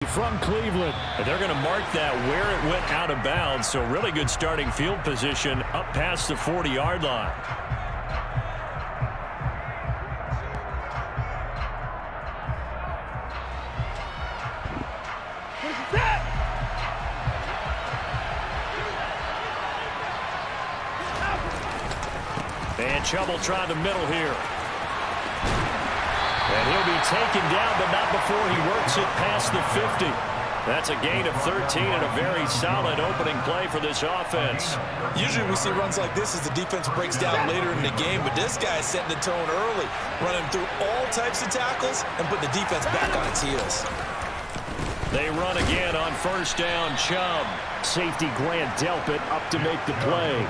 from Cleveland. They're going to mark that where it went out of bounds, so really good starting field position up past the 40-yard line. And Chubb will try the middle here. And he'll be taken down, but not before he works it past the 50. That's a gain of 13 and a very solid opening play for this offense. Usually we see runs like this as the defense breaks down later in the game, but this guy is setting the tone early, running through all types of tackles and putting the defense back on its heels. They run again on first down. Chubb. Safety Grant Delpit up to make the play.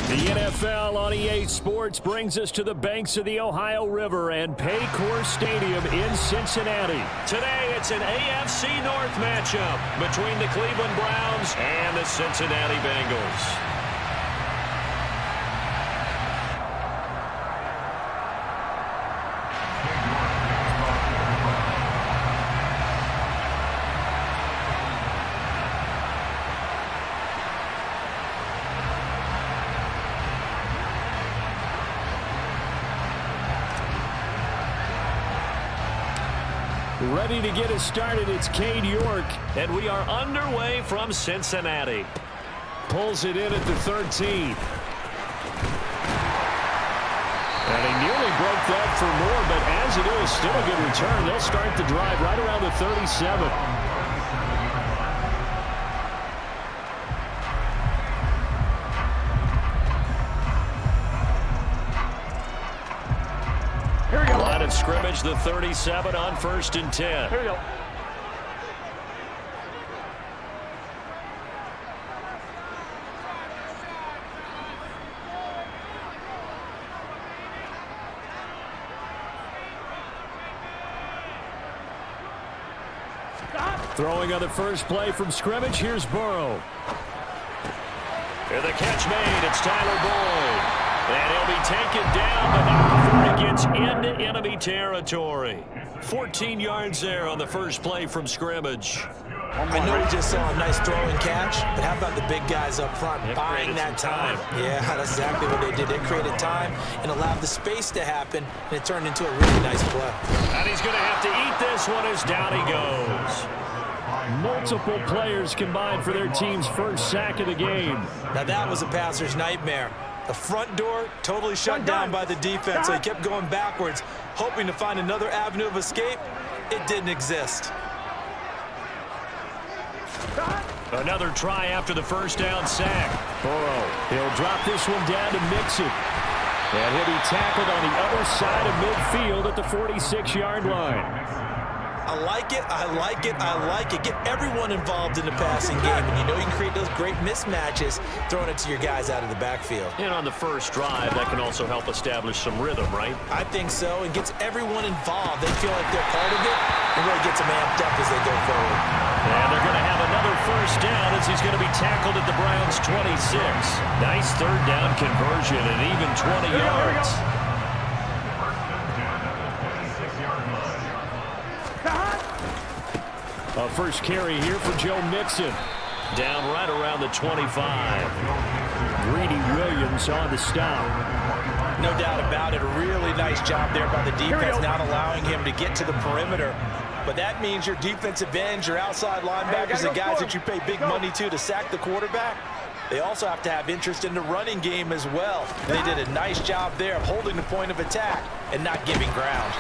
The NFL on EA Sports brings us to the banks of the Ohio River and Paycor Stadium in Cincinnati. Today, it's an AFC North matchup between the Cleveland Browns and the Cincinnati Bengals. Ready to get us started, it's Cade York. And we are underway from Cincinnati. Pulls it in at the 13. And he nearly broke that for more, but as it is, still a good return. They'll start the drive right around the 37. Line of scrimmage, the 37 on 1st and 10. Here we go. Throwing on the first play from scrimmage, here's Burrow. Here the catch made, it's Tyler Boyd. And he'll be taken down, but not before he gets into enemy territory. 14 yards there on the first play from scrimmage. I know we just saw a nice throw and catch, but how about the big guys up front buying that time? Yeah, that's exactly what they did. They created time and allowed the space to happen, and it turned into a really nice play. And he's going to have to eat this one as down he goes. Multiple players combined for their team's first sack of the game. Now that was a passer's nightmare. The front door totally shut down by the defense, so he kept going backwards, hoping to find another avenue of escape. It didn't exist. Another try after the first down sack. Burrow, he'll drop this one down to Mixon. And he'll be tackled on the other side of midfield at the 46-yard line. I like it, I like it, I like it. Get everyone involved in the passing game, and you know you can create those great mismatches throwing it to your guys out of the backfield. And on the first drive, that can also help establish some rhythm, right? I think so, and gets everyone involved. They feel like they're part of it, and really gets them amped up as they go forward. And they're going to have another first down as he's going to be tackled at the Browns' 26. Nice third down conversion and even 20 yards. A first carry here for Joe Mixon. Down right around the 25. Greedy Williams on the stop. No doubt about it. A really nice job there by the defense, not allowing him to get to the perimeter. But that means your defensive ends, your outside linebackers, the guys that you pay big money to sack the quarterback, they also have to have interest in the running game as well. They did a nice job there of holding the point of attack and not giving ground.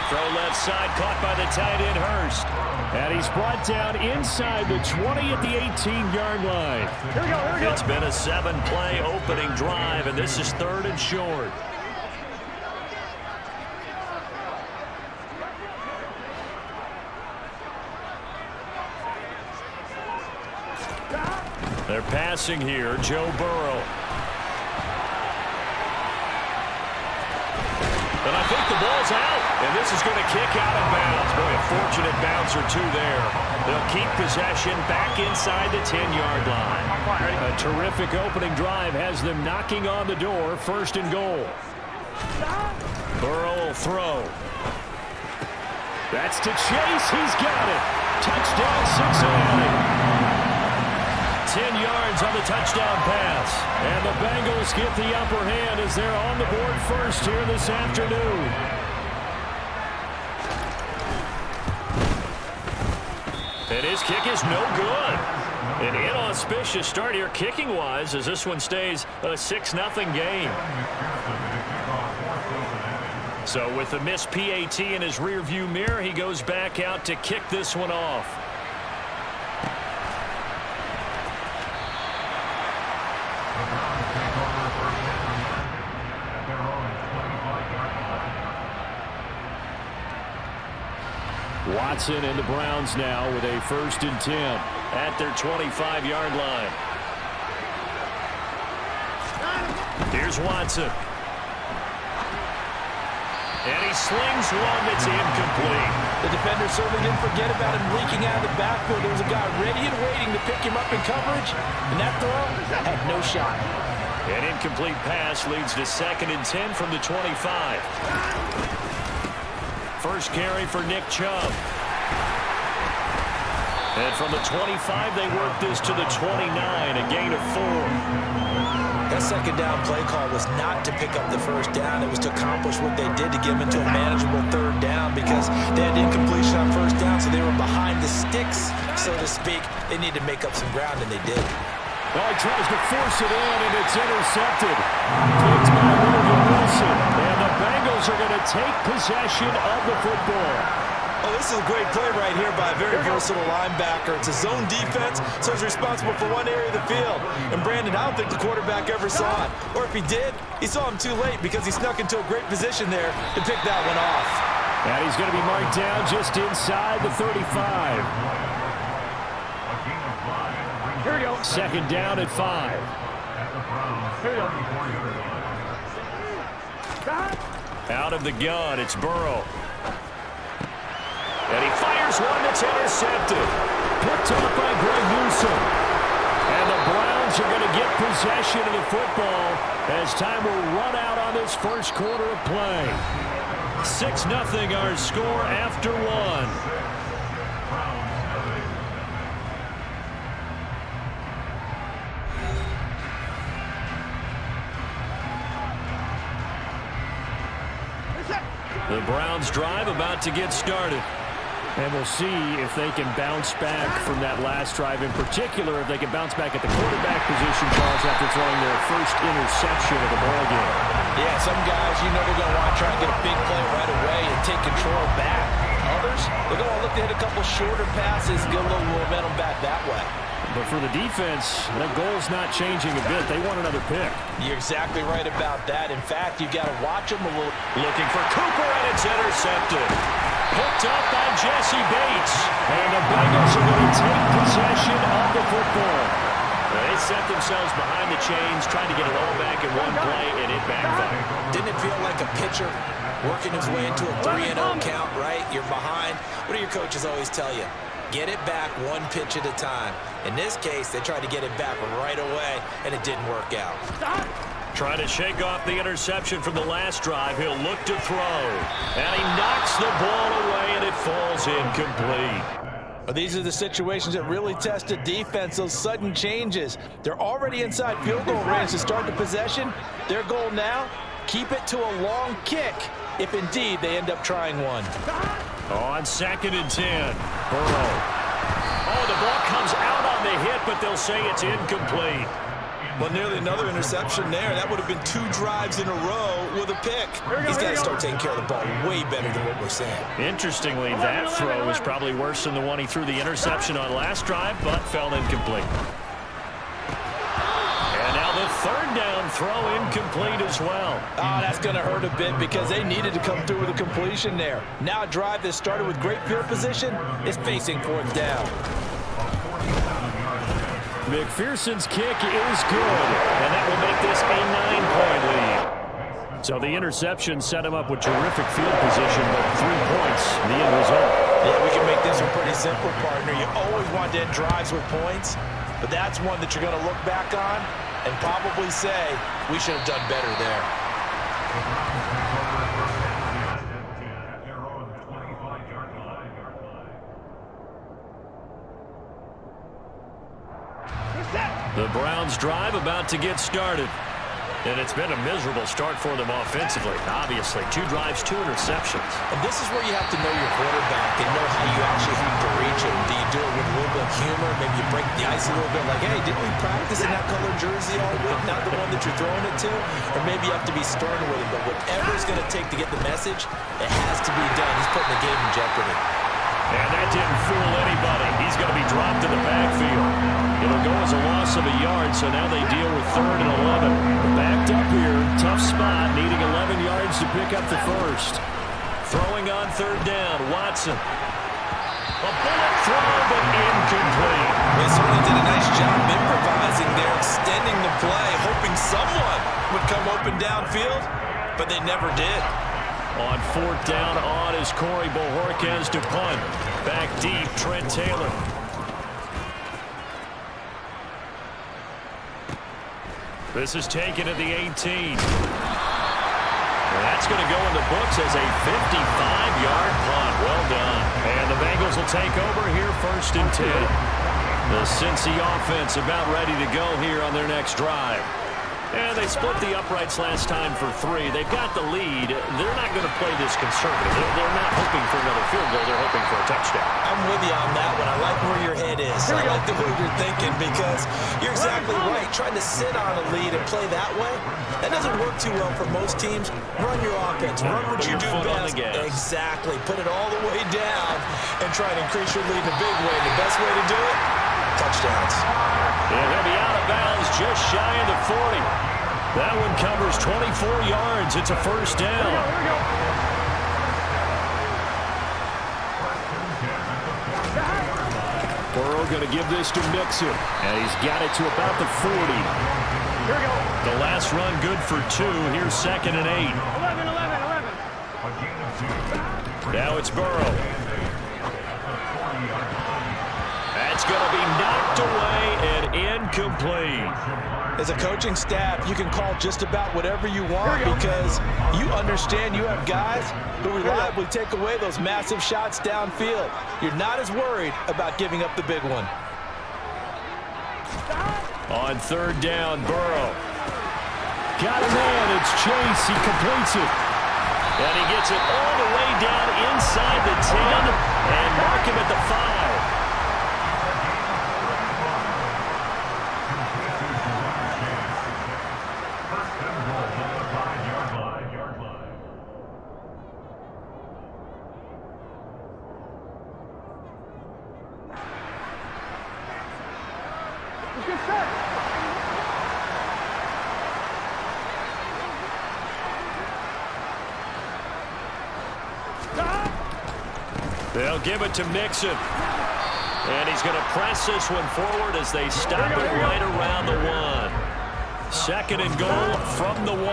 Throw left side, caught by the tight end, Hurst. And he's brought down inside the 20 at the 18-yard line. Here we go. It's been a 7-play opening drive, and this is 3rd and short. They're passing here, Joe Burrow. And I think the ball's out, and this is going to kick out of bounds. Boy, a fortunate bounce or two there. They'll keep possession back inside the 10-yard line. A terrific opening drive has them knocking on the door, 1st and goal. Burrow will throw. That's to Chase. He's got it. Touchdown, Cincinnati. 10 yards on the touchdown pass. And the Bengals get the upper hand as they're on the board first here this afternoon. And his kick is no good. An inauspicious start here kicking-wise as this one stays a 6-0 game. So with the missed PAT in his rearview mirror, he goes back out to kick this one off. Watson and the Browns now with a 1st and 10 at their 25-yard line. Here's Watson. And he slings one that's incomplete. The defender certainly didn't forget about him leaking out of the backfield. There was a guy ready and waiting to pick him up in coverage, and that throw had no shot. An incomplete pass leads to 2nd and 10 from the 25. First carry for Nick Chubb. And from the 25, they work this to the 29, a gain of 4. That 2nd down play call was not to pick up the 1st down. It was to accomplish what they did to get them into a manageable 3rd down because they had incompletion on 1st down, so they were behind the sticks, so to speak. They needed to make up some ground, and they did. Well, he tries to force it in, and it's intercepted. Picked by Wilson. And the Bengals are going to take possession of the football. Oh, this is a great play right here by a very versatile linebacker. It's a zone defense, so he's responsible for one area of the field. And Brandon, I don't think the quarterback ever saw it. Or if he did, he saw him too late because he snuck into a great position there to pick that one off. And he's going to be marked down just inside the 35. Here we go. 2nd down at 5. Here we go. Out of the gun, it's Burrow. And he fires one that's intercepted. Picked up by Greg Newsome. And the Browns are going to get possession of the football as time will run out on this 1st quarter of play. 6-0 our score after 1. The Browns drive about to get started. And we'll see if they can bounce back from that last drive. In particular, if they can bounce back at the quarterback position, Charles, after throwing their first interception of the ball game. Yeah, some guys, you know they're going to want to try and get a big play right away and take control back. Others, they're going to look to hit a couple shorter passes, get a little momentum back that way. But for the defense, that goal's not changing a bit. They want another pick. You're exactly right about that. In fact, you've got to watch them a little. Looking for Cooper, and it's intercepted. Picked up by Jesse Bates. And the Bengals are going to take possession of the football. They set themselves behind the chains, trying to get it all back in one play, and it backfired. Didn't it feel like a pitcher working his way into a 3-0 count, right? You're behind. What do your coaches always tell you? Get it back one pitch at a time. In this case, they tried to get it back right away, and it didn't work out. Trying to shake off the interception from the last drive. He'll look to throw. And he knocks the ball away, and it falls incomplete. Well, these are the situations that really test a defense, those sudden changes. They're already inside field goal range to start the possession. Their goal now, keep it to a long kick, if indeed they end up trying one. On 2nd and 10, Burrow. Oh, the ball comes out on the hit, but they'll say it's incomplete. Well, nearly another interception there. That would have been 2 drives in a row with a pick. He's got to start taking care of the ball way better than what we're saying. Interestingly, that throw was probably worse than the one he threw the interception on last drive, but fell incomplete. And now the 3rd down throw incomplete as well. Oh, that's going to hurt a bit because they needed to come through with a completion there. Now a drive that started with great field position is facing 4th down. McPherson's kick is good, and that will make this a 9-point lead. So the interception set him up with terrific field position, but 3 points, the end result. Yeah, we can make this one pretty simple, partner. You always want to end drives with points, but that's one that you're going to look back on and probably say, we should have done better there. The Browns drive about to get started. And it's been a miserable start for them offensively. Obviously, 2 drives, 2 interceptions. And this is where you have to know your quarterback and know how you actually have to reach him. Do you do it with a little bit of humor? Maybe you break the ice a little bit like, hey, didn't we practice in that colored jersey all week? Not the one that you're throwing it to? Or maybe you have to be stern with him. But whatever it's going to take to get the message, it has to be done. He's putting the game in jeopardy. And that didn't fool anybody. He's going to be dropped in the backfield. It'll go as a loss of a yard, so now they deal with 3rd and 11. Backed up here, tough spot, needing 11 yards to pick up the first. Throwing on 3rd down, Watson. A bullet throw, but incomplete. They certainly did a nice job improvising there, extending the play, hoping someone would come open downfield, but they never did. On 4th down, on is Corey Bojorquez to punt. Back deep, Trent Taylor. This is taken at the 18. That's going to go in the books as a 55-yard punt. Well done. And the Bengals will take over here 1st and 10. The Cincy offense about ready to go here on their next drive. And they split the uprights last time for 3. They've got the lead. They're not going to play this conservative. They're not hoping for another field goal. They're hoping for a touchdown. I'm with you on that one. I like where your head is. I like the way you're thinking because you're exactly right. Trying to sit on a lead and play that way, that doesn't work too well for most teams. Run your offense. Run what you do best. Exactly. Put it all the way down and try to increase your lead in a big way. The best way to do it, touchdowns. And he'll be out of bounds just shy of the 40. That one covers 24 yards. It's a 1st down. Burrow going to give this to Mixon, and he's got it to about the 40. The last run good for 2. Here's 2nd and 8. 11. Now it's Burrow. That's going to be knocked away and incomplete. As a coaching staff, you can call just about whatever you want because you understand you have guys who reliably take away those massive shots downfield. You're not as worried about giving up the big one. On 3rd down, Burrow. Got a man, it's Chase, he completes it. And he gets it all the way down inside the 10 and mark him at the 5. They'll give it to Mixon. And he's going to press this one forward as they stop it right around the 1. Second and goal from the 1.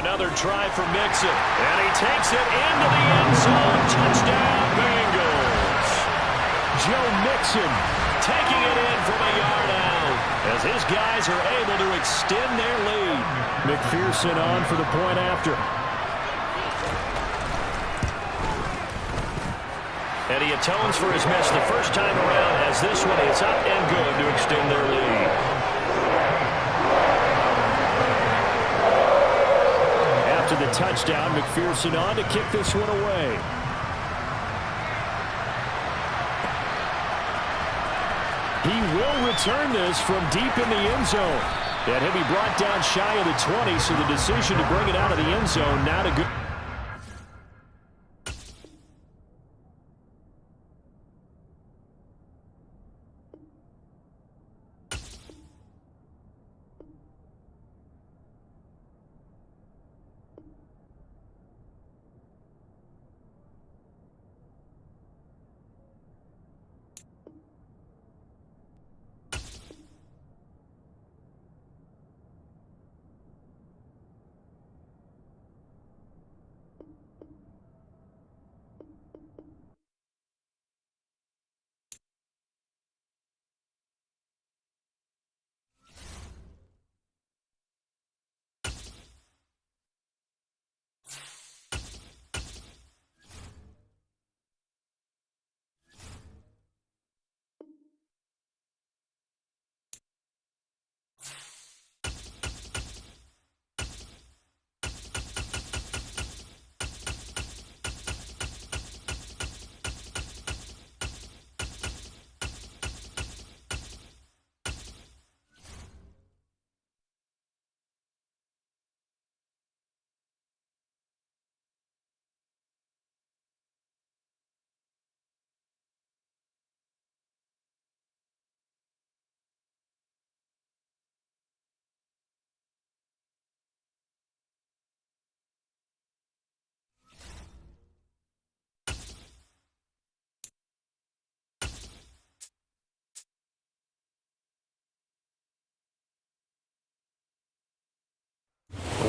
Another try for Mixon. And he takes it into the end zone. Touchdown, Bengals. Joe Mixon taking it in from a yard out as his guys are able to extend their lead. McPherson on for the point after. And he atones for his miss the first time around as this one is up and good to extend their lead. After the touchdown, McPherson on to kick this one away. He will return this from deep in the end zone. And he'll be brought down shy of the 20, so the decision to bring it out of the end zone, not a good...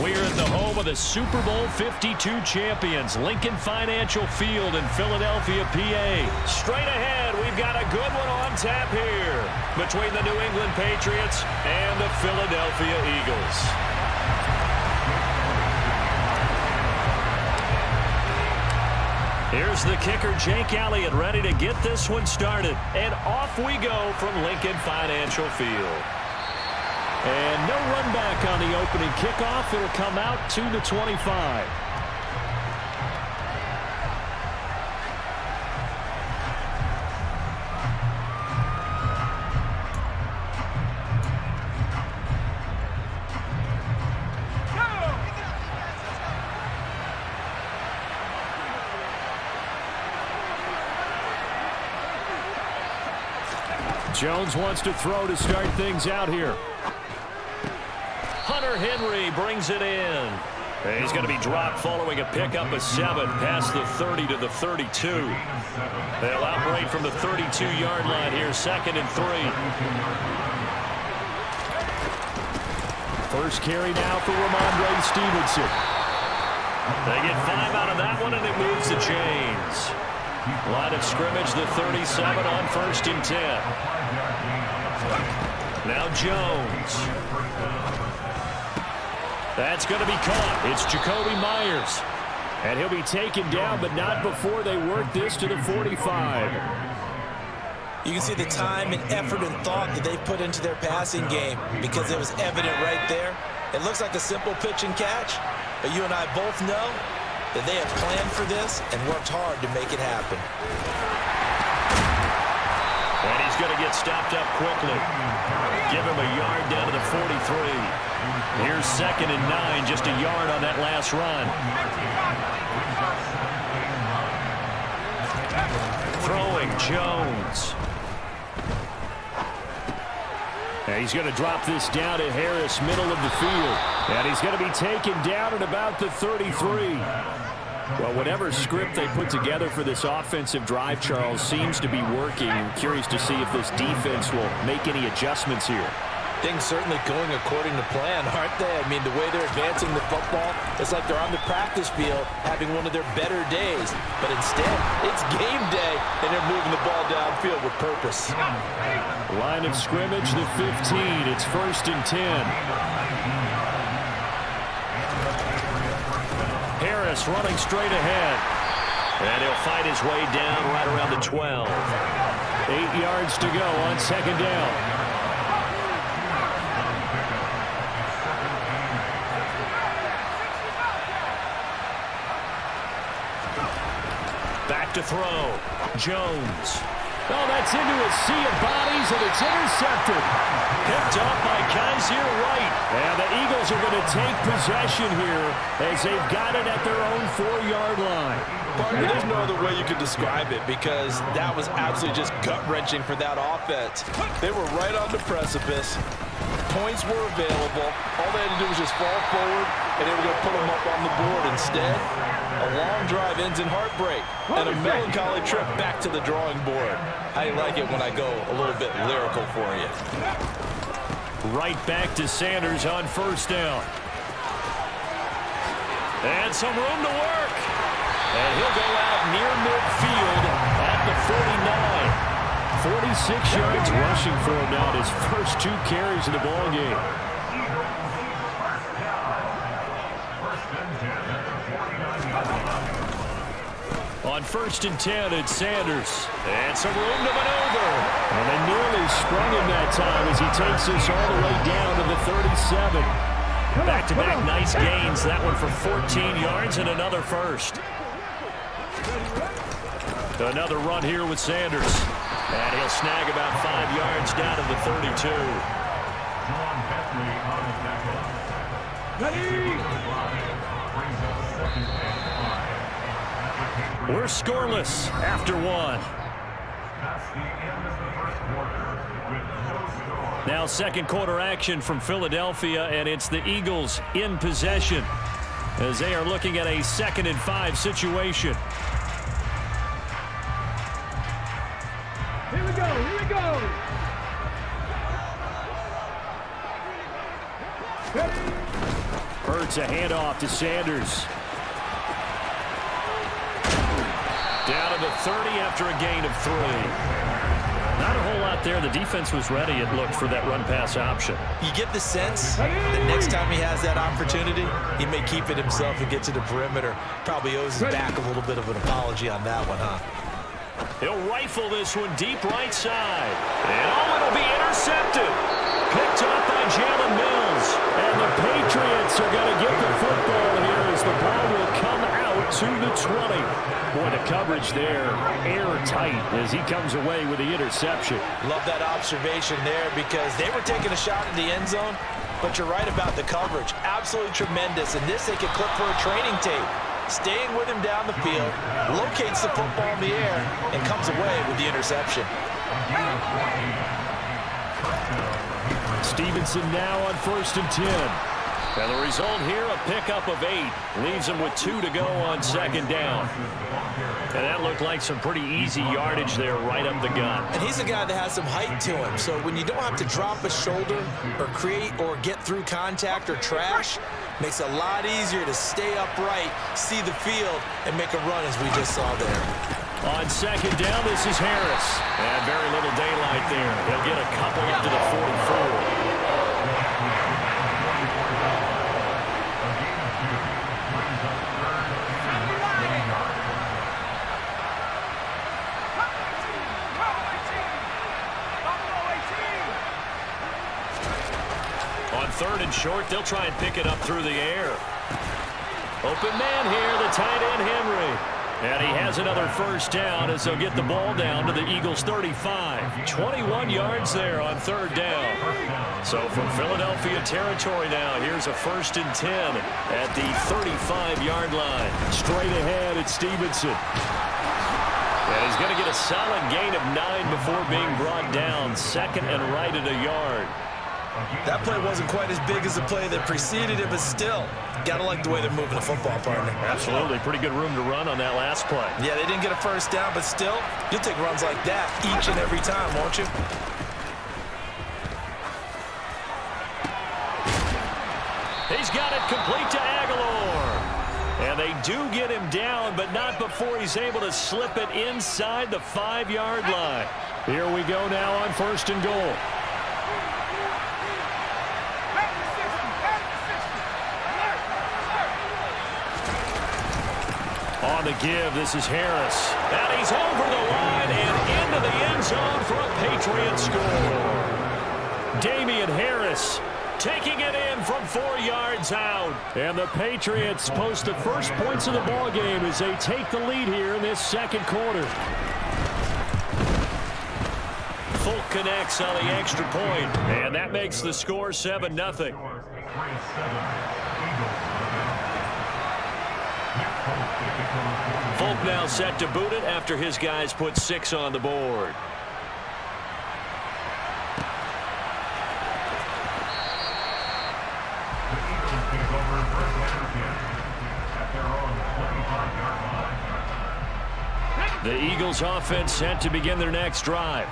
We're at the home of the Super Bowl 52 champions, Lincoln Financial Field in Philadelphia, PA. Straight ahead, we've got a good one on tap here between the New England Patriots and the Philadelphia Eagles. Here's the kicker, Jake Elliott, ready to get this one started. And off we go from Lincoln Financial Field. And no run back on the opening kickoff. It'll come out to the 25. Jones wants to throw to start things out here. Hunter Henry brings it in. And he's going to be dropped following a pickup of 7 past the 30 to the 32. They'll operate from the 32-yard line here, 2nd and 3. First carry now for Ramondre Stevenson. They get 5 out of that one, and it moves the chains. Line of scrimmage, the 37 on 1st and 10. Now Jones. That's going to be caught. It's Jacoby Myers. And he'll be taken down, but not before they work this to the 45. You can see the time and effort and thought that they've put into their passing game because it was evident right there. It looks like a simple pitch and catch, but you and I both know that they have planned for this and worked hard to make it happen. And he's going to get stopped up quickly. Give him a yard down to the 43. Here's 2nd and 9, just a yard on that last run. Throwing Jones. And he's going to drop this down to Harris, middle of the field. And he's going to be taken down at about the 33. Well, whatever script they put together for this offensive drive, Charles, seems to be working. I'm curious to see if this defense will make any adjustments here. Things certainly going according to plan, aren't they? I mean, the way they're advancing the football, it's like they're on the practice field having one of their better days. But instead, it's game day, and they're moving the ball downfield with purpose. Line of scrimmage, the 15. It's 1st and 10. Harris running straight ahead. And he'll fight his way down right around the 12. 8 yards to go on 2nd down. Back to throw. Jones. Oh, that's into a sea of bodies, and it's intercepted. Picked up by Kaiser White. And the Eagles are going to take possession here as they've got it at their own 4-yard line. There's no other way you could describe it because that was absolutely just gut-wrenching for that offense. They were right on the precipice. Points were available. All they had to do was just fall forward, and they were going to put them up on the board. Instead, a long drive ends in heartbreak and a melancholy trip back to the drawing board. I like it when I go a little bit lyrical for you. Right back to Sanders on 1st down. And some room to work. And he'll go out near midfield at the 49. 46 yards rushing for him now, his first 2 carries in the ballgame. On 1st and 10, it's Sanders. And some room to maneuver. And they nearly sprung him that time as he takes this all the way down to the 37. Back-to-back nice gains. That one for 14 yards and another first. Another run here with Sanders. And he'll snag about 5 yards down to the 32. We're scoreless after 1. Now 2nd quarter action from Philadelphia, and it's the Eagles in possession as they are looking at a 2nd and 5 situation. Here we go, here we go. Hurts a handoff to Sanders. Down to the 30 after a gain of 3. Not a whole lot there. The defense was ready, it looked, for that run-pass option. You get the sense that next time he has that opportunity, he may keep it himself and get to the perimeter. Probably owes his back a little bit of an apology on that one, huh? He'll rifle this one deep right side. And oh, it'll be intercepted. Picked up by Jalen Mills. And the Patriots are going to get the football here as the ball will come out to the 20. Boy, the coverage there, airtight as he comes away with the interception. Love that observation there because they were taking a shot in the end zone, but you're right about the coverage. Absolutely tremendous. And this they could clip for a training tape. Staying with him down the field, locates the football in the air, and comes away with the interception. Stevenson now on 1st and 10. And the result here, a pickup of 8. Leaves him with 2 to go on 2nd down. And that looked like some pretty easy yardage there right up the gut. And he's a guy that has some height to him. So when you don't have to drop a shoulder or create or get through contact or trash, makes it a lot easier to stay upright, see the field, and make a run as we just saw there. On 2nd down, this is Harris. And very little daylight there. He'll get a couple up to the 44. On 3rd and short, they'll try and pick it up through the air. Open man here, the tight end Henry. And he has another first down as they'll get the ball down to the Eagles' 35. 21 yards there on 3rd down. So from Philadelphia territory now, here's a 1st and 10 at the 35-yard line. Straight ahead, it's Stevenson. And he's going to get a solid gain of 9 before being brought down. 2nd and right at a yard. That play wasn't quite as big as the play that preceded it, but still, got to like the way they're moving the football, partner. Absolutely. Pretty good room to run on that last play. Yeah, they didn't get a first down, but still, you'll take runs like that each and every time, won't you? He's got it complete to Aguilar. And they do get him down, but not before he's able to slip it inside the 5-yard line. Here we go now on 1st and goal. On the give, this is Harris. And he's over the line and into the end zone for a Patriot score. Damian Harris taking it in from 4 yards out. And the Patriots post the first points of the ball game as they take the lead here in this second quarter. Folk connects on the extra point, and that makes the score 7-0. Folk now set to boot it after his guys put 6 on the board. The Eagles offense set to begin their next drive.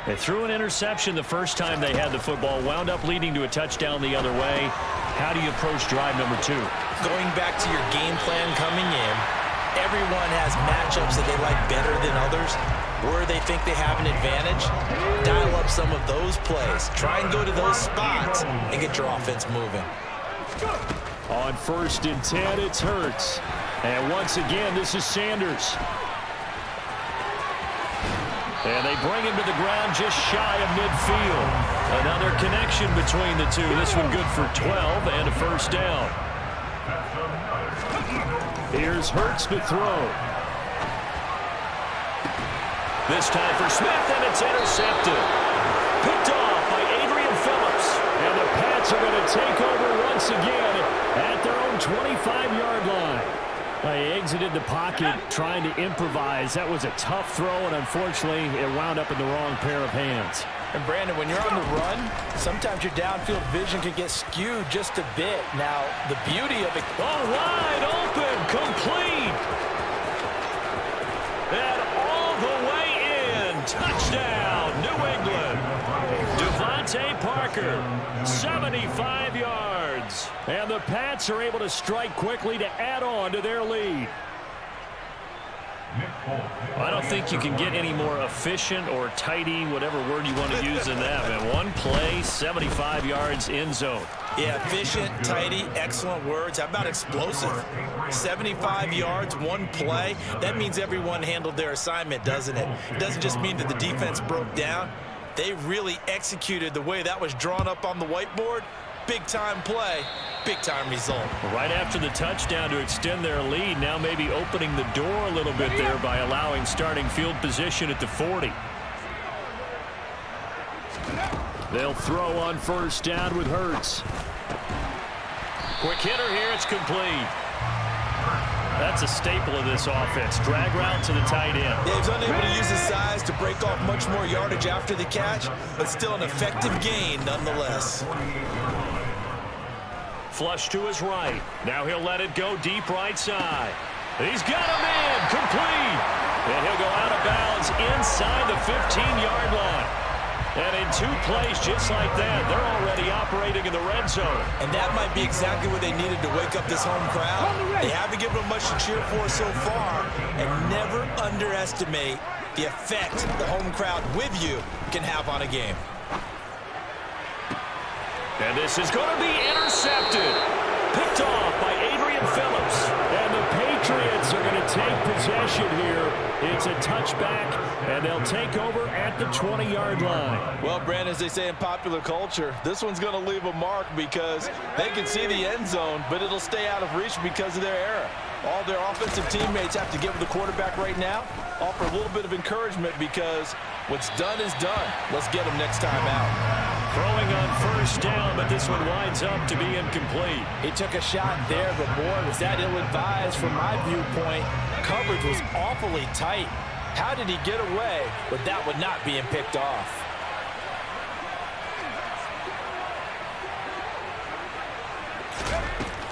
They threw an interception the first time they had the football, wound up leading to a touchdown the other way. How do you approach drive number 2? Going back to your game plan coming in, everyone has matchups that they like better than others, where they think they have an advantage. Dial up some of those plays. Try and go to those spots and get your offense moving. On 1st and 10, it's Hurts. And once again, this is Sanders. And they bring him to the ground just shy of midfield. Another connection between the two. This one good for 12 and a first down. Here's Hurts to throw. This time for Smith, and it's intercepted. Picked off by Adrian Phillips. And the Pats are going to take over once again at their own 25-yard line. They exited the pocket trying to improvise. That was a tough throw, and unfortunately, it wound up in the wrong pair of hands. And Brandon, when you're on the run, sometimes your downfield vision can get skewed just a bit. Now, the beauty of it... Oh, wide open, complete. And all the way in. Touchdown, New England. Devontae Parker, 75 yards. And the Pats are able to strike quickly to add on to their lead. I don't think you can get any more efficient or tidy, whatever word you want to use than that, man. One play, 75 yards in zone. Yeah, efficient, tidy, excellent words. How about explosive? 75 yards, one play. That means everyone handled their assignment, doesn't it? It doesn't just mean that the defense broke down. They really executed the way that was drawn up on the whiteboard. Big-time play, big-time result. Right after the touchdown to extend their lead, now maybe opening the door a little bit there by allowing starting field position at the 40. They'll throw on 1st down with Hurts. Quick hitter here, it's complete. That's a staple of this offense. Drag route to the tight end. Yeah, he's unable to use his size to break off much more yardage after the catch, but still an effective gain nonetheless. Flush to his right. Now he'll let it go deep right side. He's got him in. Complete. And he'll go out of bounds inside the 15-yard line. And in 2 plays just like that, they're already operating in the red zone. And that might be exactly what they needed to wake up this home crowd. They haven't given them much to cheer for so far. And never underestimate the effect the home crowd with you can have on a game. And this is going to be intercepted. Picked off by Adrian Phillips. And the Patriots are going to take possession here. It's a touchback, and they'll take over at the 20-yard line. Well, Brandon, as they say in popular culture, this one's going to leave a mark because they can see the end zone, but it'll stay out of reach because of their error. All their offensive teammates have to give the quarterback right now, offer a little bit of encouragement because what's done is done. Let's get them next time out. Throwing on 1st down, but this one winds up to be incomplete. He took a shot there, but boy, was that ill-advised from my viewpoint. Coverage was awfully tight. How did he get away with that one not being picked off?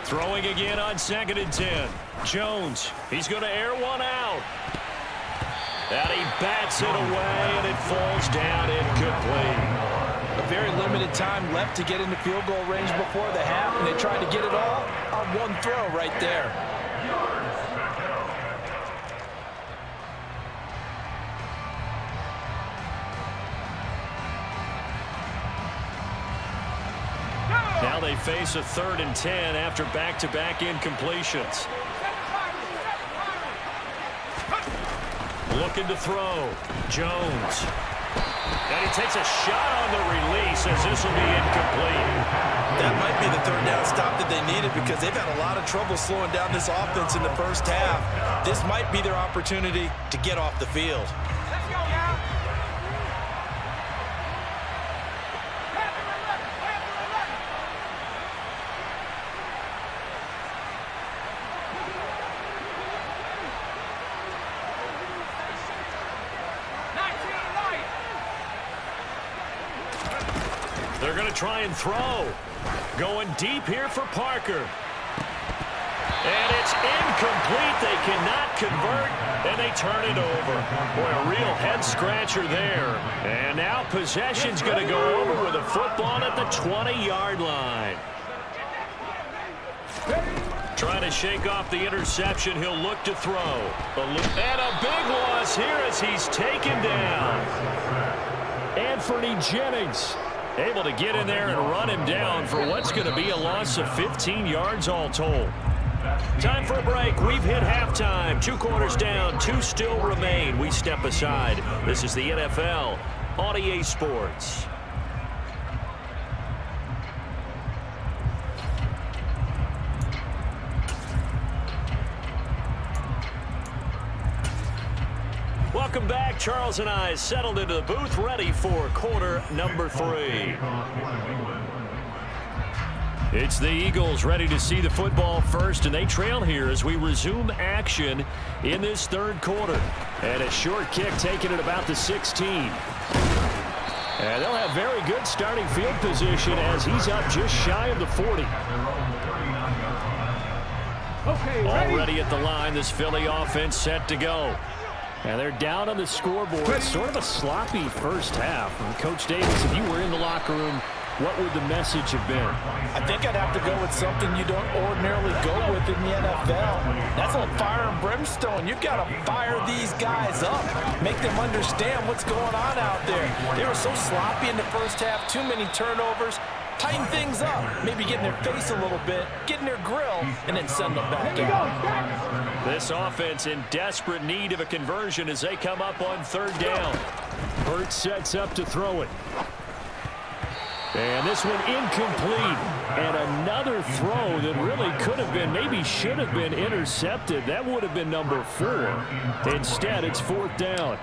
Throwing again on 2nd and 10. Jones, he's going to air one out. And he bats it away, and it falls down incomplete. A very limited time left to get into field goal range before the half, and they tried to get it all on one throw right there. Now they face a 3rd and 10 after back-to-back incompletions. Looking to throw. Jones. And he takes a shot on the release as this will be incomplete. That might be the 3rd down stop that they needed because they've had a lot of trouble slowing down this offense in the first half. This might be their opportunity to get off the field. They're going to try and throw. Going deep here for Parker. And it's incomplete. They cannot convert, and they turn it over. Boy, a real head-scratcher there. And now possession's going to go over with a football at the 20-yard line. Trying to shake off the interception. He'll look to throw. And a big loss here as he's taken down. Anthony Jennings able to get in there and run him down for what's going to be a loss of 15 yards all told. Time for a break. We've hit halftime. 2 quarters down. 2 still remain. We step aside. This is the NFL on EA Sports. Welcome back. Charles and I settled into the booth, ready for quarter number 3. It's the Eagles ready to see the football first, and they trail here as we resume action in this 3rd quarter. And a short kick taken at about the 16. And they'll have very good starting field position as he's up just shy of the 40. Okay, Already at the line, this Philly offense set to go. And they're down on the scoreboard. Sort of a sloppy first half. And Coach Davis, if you were in the locker room, what would the message have been? I think I'd have to go with something you don't ordinarily go with in the NFL. That's a little fire and brimstone. You've got to fire these guys up. Make them understand what's going on out there. They were so sloppy in the first half. Too many turnovers. Tighten things up. Maybe get in their face a little bit. Get in their grill. And then send them back out. This offense in desperate need of a conversion as they come up on 3rd down. Burt sets up to throw it. And this one incomplete. And another throw that really could have been, maybe should have been intercepted. That would have been number 4. Instead, it's 4th down.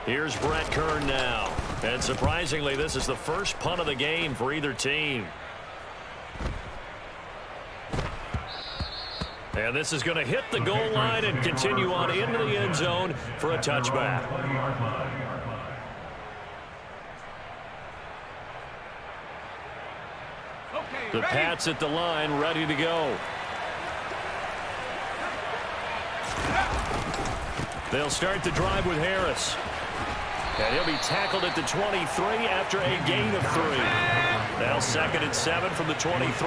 Here's Brett Kern now. And surprisingly, this is the first punt of the game for either team. And this is going to hit the goal line and continue on into the end zone for a touchback. The Pats at the line, ready to go. They'll start the drive with Harris. And he'll be tackled at the 23 after a gain of 3. Now 2nd and 7 from the 23.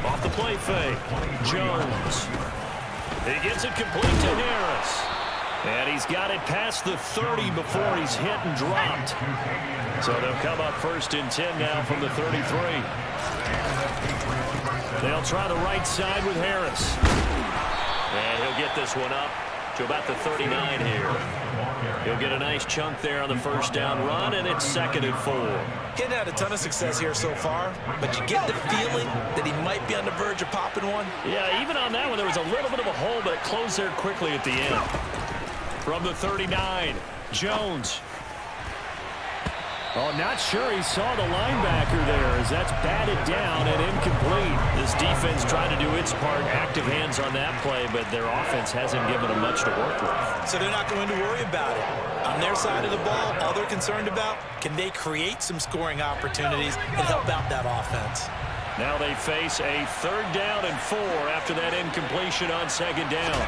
Off the play fake. Jones. He gets it complete to Harris. And he's got it past the 30 before he's hit and dropped. So they'll come up 1st and 10 now from the 33. They'll try the right side with Harris. And he'll get this one up to about the 39 here. He'll get a nice chunk there on the 1st down run, and it's 2nd and 4. He's had a ton of success here so far, but you get the feeling that he might be on the verge of popping one. Yeah, even on that one, there was a little bit of a hole, but it closed there quickly at the end. From the 39, Jones. Oh, not sure he saw the linebacker there as that's batted down and incomplete. This defense tried to do its part, active hands on that play, but their offense hasn't given them much to work with. So they're not going to worry about it. On their side of the ball, all they're concerned about, can they create some scoring opportunities and help out that offense? Now they face a 3rd down and 4 after that incompletion on 2nd down.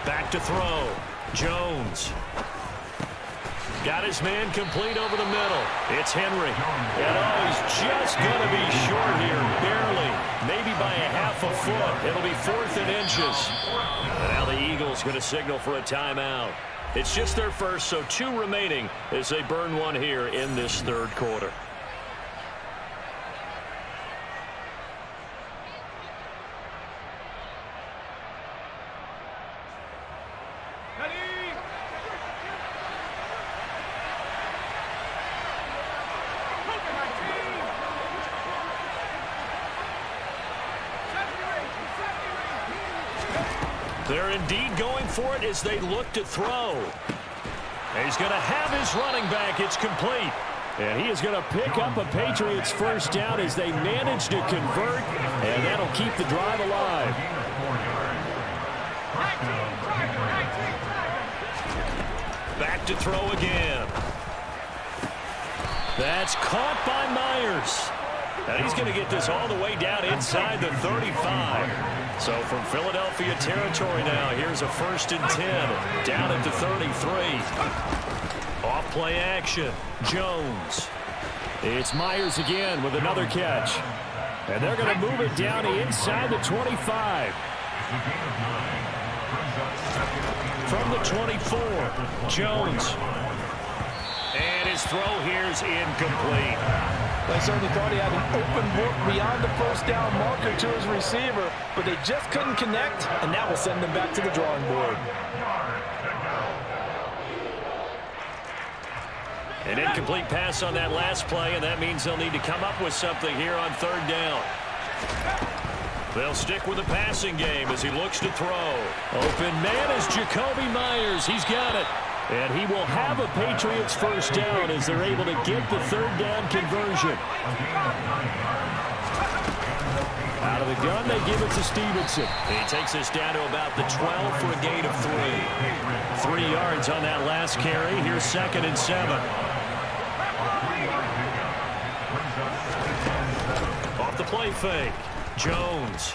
Back to throw. Jones. Got his man complete over the middle. It's Henry. And he's just going to be short here, barely. Maybe by a half a foot. It'll be 4th and inches. And now the Eagles going to signal for a timeout. It's just their first, so 2 remaining as they burn one here in this 3rd quarter. They're indeed going for it as they look to throw. And he's going to have his running back. It's complete. And he is going to pick up a Patriots 1st down as they manage to convert, and that'll keep the drive alive. Back to throw again. That's caught by Myers. And he's going to get this all the way down inside the 35. So from Philadelphia territory now, here's a 1st and 10 down at the 33. Off play action. Jones. It's Myers again with another catch. And they're going to move it down inside the 25. From the 24, Jones. And his throw here's incomplete. They certainly thought he had an open book beyond the 1st down marker to his receiver, but they just couldn't connect, and that will send them back to the drawing board. An incomplete pass on that last play, and that means they'll need to come up with something here on 3rd down. They'll stick with the passing game as he looks to throw. Open man is Jacoby Myers. He's got it. And he will have a Patriots 1st down as they're able to get the 3rd down conversion. Out of the gun, they give it to Stevenson. He takes us down to about the 12 for a gain of 3. 3 yards on that last carry. Here's 2nd and 7. Off the play fake. Jones.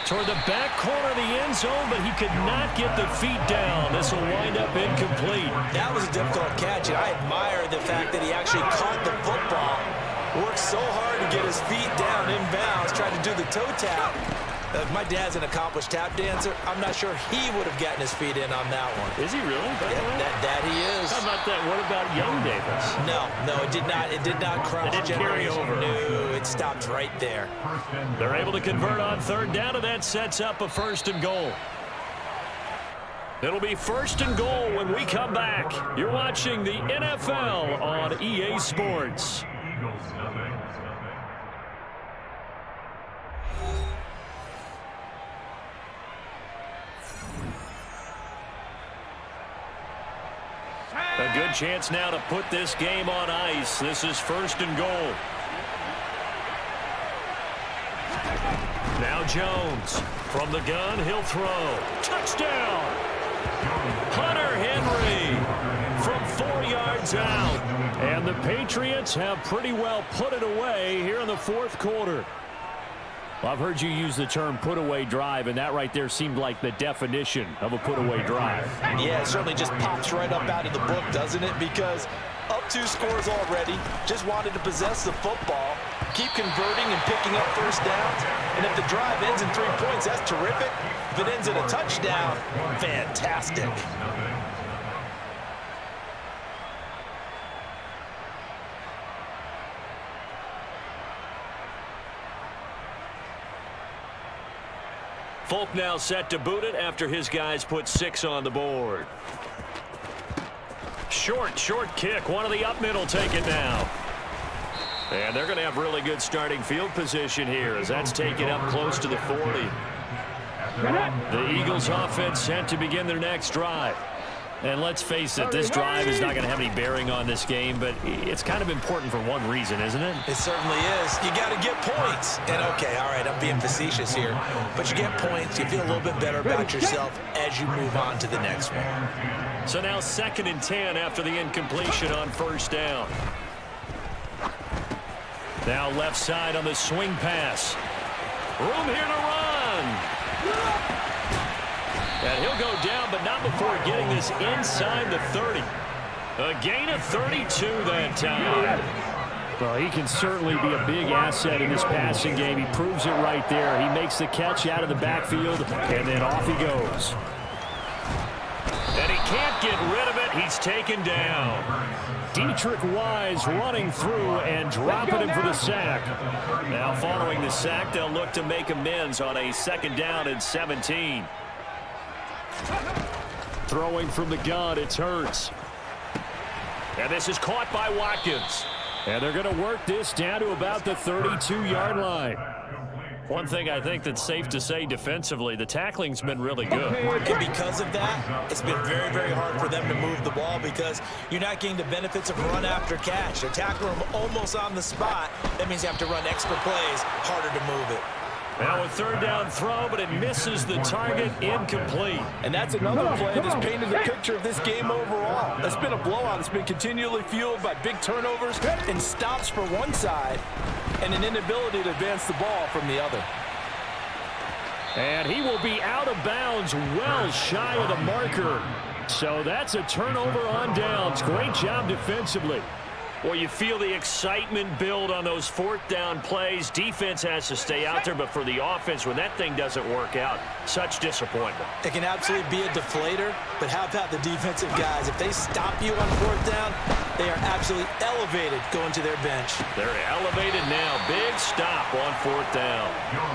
Toward the back corner of the end zone, but he could not get the feet down. This will wind up incomplete. That was a difficult catch. I admire the fact that he actually caught the football. Worked so hard to get his feet down inbounds, tried to do the toe tap. My dad's an accomplished tap dancer. I'm not sure he would have gotten his feet in on that one. Is he really? Yeah, that he is. How about that? What about Young Davis? No, it did not. It did not cross. It didn't carry over. No, it stopped right there. They're able to convert on 3rd down, and that sets up a 1st and goal. It'll be 1st and goal when we come back. You're watching the NFL on EA Sports. A good chance now to put this game on ice. This is 1st and goal. Now Jones. From the gun, he'll throw. Touchdown! Hunter Henry from 4 yards out. And the Patriots have pretty well put it away here in the 4th quarter. Well, I've heard you use the term put-away drive, and that right there seemed like the definition of a put-away drive. Yeah, it certainly just pops right up out of the book, doesn't it? Because up 2 scores already, just wanted to possess the football, keep converting and picking up 1st downs, and if the drive ends in 3 points, that's terrific. If it ends in a touchdown, fantastic. Folk now set to boot it after his guys put 6 on the board. Short kick. One of the up middle take it now. And they're going to have really good starting field position here as that's taken up close to the 40. The Eagles offense set to begin their next drive. And let's face it, this drive is not going to have any bearing on this game, but it's kind of important for one reason, isn't it? It certainly is. You got to get points. And, okay, all right, I'm being facetious here. But you get points, you feel a little bit better about yourself as you move on to the next one. So now 2nd and 10 after the incompletion on 1st down. Now left side on the swing pass. Room here to run. And he'll go down, but not before getting this inside the 30. A gain of 32 that time. Well, he can certainly be a big asset in this passing game. He proves it right there. He makes the catch out of the backfield, and then off he goes. And he can't get rid of it. He's taken down. Dietrich Wise running through and dropping him for the sack. Now following the sack, they'll look to make amends on a 2nd down and 17. Throwing from the gun, it's Hurts. And this is caught by Watkins. And they're going to work this down to about the 32-yard line. One thing I think that's safe to say defensively, the tackling's been really good. And because of that, it's been very, very hard for them to move the ball because you're not getting the benefits of run after catch. They're tackling them almost on the spot. That means you have to run extra plays, harder to move it. Now a 3rd down throw, but it misses the target, incomplete. And that's another play that's painted the picture of this game overall. It's been a blowout. It's been continually fueled by big turnovers and stops for one side and an inability to advance the ball from the other. And he will be out of bounds well shy of the marker. So that's a turnover on downs. Great job defensively. Well, you feel the excitement build on those 4th down plays. Defense has to stay out there, but for the offense, when that thing doesn't work out, such disappointment. It can absolutely be a deflator, but how about the defensive guys? If they stop you on 4th down, they are absolutely elevated going to their bench. They're elevated now. Big stop on 4th down.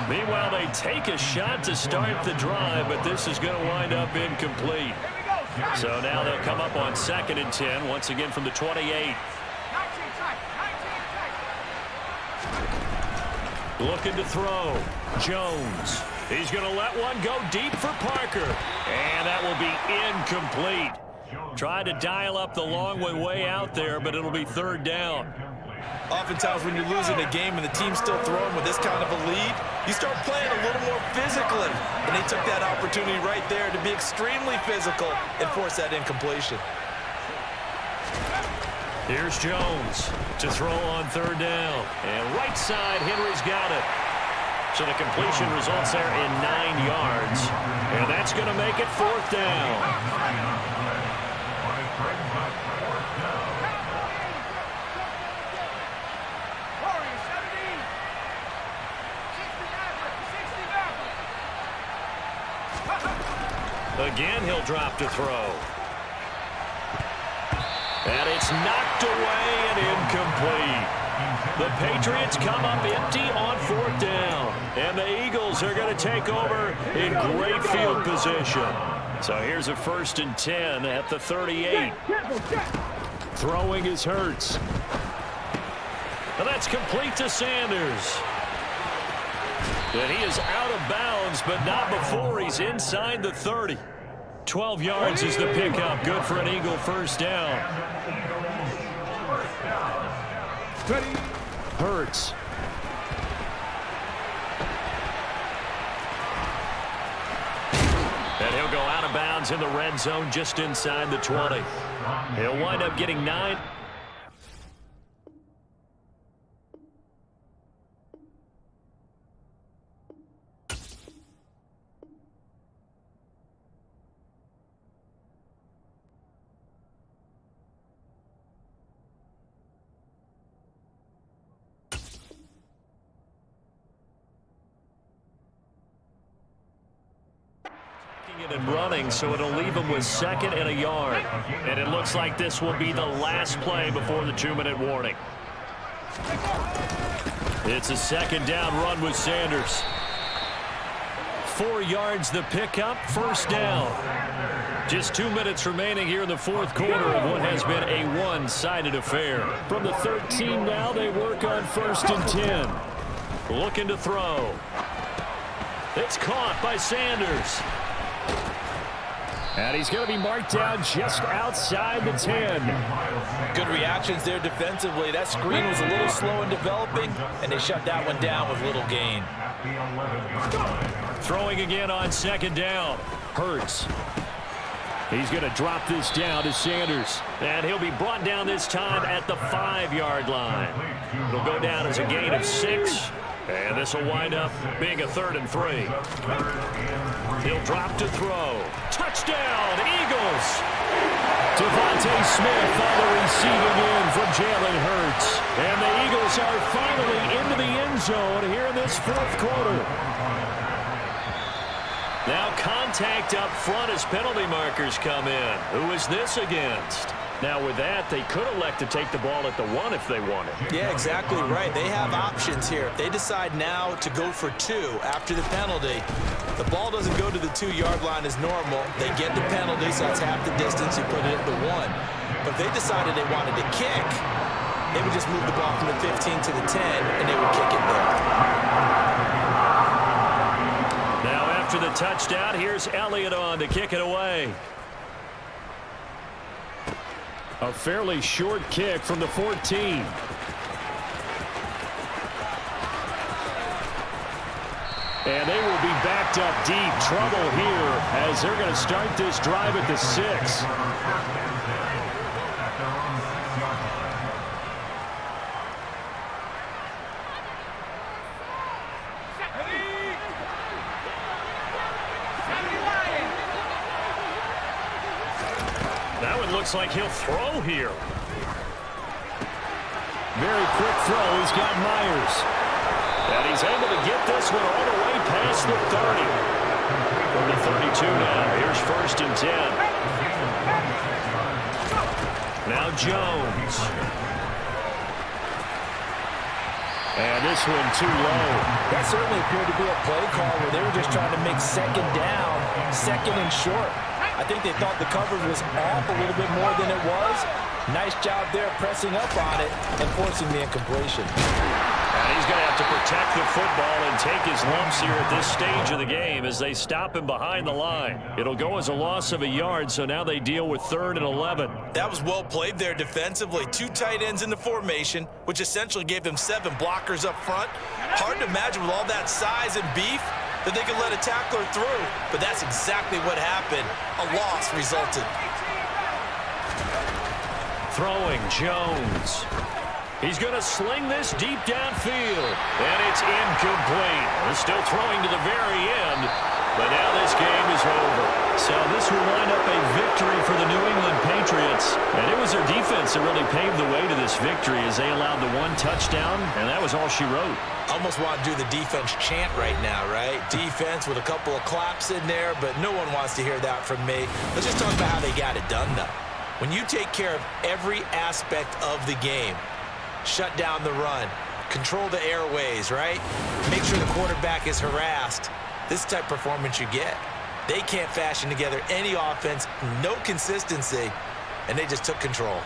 Meanwhile, they take a shot to start the drive, but this is going to wind up incomplete. So now they'll come up on 2nd and 10, once again from the 28. Looking to throw. Jones. He's going to let one go deep for Parker. And that will be incomplete. Tried to dial up the long way out there, but it'll be 3rd down. Oftentimes when you're losing a game and the team's still throwing with this kind of a lead, you start playing a little more physically. And they took that opportunity right there to be extremely physical and force that incompletion. Here's Jones to throw on 3rd down. And right side, Henry's got it. So the completion results there in 9 yards. And that's going to make it 4th down. Again, he'll drop to throw. And it's knocked away and incomplete. The Patriots come up empty on 4th down. And the Eagles are going to take over in great field position. So here's a 1st and 10 at the 38. Throwing is Hurts. And that's complete to Sanders. And he is out of bounds, but not before he's inside the 30. 12 yards is the pickup. Good for an Eagle 1st down. Hurts. And he'll go out of bounds in the red zone just inside the 20. He'll wind up getting 9. And running, so it'll leave him with 2nd and a yard. And it looks like this will be the last play before the 2-minute warning. It's a 2nd down run with Sanders. 4 yards the pickup, 1st down. Just 2 minutes remaining here in the 4th quarter of what has been a one-sided affair. From the 13 now, they work on 1st and 10. Looking to throw. It's caught by Sanders. And he's going to be marked down just outside the 10. Good reactions there defensively. That screen was a little slow in developing, and they shut that one down with little gain. Throwing again on second down. Hurts. He's going to drop this down to Sanders. And he'll be brought down this time at the 5-yard line. It'll go down as a gain of 6. And this will wind up being a 3rd and 3. He'll drop to throw. Touchdown, Eagles! Devontae Smith on the receiving end from Jalen Hurts. And the Eagles are finally into the end zone here in this 4th quarter. Now contact up front as penalty markers come in. Who is this against? Now with that, they could elect to take the ball at the 1 if they wanted. Yeah, exactly right. They have options here. If they decide now to go for 2 after the penalty, the ball doesn't go to the 2-yard line as normal. They get the penalty, so that's half the distance. You put it at the 1. But if they decided they wanted to kick, they would just move the ball from the 15 to the 10, and they would kick it there. Now after the touchdown, here's Elliott on to kick it away. A fairly short kick from the 14. And they will be backed up deep. Trouble here as they're going to start this drive at the 6. That one looks like he'll throw here. Very quick throw. He's got Myers. And he's able to get this one all the way past the 30. From the 32 now. Here's 1st and 10. Now Jones. And this one too low. That certainly appeared to be a play call where they were just trying to make 2nd down, 2nd and short. I think they thought the coverage was off a little bit more than it was. Nice job there pressing up on it and forcing the incompletion. And he's going to have to protect the football and take his lumps here at this stage of the game as they stop him behind the line. It'll go as a loss of a yard, so now they deal with 3rd and 11. That was well played there defensively. 2 tight ends in the formation, which essentially gave them 7 blockers up front. Hard to imagine with all that size and beef that they could let a tackler through, but that's exactly what happened. A loss resulted. Throwing Jones. He's going to sling this deep downfield, and it's incomplete. They're still throwing to the very end, but now this game is over. So this will wind up a victory for the New England Patriots, and it was their defense that really paved the way to this victory as they allowed the 1 touchdown, and that was all she wrote. Almost want to do the defense chant right now, right? Defense with a couple of claps in there, but no one wants to hear that from me. Let's just talk about how they got it done, though. When you take care of every aspect of the game, shut down the run, control the airways, right? Make sure the quarterback is harassed. This type of performance you get. They can't fashion together any offense, no consistency, and they just took control.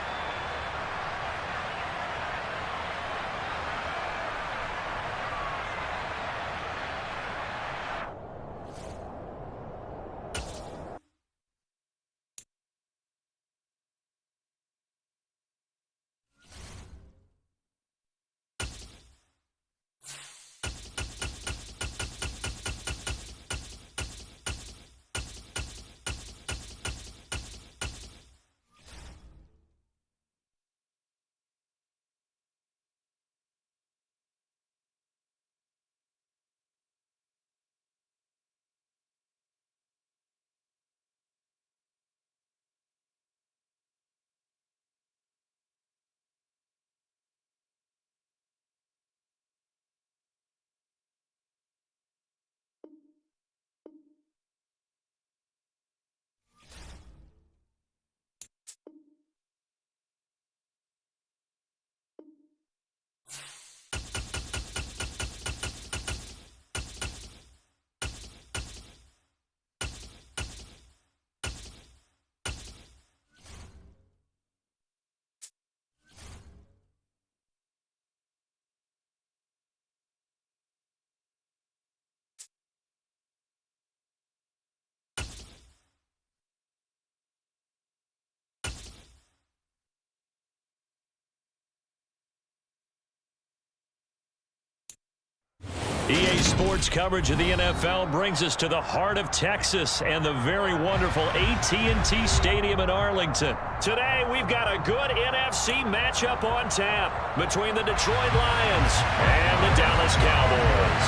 EA Sports coverage of the NFL brings us to the heart of Texas and the very wonderful AT&T Stadium in Arlington. Today, we've got a good NFC matchup on tap between the Detroit Lions and the Dallas Cowboys.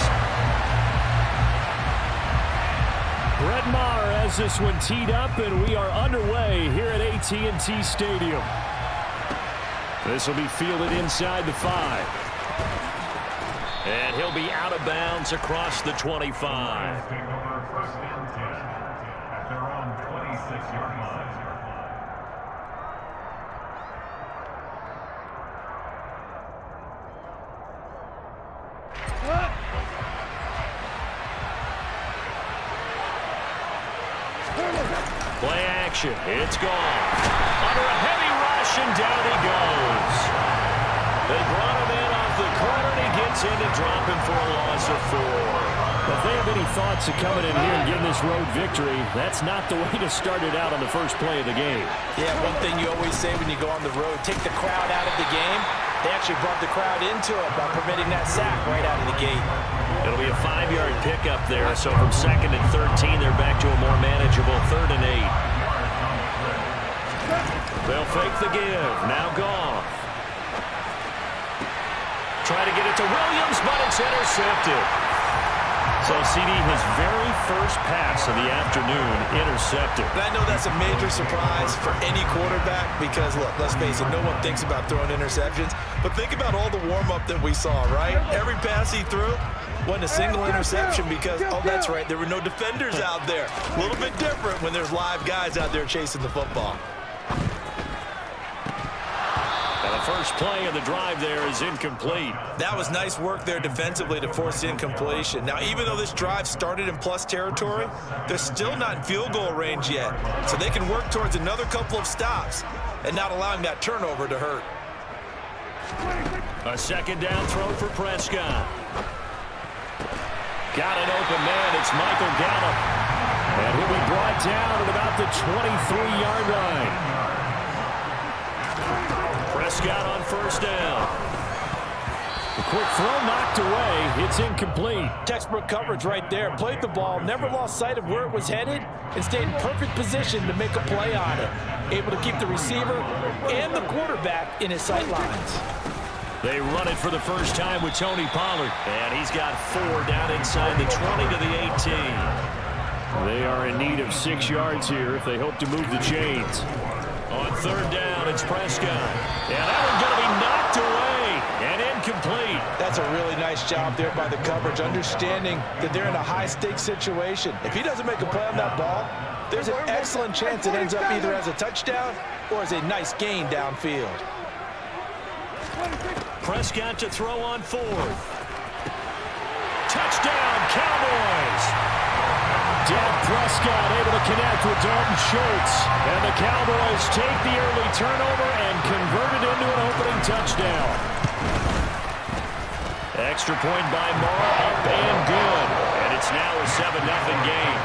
Brett Maher has this one teed up, and we are underway here at AT&T Stadium. This will be fielded inside the 5. And he'll be out of bounds across the 25. Play action. It's gone. Under a heavy rush, and down he goes. They brought him in off the corner, and he gets in to drop him for a loss of 4. If they have any thoughts of coming in here and getting this road victory, that's not the way to start it out on the first play of the game. Yeah, one thing you always say when you go on the road, take the crowd out of the game. They actually brought the crowd into it by permitting that sack right out of the gate. It'll be a 5-yard pickup there, so from 2nd and 13, they're back to a more manageable 3rd and 8. They'll fake the give. Now Goff. Try to get it to Williams, but it's intercepted. So, CD, his very first pass of the afternoon intercepted. And I know that's a major surprise for any quarterback because, look, let's face it, no one thinks about throwing interceptions. But think about all the warm-up that we saw, right? Every pass he threw wasn't a single interception because, oh, that's right, there were no defenders out there. A little bit different when there's live guys out there chasing the football. The first play of the drive there is incomplete. That was nice work there defensively to force the incompletion. Now, even though this drive started in plus territory, they're still not in field goal range yet. So they can work towards another couple of stops and not allowing that turnover to hurt. A 2nd down throw for Prescott. Got an open man. It's Michael Gallup. And he'll be brought down at about the 23-yard line. Prescott on 1st down. A quick throw knocked away. It's incomplete. Textbook coverage right there. Played the ball, never lost sight of where it was headed, and stayed in perfect position to make a play on it. Able to keep the receiver and the quarterback in his sight lines. They run it for the first time with Tony Pollard. And he's got 4 down inside the 20 to the 18. They are in need of 6 yards here if they hope to move the chains. On 3rd down, it's Prescott. And that one's going to be knocked away and incomplete. That's a really nice job there by the coverage, understanding that they're in a high-stakes situation. If he doesn't make a play on that ball, there's an excellent chance it ends up either as a touchdown or as a nice gain downfield. Prescott to throw on 4th. Touchdown, Cowboys! Dak Prescott able to connect with Dalton Schultz. And the Cowboys take the early turnover and convert it into an opening touchdown. Extra point by Maher, up and good. And it's now a 7-0 game.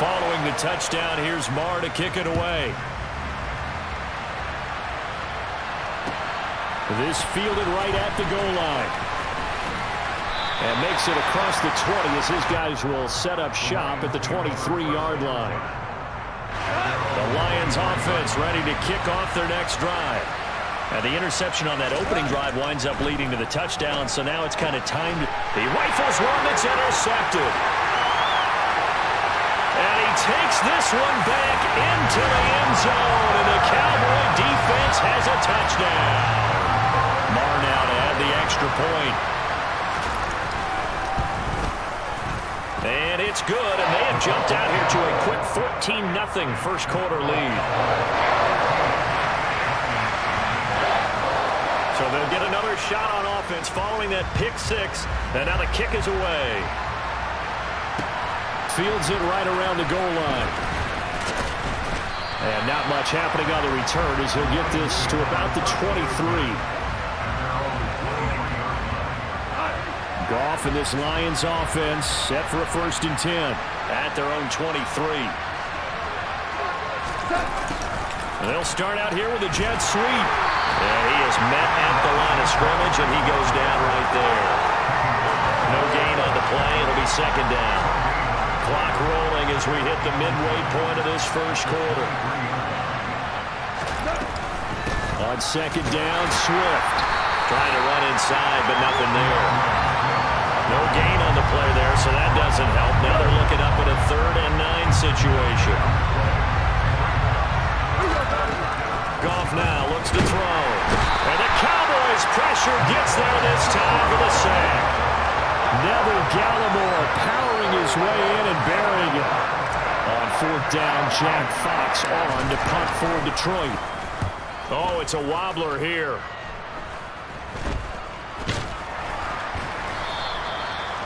Following the touchdown, here's Maher to kick it away. This fielded right at the goal line. And makes it across the 20 as his guys will set up shop at the 23-yard line. The Lions offense ready to kick off their next drive. And the interception on that opening drive winds up leading to the touchdown, so now it's kind of timed. He rifles one that's intercepted. And he takes this one back into the end zone, and the Cowboy defense has a touchdown. Maher now to add the extra point. And it's good, and they have jumped out here to a quick 14-0 first quarter lead. So they'll get another shot on offense following that pick 6, and now the kick is away. Fields it right around the goal line. And not much happening on the return as he'll get this to about the 23. Goff in this Lions offense set for a 1st and 10 at their own 23. They'll start out here with a jet sweep. And he is met at the line of scrimmage, and he goes down right there. No gain on the play. It'll be second down. Clock rolling as we hit the midway point of this first quarter. On second down, Swift. Trying to run inside, but nothing there. No gain on the play there, so that doesn't help. Now they're looking up at a 3rd and 9 situation. Goff now looks to throw. And the Cowboys' pressure gets there this time for the sack. Neville Gallimore powering his way in and burying it. On 4th down, Jack Fox on to punt for Detroit. Oh, it's a wobbler here.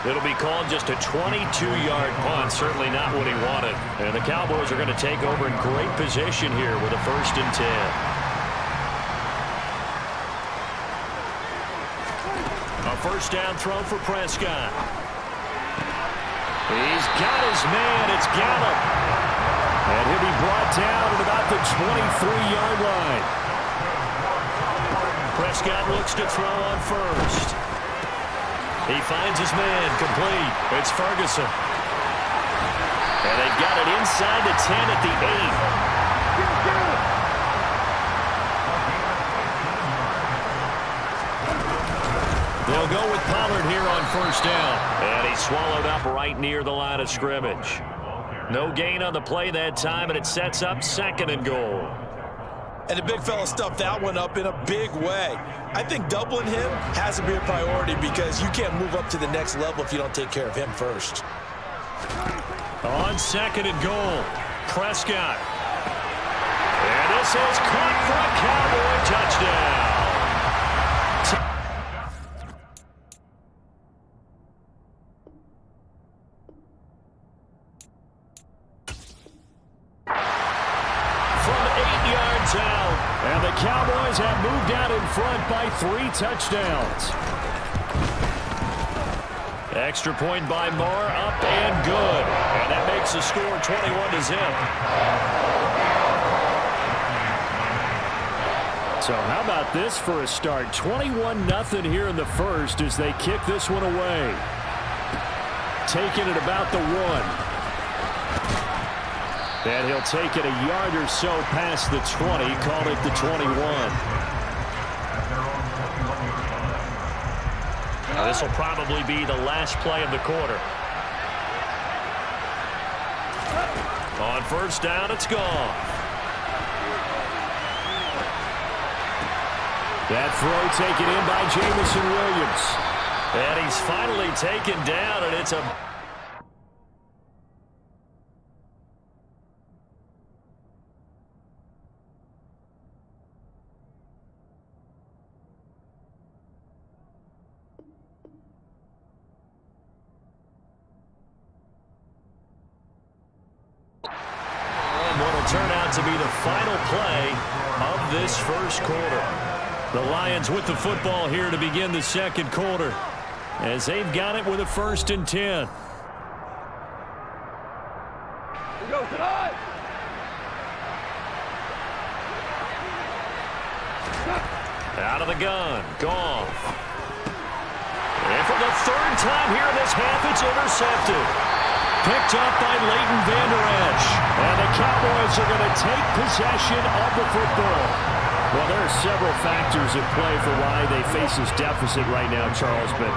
It'll be called just a 22-yard punt. Certainly not what he wanted. And the Cowboys are going to take over in great position here with a 1st and 10. A 1st down throw for Prescott. He's got his man. It's Gallup. And he'll be brought down at about the 23-yard line. Prescott looks to throw on 1st. He finds his man, complete. It's Ferguson. And they've got it inside the 10 at the 8. They'll go with Pollard here on 1st down. And he's swallowed up right near the line of scrimmage. No gain on the play that time, and it sets up 2nd and goal. And the big fella stuffed that one up in a big way. I think doubling him has to be a priority because you can't move up to the next level if you don't take care of him first. On 2nd and goal, Prescott. And this is caught for a Cowboy touchdown. And the Cowboys have moved out in front by 3 touchdowns. Extra point by Moore, up and good. And that makes the score 21-0. So how about this for a start? 21-0 here in the first as they kick this one away. Taking it about the 1. And he'll take it a yard or so past the 20, call it the 21. Now this will probably be the last play of the quarter. On 1st down, it's gone. That throw taken in by Jamison Williams. And he's finally taken down, and it's a... turn out to be the final play of this first quarter. The Lions with the football here to begin the second quarter as they've got it with a 1st and 10. Here we go tonight. Out of the gun, Goff. And for the 3rd time here in this half, it's intercepted. Picked up by Leighton Vander Esch. And the Cowboys are going to take possession of the football. Well, there are several factors at play for why they face this deficit right now, Charles, but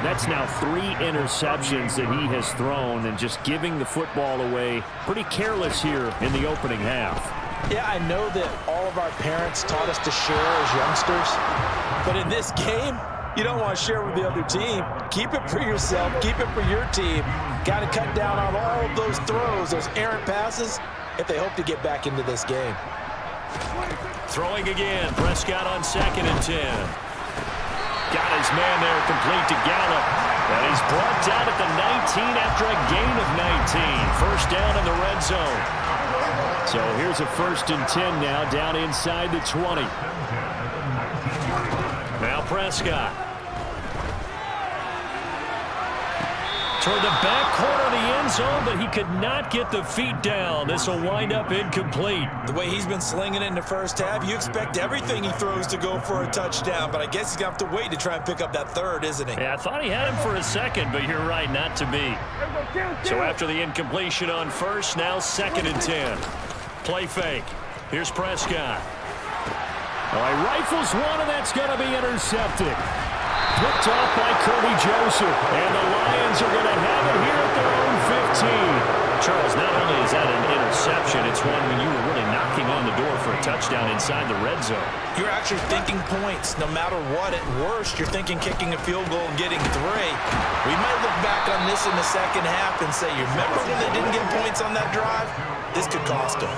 that's now 3 interceptions that he has thrown and just giving the football away pretty careless here in the opening half. Yeah, I know that all of our parents taught us to share as youngsters, but in this game, you don't want to share with the other team. Keep it for yourself. Keep it for your team. Got to cut down on all of those throws, those errant passes, if they hope to get back into this game. Throwing again. Prescott on 2nd and 10. Got his man there complete to Gallup. And he's brought down at the 19 after a gain of 19. 1st down in the red zone. So here's a 1st and 10 now down inside the 20. Now Prescott. Toward the back corner of the end zone, but he could not get the feet down. This will wind up incomplete. The way he's been slinging it in the first half, you expect everything he throws to go for a touchdown, but I guess he's going to have to wait to try and pick up that third, isn't he? Yeah, I thought he had him for a second, but you're right, not to be. So after the incompletion on first, now 2nd and 10. Play fake. Here's Prescott. All right, rifles one, and that's going to be intercepted. Picked off by Kirby Joseph. And the Lions are going to have it here at their own 15. Charles, not only is that an interception, it's one when you were really knocking on the door for a touchdown inside the red zone. You're actually thinking points. No matter what, at worst, you're thinking kicking a field goal and getting 3. We might look back on this in the second half and say, you remember when they didn't get points on that drive? This could cost them.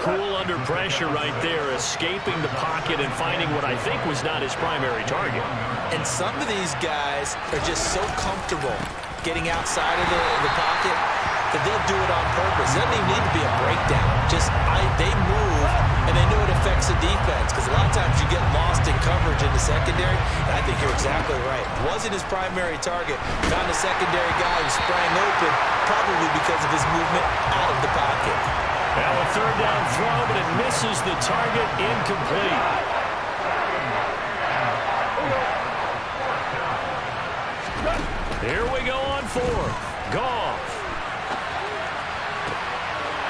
Cool under pressure right there, escaping the pocket and finding what I think was not his primary target. And some of these guys are just so comfortable getting outside of the pocket that they'll do it on purpose. It doesn't even need to be a breakdown. They move, and they know it affects the defense, because a lot of times you get lost in coverage in the secondary, and I think you're exactly right. Wasn't his primary target. Found a secondary guy who sprang open, probably because of his movement out of the pocket. Now a 3rd down throw, but it misses the target, incomplete. Here we go on 4th. Goff.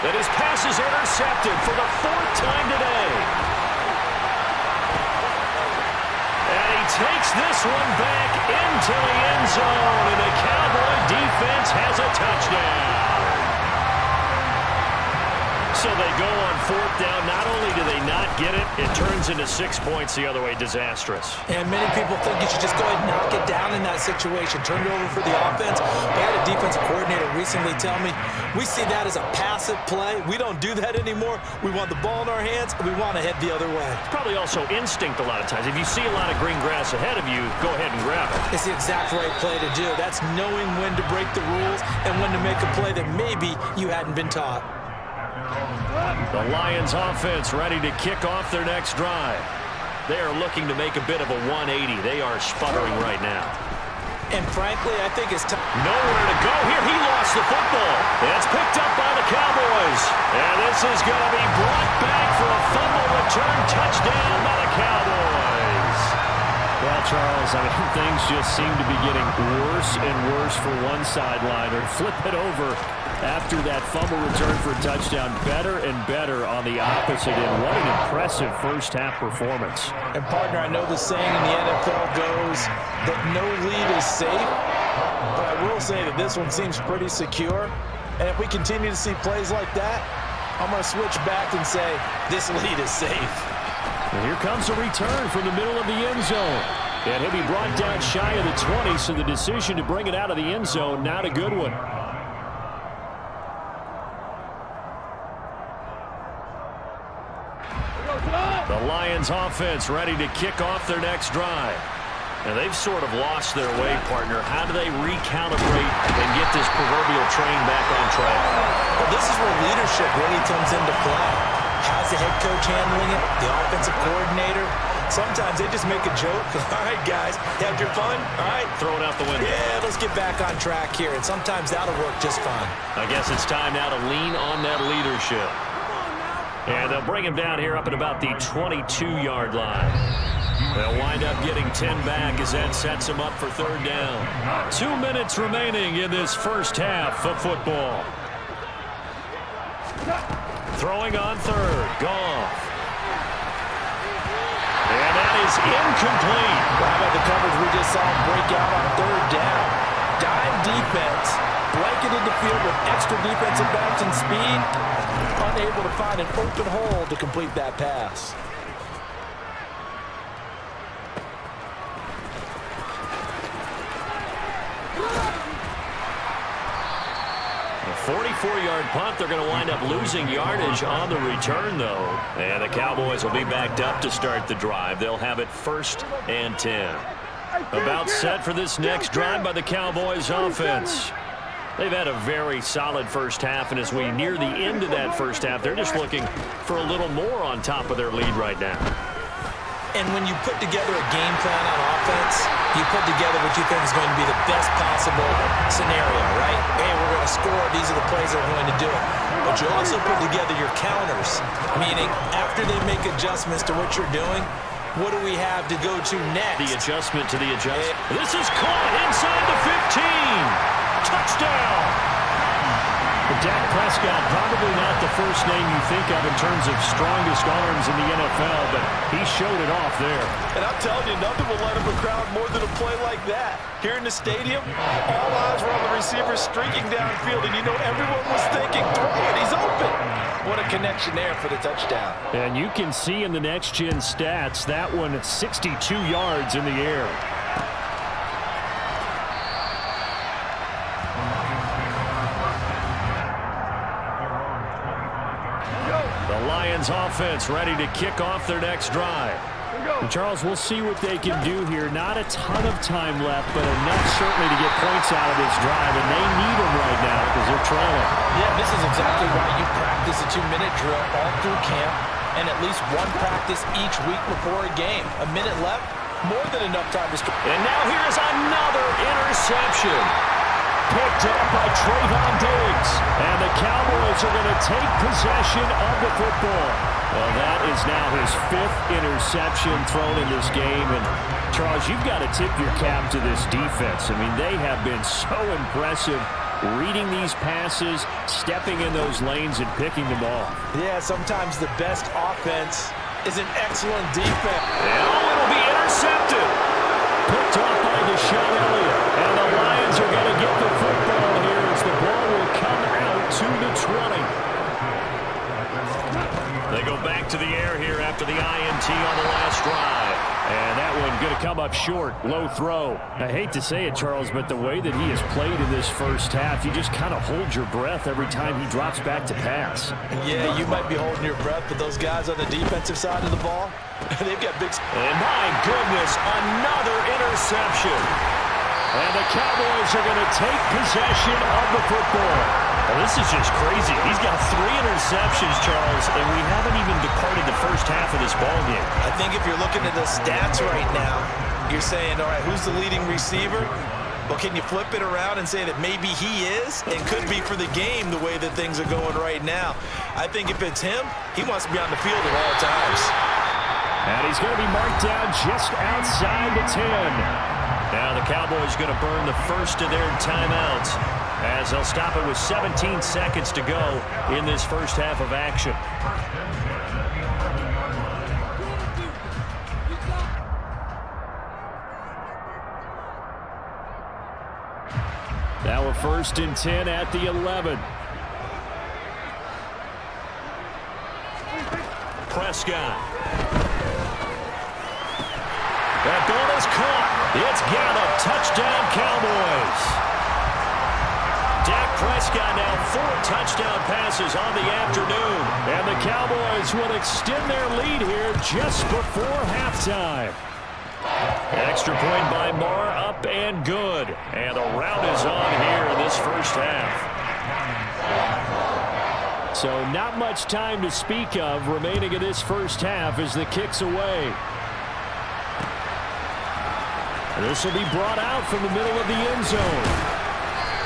And his pass is intercepted for the 4th time today. And he takes this one back into the end zone, and the Cowboy defense has a touchdown. So they go on 4th down. Not only do they not get it, it turns into 6 points the other way. Disastrous. And many people think you should just go ahead and knock it down in that situation. Turn it over for the offense. But I had a defensive coordinator recently tell me, we see that as a passive play. We don't do that anymore. We want the ball in our hands, and we want to head the other way. It's probably also instinct a lot of times. If you see a lot of green grass ahead of you, go ahead and grab it. It's the exact right play to do. That's knowing when to break the rules and when to make a play that maybe you hadn't been taught. The Lions offense ready to kick off their next drive. They are looking to make a bit of a 180. They are sputtering right now. And frankly, I think it's time. Nowhere to go here. He lost the football. It's picked up by the Cowboys. And this is going to be brought back for a fumble return touchdown by the Cowboys. Well, Charles, I mean, things just seem to be getting worse and worse for one sideliner. Flip it over after that fumble return for a touchdown. Better and better on the opposite end. What an impressive first-half performance. And, partner, I know the saying in the NFL goes that no lead is safe, but I will say that this one seems pretty secure. And if we continue to see plays like that, I'm going to switch back and say this lead is safe. And here comes a return from the middle of the end zone. And he'll be brought down shy of the 20, so the decision to bring it out of the end zone, not a good one. The Lions offense ready to kick off their next drive. And they've sort of lost their way, partner. How do they recalibrate and get this proverbial train back on track? Well, this is where leadership really comes into play. How's the head coach handling it? The offensive coordinator? Sometimes they just make a joke. All right, guys, you had your fun? All right. Throw it out the window. Yeah, let's get back on track here. And sometimes that'll work just fine. I guess it's time now to lean on that leadership. And they'll bring him down here up at about the 22-yard line. They'll wind up getting 10 back as that sets them up for 3rd down. 2 minutes remaining in this first half of football. Throwing on 3rd. Goff. And that is incomplete. How about the coverage we just saw break out on 3rd down? Dime defense. Blanketed the field with extra defensive backs and speed. Unable to find an open hole to complete that pass. A 44-yard punt. They're going to wind up losing yardage on the return, though. And the Cowboys will be backed up to start the drive. They'll have it 1st and 10. About set for this next drive by the Cowboys offense. They've had a very solid first half, and as we near the end of that first half, they're just looking for a little more on top of their lead right now. And when you put together a game plan on offense, you put together what you think is going to be the best possible scenario, right? Hey, we're going to score. These are the plays that are going to do it. But you also put together your counters, meaning after they make adjustments to what you're doing, what do we have to go to next? The adjustment to the adjustment. This is caught inside the 15. Touchdown. Dak Prescott, probably not the first name you think of in terms of strongest arms in the NFL, but he showed it off there. And I'm telling you, nothing will light up a crowd more than a play like that. Here in the stadium, all eyes were on the receiver streaking downfield, and you know everyone was thinking, throw it, he's open. What a connection there for the touchdown. And you can see in the next-gen stats, that one 62 yards in the air. Offense ready to kick off their next drive. And Charles, we'll see what they can do here. Not a ton of time left, but enough certainly to get points out of this drive, and they need them right now because they're trailing. Yeah, this is exactly why you practice a 2-minute drill all through camp and at least one practice each week before a game. A minute left, more than enough time to score. And now here's another interception. Picked up by Trayvon Diggs. And the Cowboys are going to take possession of the football. Well, that is now his 5th interception thrown in this game. And, Charles, you've got to tip your cap to this defense. I mean, they have been so impressive reading these passes, stepping in those lanes, and picking the ball. Yeah, sometimes the best offense is an excellent defense. And, it'll be intercepted. Picked off by Deshaun Elliott. And the Lions are going to get the football here as the ball will come out to the 20. They go back to the air here after the INT on the last drive. And that one going to come up short. Low throw. I hate to say it, Charles, but the way that he has played in this first half, you just kind of hold your breath every time he drops back to pass. Yeah, you might be holding your breath, but those guys on the defensive side of the ball, they've got big... And my goodness, another interception. And the Cowboys are going to take possession of the football. Well, this is just crazy. He's got 3 interceptions, Charles, and we haven't even departed the first half of this ball game. I think if you're looking at the stats right now, you're saying, all right, who's the leading receiver? Well, can you flip it around and say that maybe he is and could be for the game the way that things are going right now? I think if it's him, he wants to be on the field at all times. And he's going to be marked down just outside the 10. Now the Cowboys going to burn the first of their timeouts as they'll stop it with 17 seconds to go in this first half of action. Now a 1st and 10 at the 11. Prescott. That ball is caught. It's Gallup. Touchdown, Cowboys. Dak Prescott now 4 touchdown passes on the afternoon. And the Cowboys will extend their lead here just before halftime. Extra point by Marr, up and good. And the rout is on here in this first half. So not much time to speak of remaining in this first half as the kick's away. This will be brought out from the middle of the end zone.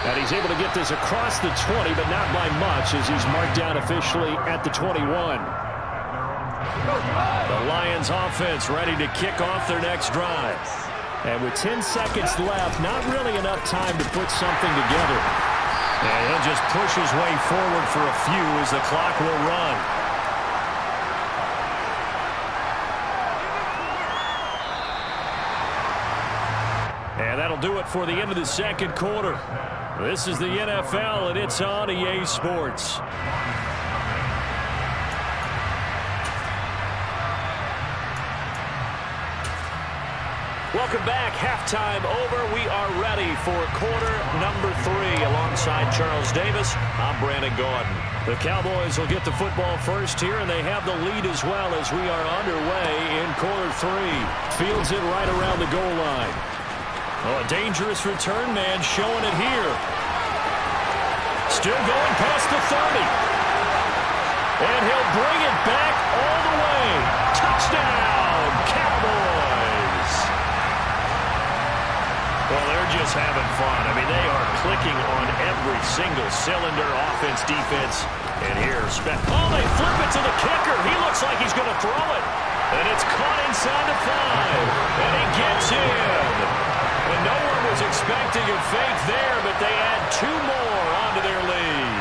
And he's able to get this across the 20, but not by much as he's marked down officially at the 21. The Lions offense ready to kick off their next drive. And with 10 seconds left, not really enough time to put something together. And he'll just push his way forward for a few as the clock will run. And that'll do it for the end of the second quarter. This is the NFL, and it's on EA Sports. Welcome back. Halftime over. We are ready for quarter number 3. Alongside Charles Davis, I'm Brandon Gaudin. The Cowboys will get the football first here, and they have the lead as well as we are underway in quarter 3. Fields it right around the goal line. Oh, a dangerous return man showing it here. Still going past the 30. And he'll bring it back all the way. Touchdown, Cowboys. having fun. I mean, they are clicking on every single cylinder, offense, defense. And here, they flip it to the kicker. He looks like he's going to throw it. And it's caught inside the 5. And he gets in. And no one was expecting a fake there, but they add 2 more onto their lead.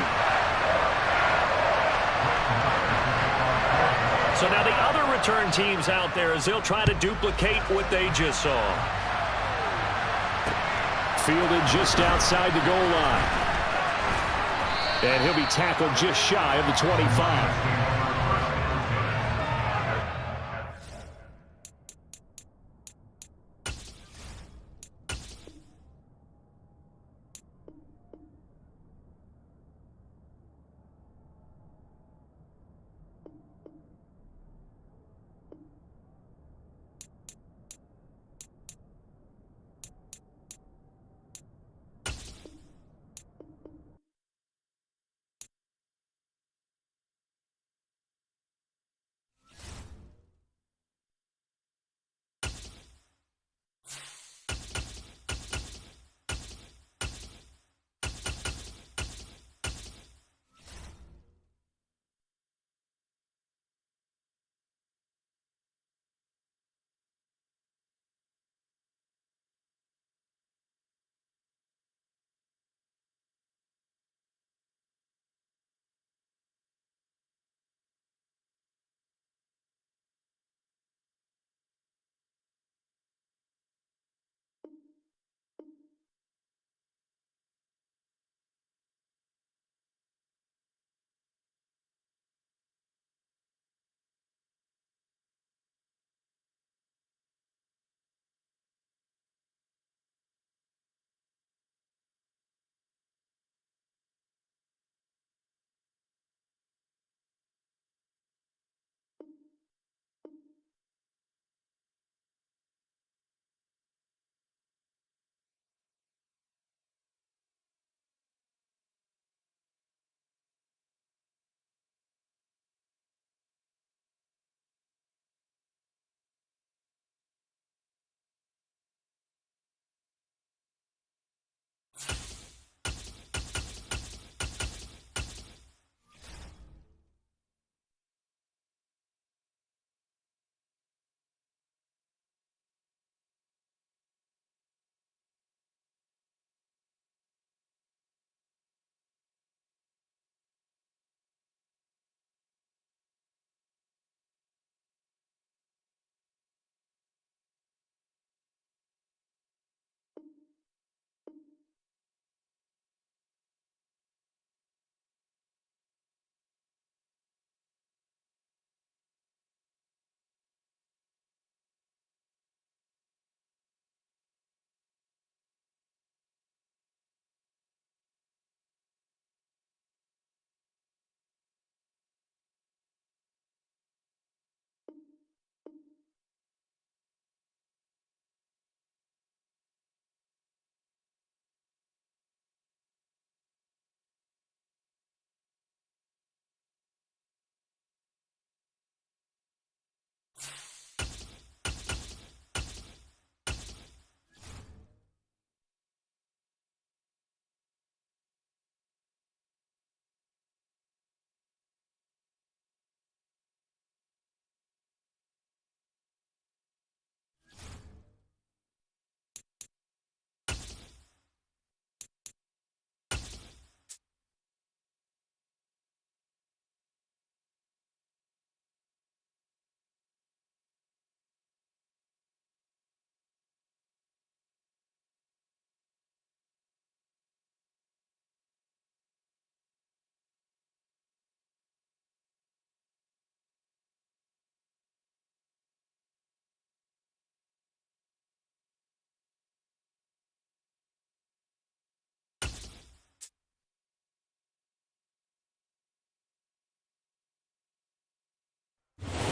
So now the other return teams out there as they'll try to duplicate what they just saw. Fielded just outside the goal line. And he'll be tackled just shy of the 25.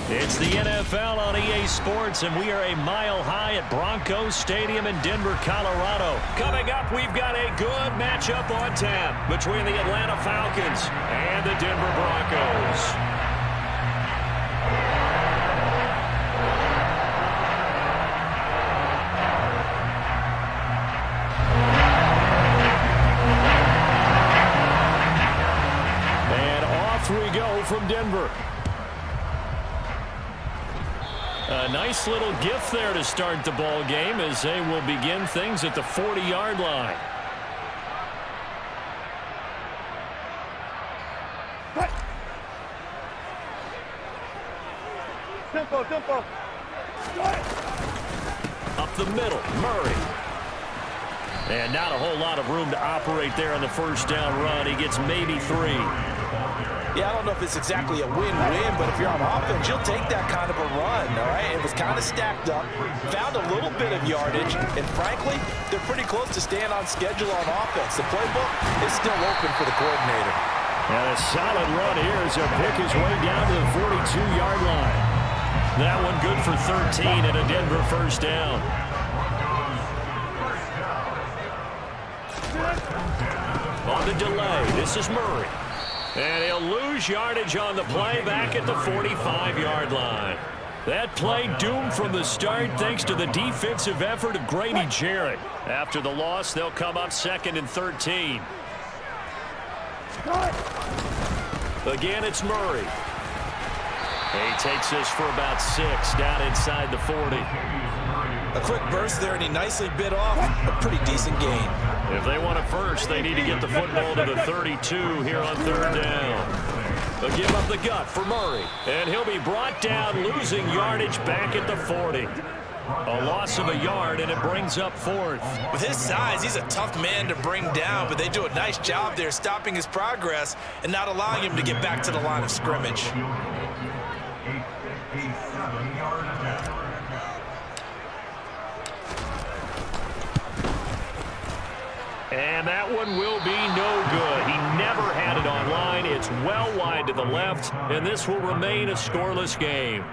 It's the NFL on EA Sports, and we are a mile high at Broncos Stadium in Denver, Colorado. Coming up, we've got a good matchup on tap between the Atlanta Falcons and the Denver Broncos. Denver. A nice little gift there to start the ball game as they will begin things at the 40-yard line. Tempo. Up the middle, Murray. And not a whole lot of room to operate there on the first down run. He gets maybe 3. Yeah, I don't know if it's exactly a win-win, but if you're on offense, you'll take that kind of a run, all right? It was kind of stacked up, found a little bit of yardage, and frankly, they're pretty close to staying on schedule on offense. The playbook is still open for the coordinator. And a solid run here as he'll pick his way down to the 42-yard line. That one good for 13 and a Denver first down. On the delay, this is Murray. And he'll lose yardage on the play back at the 45-yard line. That play doomed from the start thanks to the defensive effort of Grady Jarrett. After the loss, they'll come up 2nd and 13. Again, it's Murray. He takes this for about 6 down inside the 40. A quick burst there, and he nicely bit off a pretty decent gain. If they want it first, they need to get the football to the 32 here on 3rd down. They'll give up the gut for Murray. And he'll be brought down, losing yardage back at the 40. A loss of a yard, and it brings up 4th. With his size, he's a tough man to bring down, but they do a nice job there stopping his progress and not allowing him to get back to the line of scrimmage. And that one will be no good. He never had it on line. It's well wide to the left, and this will remain a scoreless game.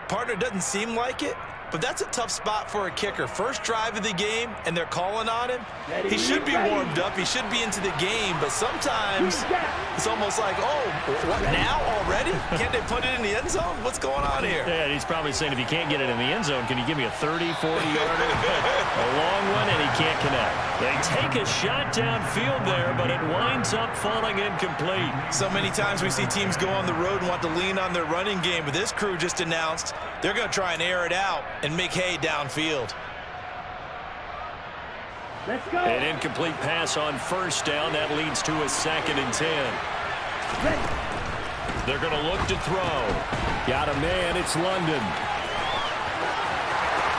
Partner, doesn't seem like it, but that's a tough spot for a kicker. First drive of the game, and they're calling on him. He should be warmed up. He should be into the game, but sometimes it's almost like, oh, what now already? Can't they put it in the end zone? What's going on here? Yeah, he's probably saying, if you can't get it in the end zone, can you give me a 30, 40-yarder? A long one, and he can't connect. They take a shot downfield there, but it winds up falling incomplete. So many times we see teams go on the road and want to lean on their running game, but this crew just announced they're going to try and air it out and make hay downfield. Let's go. An incomplete pass on first down. That leads to a 2nd and 10. They're going to look to throw. Got a man. It's London.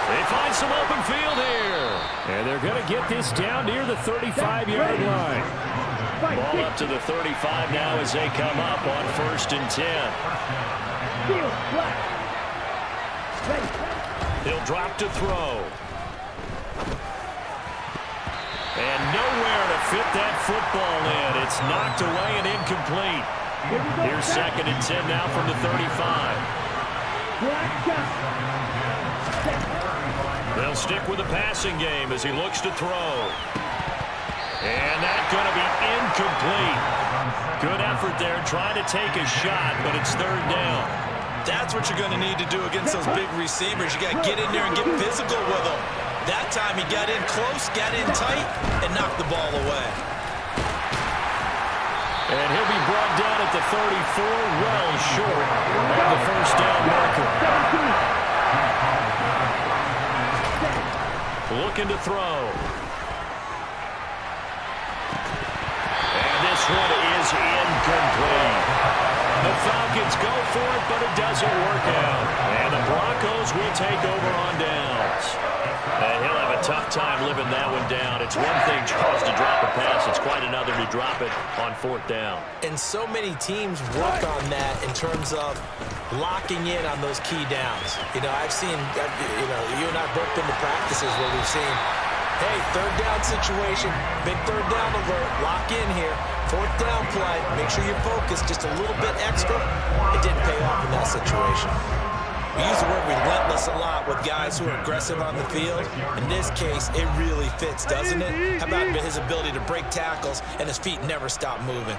They find some open field here. And they're going to get this down near the 35-yard line. Ball up to the 35 now as they come up on 1st and 10. He'll drop to throw. And nowhere to fit that football in. It's knocked away and incomplete. Here's 2nd and 10 now from the 35. They'll stick with the passing game as he looks to throw. And that's going to be incomplete. Good effort there trying to take a shot, but it's 3rd down. That's what you're going to need to do against those big receivers. You got to get in there and get physical with them. That time he got in close, got in tight, and knocked the ball away. And he'll be brought down at the 34, well short of the first down marker. Looking to throw. And this one is incomplete. The Falcons go for it, but it doesn't work out. And the Broncos will take over on downs. He'll have a tough time living that one down. It's one thing, Charles, to drop a pass. It's quite another to drop it on 4th down. And so many teams work on that in terms of locking in on those key downs. You know, I've seen, you and I both been to practices where we've seen, hey, 3rd down situation, big 3rd down alert, lock in here. 4th down play, make sure you're focused just a little bit extra. It didn't pay off in that situation. We use the word relentless a lot with guys who are aggressive on the field. In this case, it really fits, doesn't it? How about his ability to break tackles and his feet never stop moving?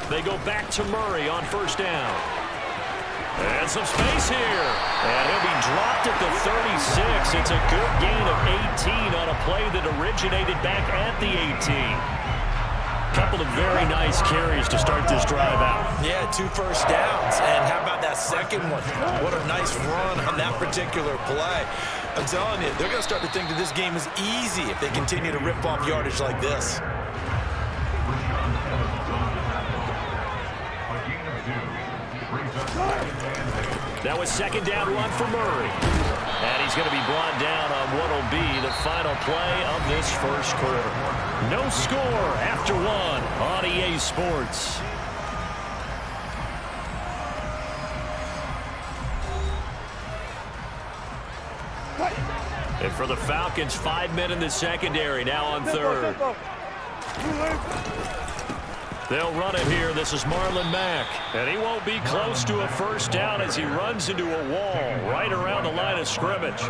They go back to Murray on 1st down. And some space here. And he'll be dropped at the 36. It's a good gain of 18 on a play that originated back at the 18. Couple of very nice carries to start this drive out. Yeah, 2 first downs. And how about that second one? What a nice run on that particular play. I'm telling you, they're going to start to think that this game is easy if they continue to rip off yardage like this. That was second down run for Murray. And he's going to be brought down on what will be the final play of this first quarter. No score after 1 on EA Sports. And for the Falcons, 5 men in the secondary, now on third. They'll run it here. This is Marlon Mack. And he won't be close to a first down as he runs into a wall right around the line of scrimmage.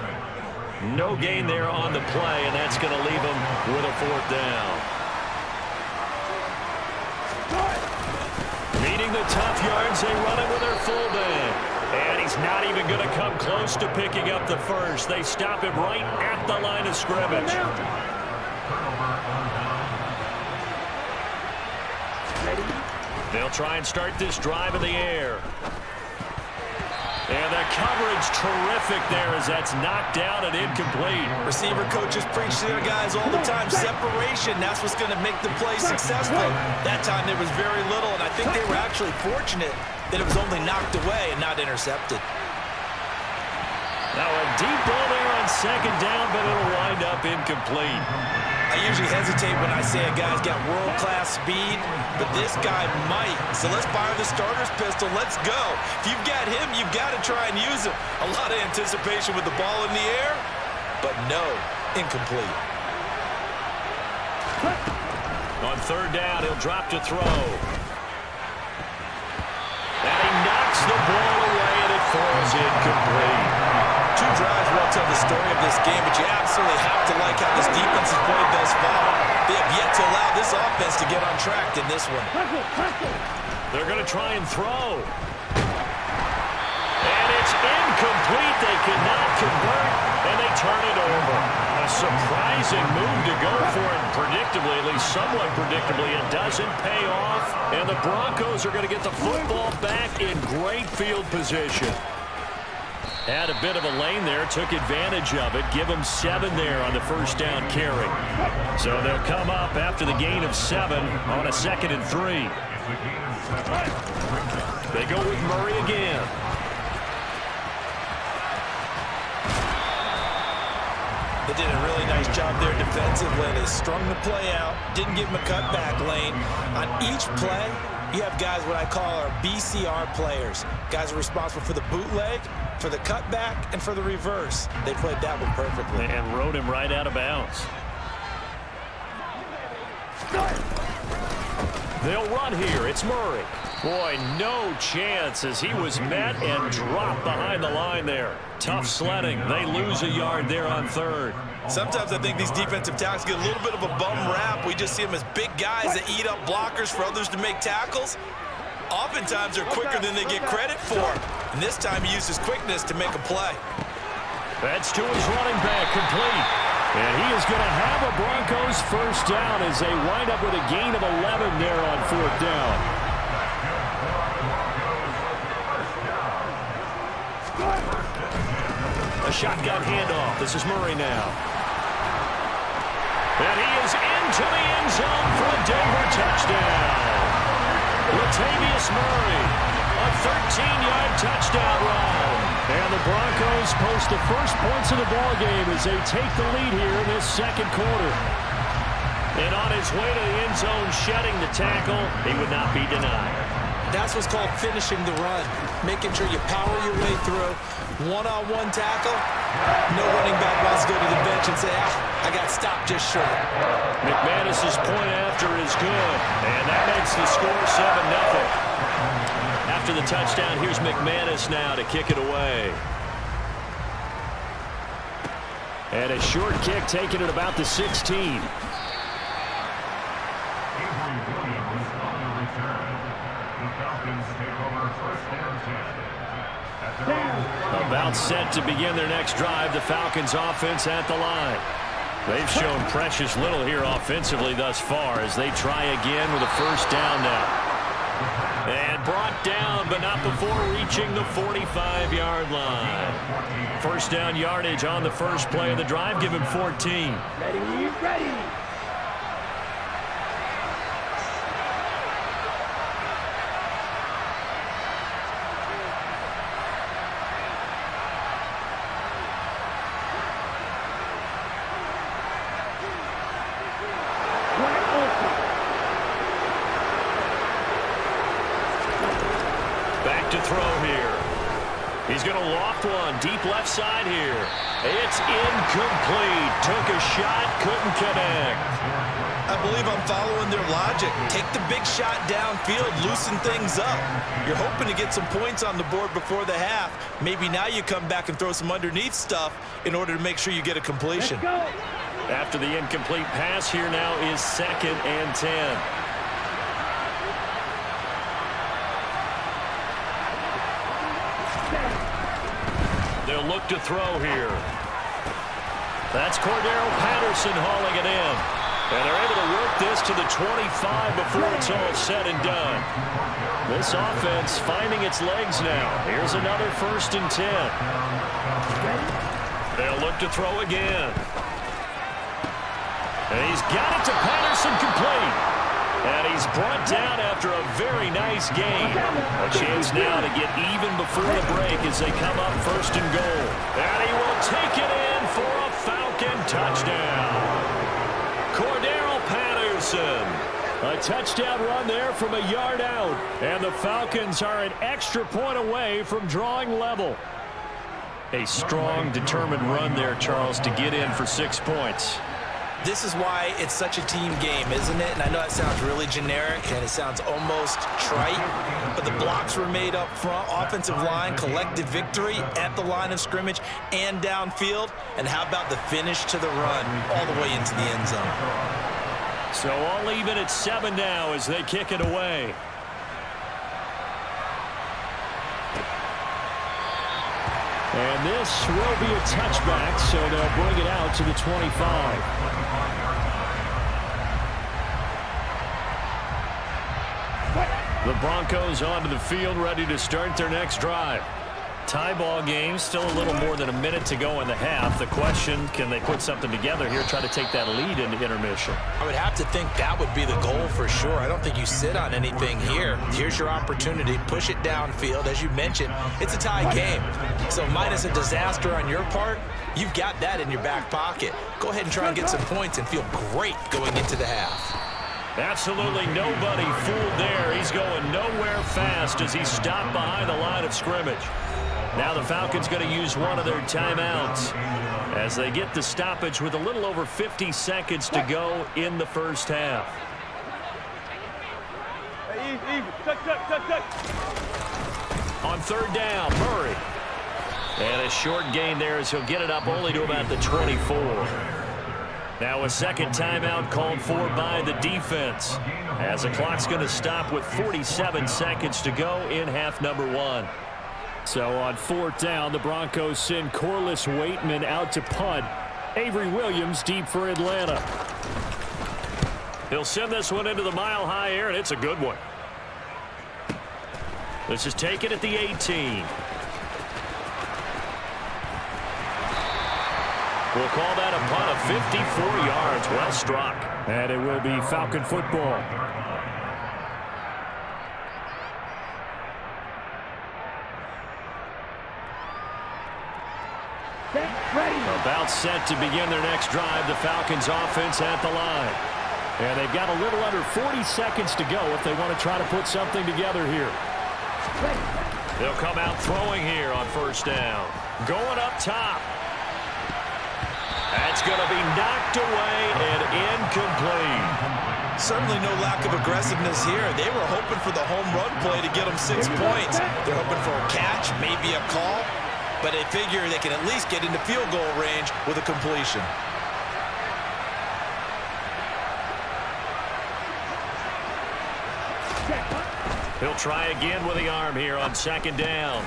No gain there on the play, and that's going to leave him with a 4th down. Meeting the tough yards, they run it with their fullback. And he's not even going to come close to picking up the first. They stop him right at the line of scrimmage. They'll try and start this drive in the air. And the coverage terrific there as that's knocked down and incomplete. Receiver coaches preach to their guys all the time. Separation, that's what's going to make the play successful. That time there was very little, and I think they were actually fortunate that it was only knocked away and not intercepted. Now a deep ball there on second down, but it'll wind up incomplete. I usually hesitate when I say a guy's got world-class speed, but this guy might. So let's fire the starter's pistol. Let's go. If you've got him, you've got to try and use him. A lot of anticipation with the ball in the air, but no, incomplete. On third down, he'll drop to throw. And he knocks the ball away, and it falls incomplete. 2 drives will tell the story of this game, but you absolutely have to like how this defense has played thus far. They have yet to allow this offense to get on track in this one. They're going to try and throw. And it's incomplete. They cannot convert, and they turn it over. A surprising move to go for it. Predictably, at least somewhat predictably, it doesn't pay off. And the Broncos are going to get the football back in great field position. Had a bit of a lane there, took advantage of it. Give them 7 there on the first down carry. So they'll come up after the gain of 7 on a 2nd and 3. They go with Murray again. They did a really nice job there defensively. They strung the play out, didn't give him a cutback lane. On each play, you have guys what I call our BCR players. Guys are responsible for the bootleg, for the cutback, and for the reverse. They played that one perfectly. And rode him right out of bounds. They'll run here. It's Murray. Boy, no chance as he was met and dropped behind the line there. Tough sledding. They lose a yard there on third. Sometimes I think these defensive tackles get a little bit of a bum rap. We just see them as big guys that eat up blockers for others to make tackles. Oftentimes they're quicker than they get credit for. And this time he used his quickness to make a play. That's to his running back, complete. And he is going to have a Broncos first down as they wind up with a gain of 11 there on 4th down. A shotgun handoff. This is Murray now. And he is into the end zone for a Denver touchdown. Latavius Murray, a 13-yard touchdown run. And the Broncos post the first points of the ballgame as they take the lead here in this second quarter. And on his way to the end zone, shedding the tackle, he would not be denied. That's what's called finishing the run, making sure you power your way through. One-on-one tackle, no running back wants to go to the bench and say, I got stopped just short. McManus's point after is good, and that makes the score 7-0. After the touchdown, here's McManus now to kick it away. And a short kick taken at about the 16. About set to begin their next drive. The Falcons offense at the line. They've shown precious little here offensively thus far as they try again with a first down now. And brought down, but not before reaching the 45-yard line. First down yardage on the first play of the drive. Give him 14. Ready, ready. Back to throw here. He's going to loft one deep left side here. It's incomplete. Took a shot, couldn't connect. I believe I'm following their logic. Take the big shot downfield, loosen things up. You're hoping to get some points on the board before the half. Maybe now you come back and throw some underneath stuff in order to make sure you get a completion. After the incomplete pass, here now is 2nd and 10. They'll look to throw here. That's Cordero Patterson hauling it in. And they're able to work this to the 25 before it's all said and done. This offense finding its legs now. Here's another 1st and 10. They'll look to throw again. And he's got it to Patterson, complete. And he's brought down after a very nice game. A chance now to get even before the break as they come up 1st and goal. And he will take it in for a Falcon touchdown. Cordero Patterson. A touchdown run there from a yard out. And the Falcons are an extra point away from drawing level. A strong, determined run there, Charles, to get in for 6 points. This is why it's such a team game, isn't it? And I know that sounds really generic and it sounds almost trite, but the blocks were made up front, offensive line, collective victory at the line of scrimmage and downfield. And how about the finish to the run all the way into the end zone? So all even at 7 now as they kick it away. And this will be a touchback, so they'll bring it out to the 25. The Broncos onto the field, ready to start their next drive. Tie ball game, still a little more than a minute to go in the half. The question, can they put something together here, try to take that lead into intermission? I would have to think that would be the goal for sure. I don't think you sit on anything here. Here's your opportunity. Push it downfield. As you mentioned, it's a tie game. So minus a disaster on your part, you've got that in your back pocket. Go ahead and try and get some points and feel great going into the half. Absolutely nobody fooled there. He's going nowhere fast as he's stopped behind the line of scrimmage. Now the Falcons going to use one of their timeouts as they get the stoppage with a little over 50 seconds to go in the first half. On 3rd down, Murray. And a short gain there as he'll get it up only to about the 24. Now a second timeout called for by the defense as the clock's going to stop with 47 seconds to go in half number 1. So on 4th down, the Broncos send Corliss Waitman out to punt. Avery Williams deep for Atlanta. He'll send this one into the mile-high air, and it's a good one. This is taken at the 18. We'll call that a punt of 54 yards. Well struck. And it will be Falcon football. About set to begin their next drive. The Falcons offense at the line. And they've got a little under 40 seconds to go if they want to try to put something together here. They'll come out throwing here on 1st down. Going up top. That's going to be knocked away and incomplete. Certainly no lack of aggressiveness here. They were hoping for the home run play to get them 6 points. They're hoping for a catch, maybe a call. But they figure they can at least get into field goal range with a completion. He'll try again with the arm here on second down.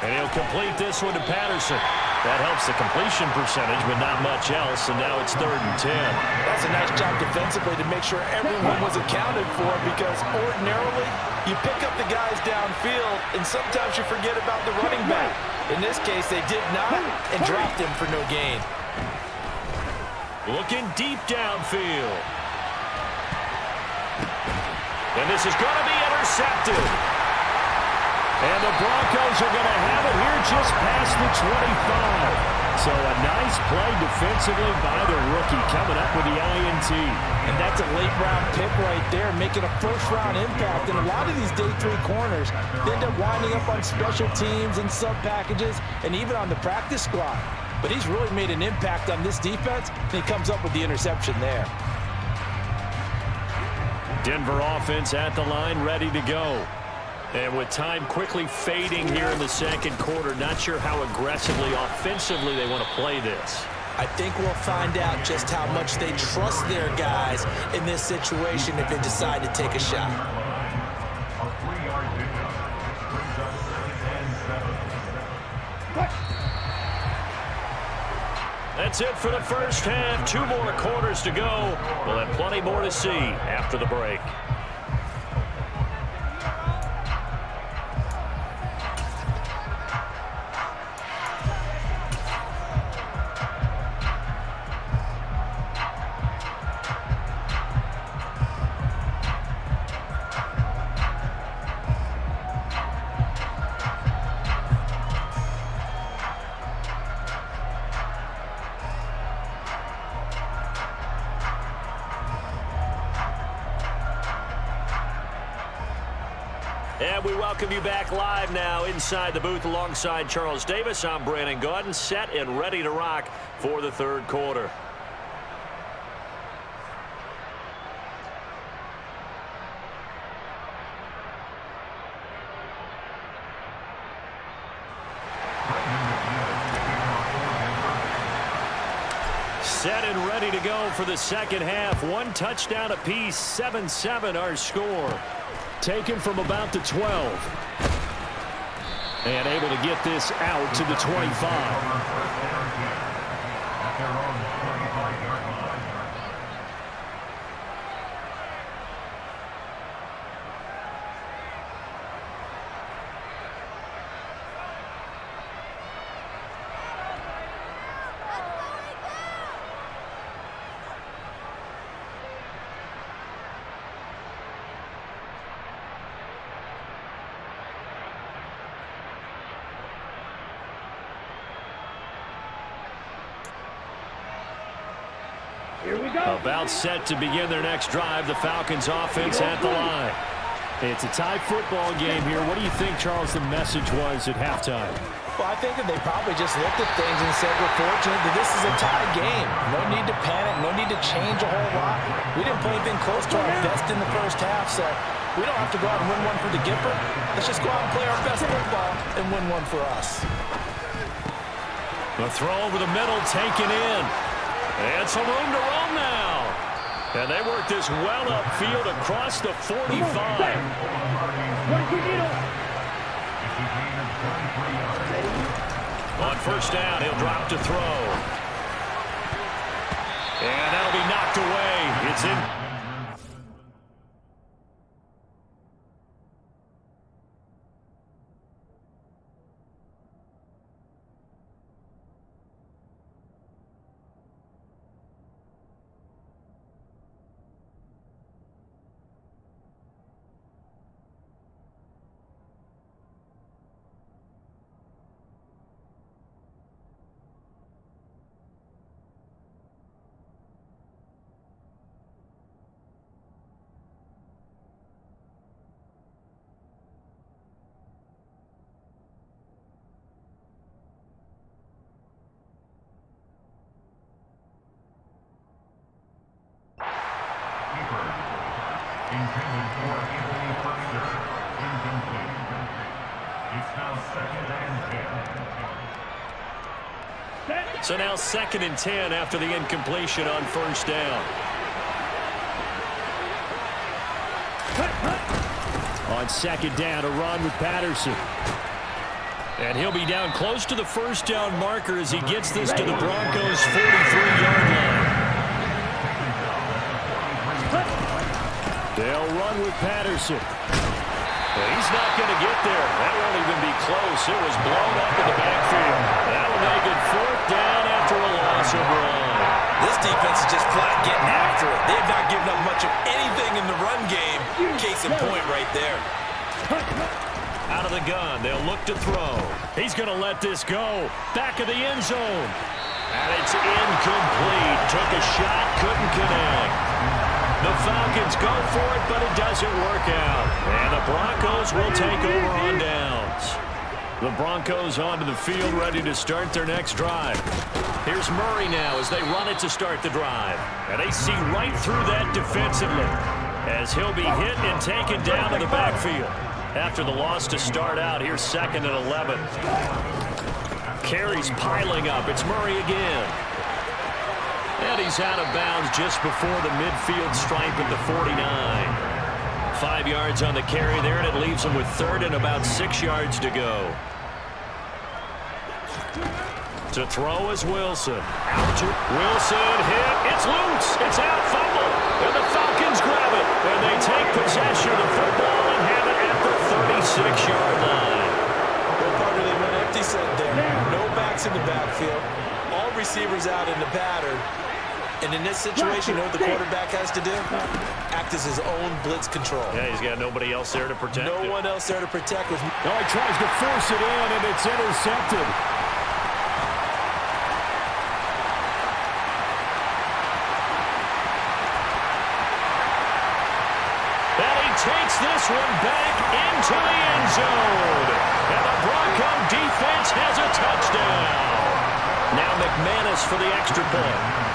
And he'll complete this one to Patterson. That helps the completion percentage, but not much else, and now it's 3rd and 10. That's a nice job defensively to make sure everyone was accounted for, because ordinarily you pick up the guys downfield, and sometimes you forget about the running back. In this case, they did not, and dropped him for no gain. Looking deep downfield. And this is going to be intercepted. And the Broncos are going to have it here just past the 25. So a nice play defensively by the rookie, coming up with the INT. And that's a late-round pick right there, making a first-round impact. And a lot of these day 3 corners, they end up winding up on special teams and sub-packages and even on the practice squad. But he's really made an impact on this defense, and he comes up with the interception there. Denver offense at the line, ready to go. And with time quickly fading here in the second quarter, not sure how aggressively, offensively they want to play this. I think we'll find out just how much they trust their guys in this situation if they decide to take a shot. That's it for the first half. 2 more quarters to go. We'll have plenty more to see after the break. And we welcome you back live now inside the booth alongside Charles Davis. I'm Brandon Gaudin, set and ready to rock for the third quarter. Set and ready to go for the second half. 1 touchdown apiece, 7-7 our score. Taken from about the 12. And able to get this out to the 25. Here we go. About set to begin their next drive. The Falcons offense at the line. It's a tie football game here. What do you think, Charles, the message was at halftime? Well, I think that they probably just looked at things and said, we're fortunate that this is a tie game. No need to panic. No need to change a whole lot. We didn't play anything close to our best in the first half, so we don't have to go out and win one for the Gipper. Let's just go out and play our best football and win one for us. The throw over the middle, taken in. And some room to roam now. And they work this well upfield across the 45. On first down, he'll drop to throw. And that'll be knocked away. It's in. Intended for Anthony Foster. Incomplete. It's now 2nd and 10. So now 2nd and 10 after the incompletion on first down. On on second down to run with Patterson. And he'll be down close to the first down marker as he gets this to the Broncos' 43-yard line. They'll run with Patterson. Well, he's not going to get there. That won't even be close. It was blown up in the backfield. That'll make it fourth down after a loss of one. This defense is just flat getting after it. They have not given up much of anything in the run game. Case in point right there. Out of the gun, they'll look to throw. He's going to let this go. Back of the end zone. And it's incomplete. Took a shot, couldn't connect. The Falcons go for it, but it doesn't work out. And the Broncos will take over on downs. The Broncos onto the field, ready to start their next drive. Here's Murray now as they run it to start the drive. And they see right through that defensively as he'll be hit and taken down to the backfield. After the loss to start out, here's 2nd and 11. Carries piling up. It's Murray again. And he's out of bounds just before the midfield stripe at the 49. 5 yards on the carry there, and it leaves him with 3rd and about 6 yards to go. To throw is Wilson. Out to Wilson, hit. It's loose. It's out, fumble. And the Falcons grab it. And they take possession of the football and have it at the 36-yard line. Well, partner, they went empty set there. No backs in the backfield. All receivers out in the pattern. And in this situation, you know what the quarterback has to do? Act as his own blitz control. Yeah, he's got nobody else there to protect him. No one else there to protect him. No, he tries to force it in, and it's intercepted. And he takes this one back into the end zone. And the Bronco defense has a touchdown. Now McManus for the extra point.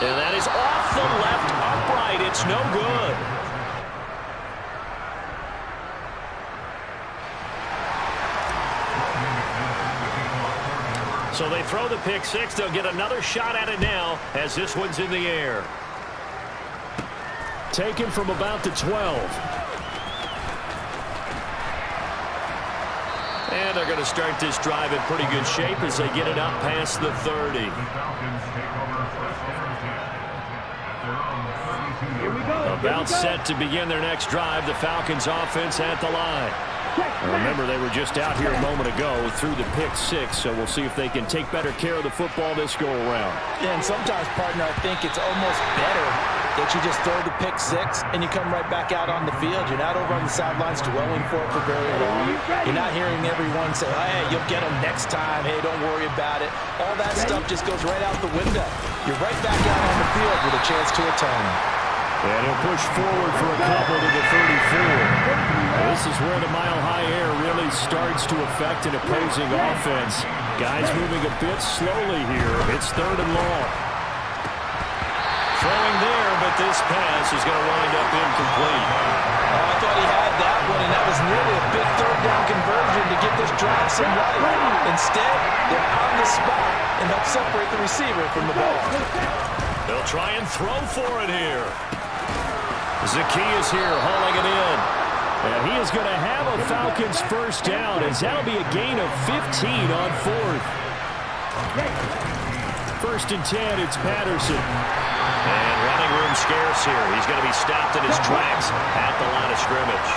And that is off the left upright. It's no good. So they throw the pick six. They'll get another shot at it now as this one's in the air. Taken from about the 12. And they're going to start this drive in pretty good shape as they get it up past the 30. About set to begin their next drive. The Falcons offense at the line. Remember, they were just out here a moment ago through the pick six, so we'll see if they can take better care of the football this go-around. Yeah, and sometimes, partner, I think it's almost better that you just throw the pick six and you come right back out on the field. You're not over on the sidelines dwelling for it for very long. You're not hearing everyone say, oh, hey, you'll get them next time. Hey, don't worry about it. All that stuff just goes right out the window. You're right back out on the field with a chance to atone. And he'll push forward for a couple to the 34. This is where the mile-high air really starts to affect an opposing offense. Guys moving a bit slowly here. It's 3rd and long. Throwing there, but this pass is going to wind up incomplete. I thought he had that one, and that was nearly a big 3rd down conversion to get this drive some life. Instead, they're on the spot and help separate the receiver from the ball. They'll try and throw for it here. Zacchaeus here hauling it in. And he is going to have a Falcons first down as that'll be a gain of 15 on 4th. 1st and 10, it's Patterson. And running room scarce here. He's going to be stopped in his tracks at the line of scrimmage.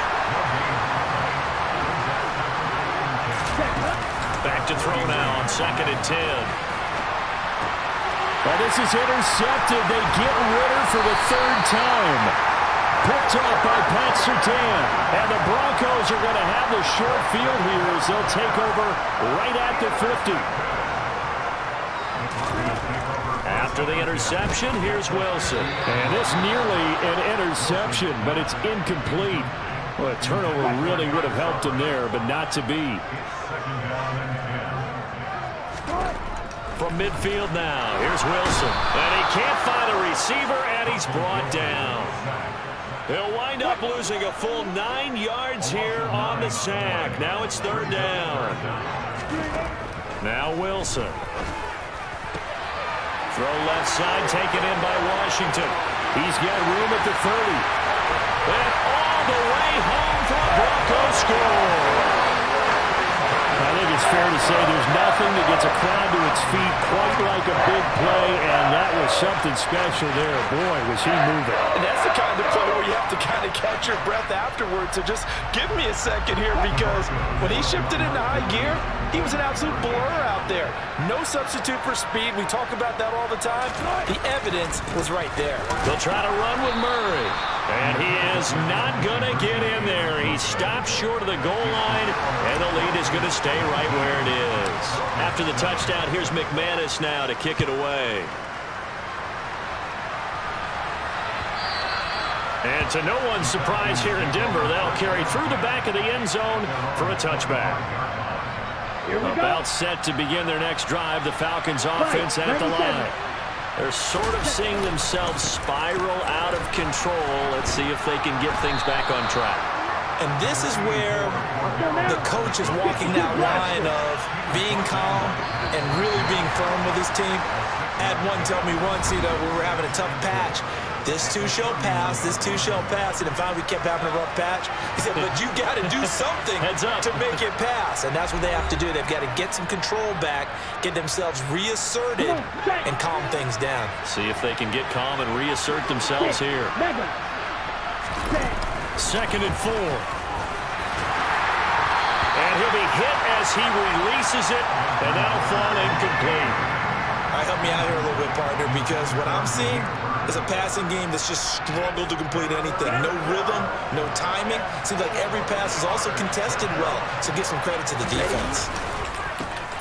Back to throw now on 2nd and 10. Well, this is intercepted. They get Ritter for the 3rd time. Picked up by Pat Surtain. And the Broncos are going to have the short field here as they'll take over right at the 50. After the interception, here's Wilson. And this nearly an interception, but it's incomplete. Well, a turnover really would have helped him there, but not to be. From midfield now, here's Wilson. And he can't find a receiver, and he's brought down. He'll wind up losing a full 9 yards here on the sack. Now it's 3rd down. Now Wilson. Throw left side, taken in by Washington. He's got room at the 30. And all the way home for a Broncos score. I think it's fair to say there's nothing that gets a crowd to its feet quite like a big play, and that was something special there. Boy, was he moving. And that's the kind of play where you have to kind of catch your breath afterwards. So just give me a second here, because when he shifted into high gear, he was an absolute blur out there. No substitute for speed. We talk about that all the time. The evidence was right there. They'll try to run with Murray. And he is not going to get in there. He stopped short of the goal line, and the lead is going to stay right where it is. After the touchdown, here's McManus now to kick it away. And to no one's surprise here in Denver, they'll carry through the back of the end zone for a touchback. About set to begin their next drive, the Falcons offense at the line. They're sort of seeing themselves spiral out of control. Let's see if they can get things back on track. And this is where the coach is walking that line of being calm and really being firm with his team. I had one tell me once, we were having a tough patch. This too shall pass, this too shall pass. And then finally we kept having a rough patch. He said, but you got to do something to make it pass. And that's what they have to do. They've got to get some control back, get themselves reasserted, and calm things down. See if they can get calm and reassert themselves here. 2nd and 4. And he'll be hit as he releases it, and that'll fall incomplete. All right, help me out here a little bit, partner, because what I'm seeing is a passing game that's just struggled to complete anything. No rhythm, no timing. Seems like every pass is also contested well, so give some credit to the defense.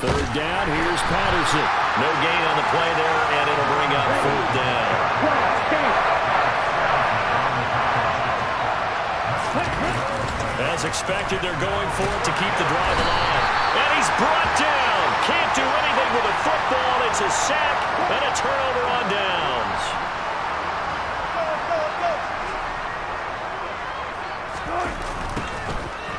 3rd down, here's Patterson. No gain on the play there, and it'll bring up 4th down. As expected, they're going for it to keep the drive alive. And he's brought down. Can't do anything with a football. It's a sack and a turnover on downs.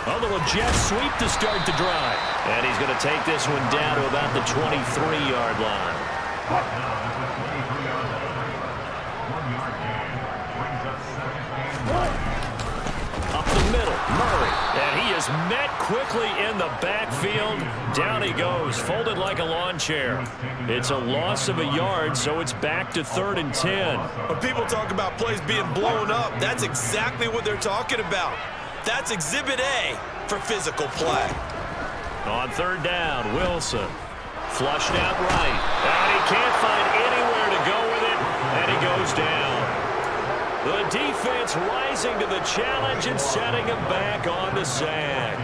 A little jet sweep to start the drive. And he's going to take this one down to about the 23-yard line. Up the middle, Murray. And he is met quickly in the backfield. Down he goes, folded like a lawn chair. It's a loss of a yard, so it's back to 3rd and 10. When people talk about plays being blown up, that's exactly what they're talking about. That's Exhibit A for physical play. On 3rd down, Wilson. Flushed out right. And he can't find anywhere to go with it. And he goes down. The defense rising to the challenge and setting him back on the sack.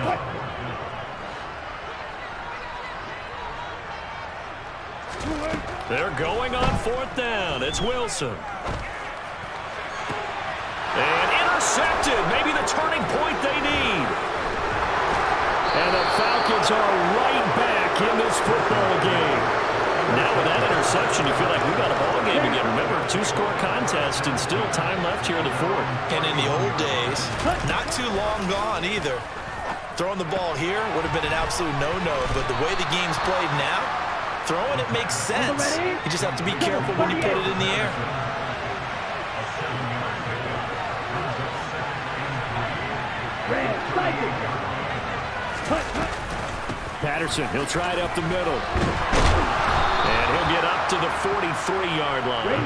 They're going on 4th down. It's Wilson. And intercepted. Maybe the turning point they need. And the Falcons are right back in this football game. Now with that interception, you feel like we got a ball game again. Remember, 2-score contest and still time left here in the 4th. And in the old days, not too long gone either. Throwing the ball here would have been an absolute no-no, but the way the game's played now, throwing it makes sense. You just have to be careful when you put it in the air. Patterson, he'll try it up the middle. And he'll get up to the 43-yard line.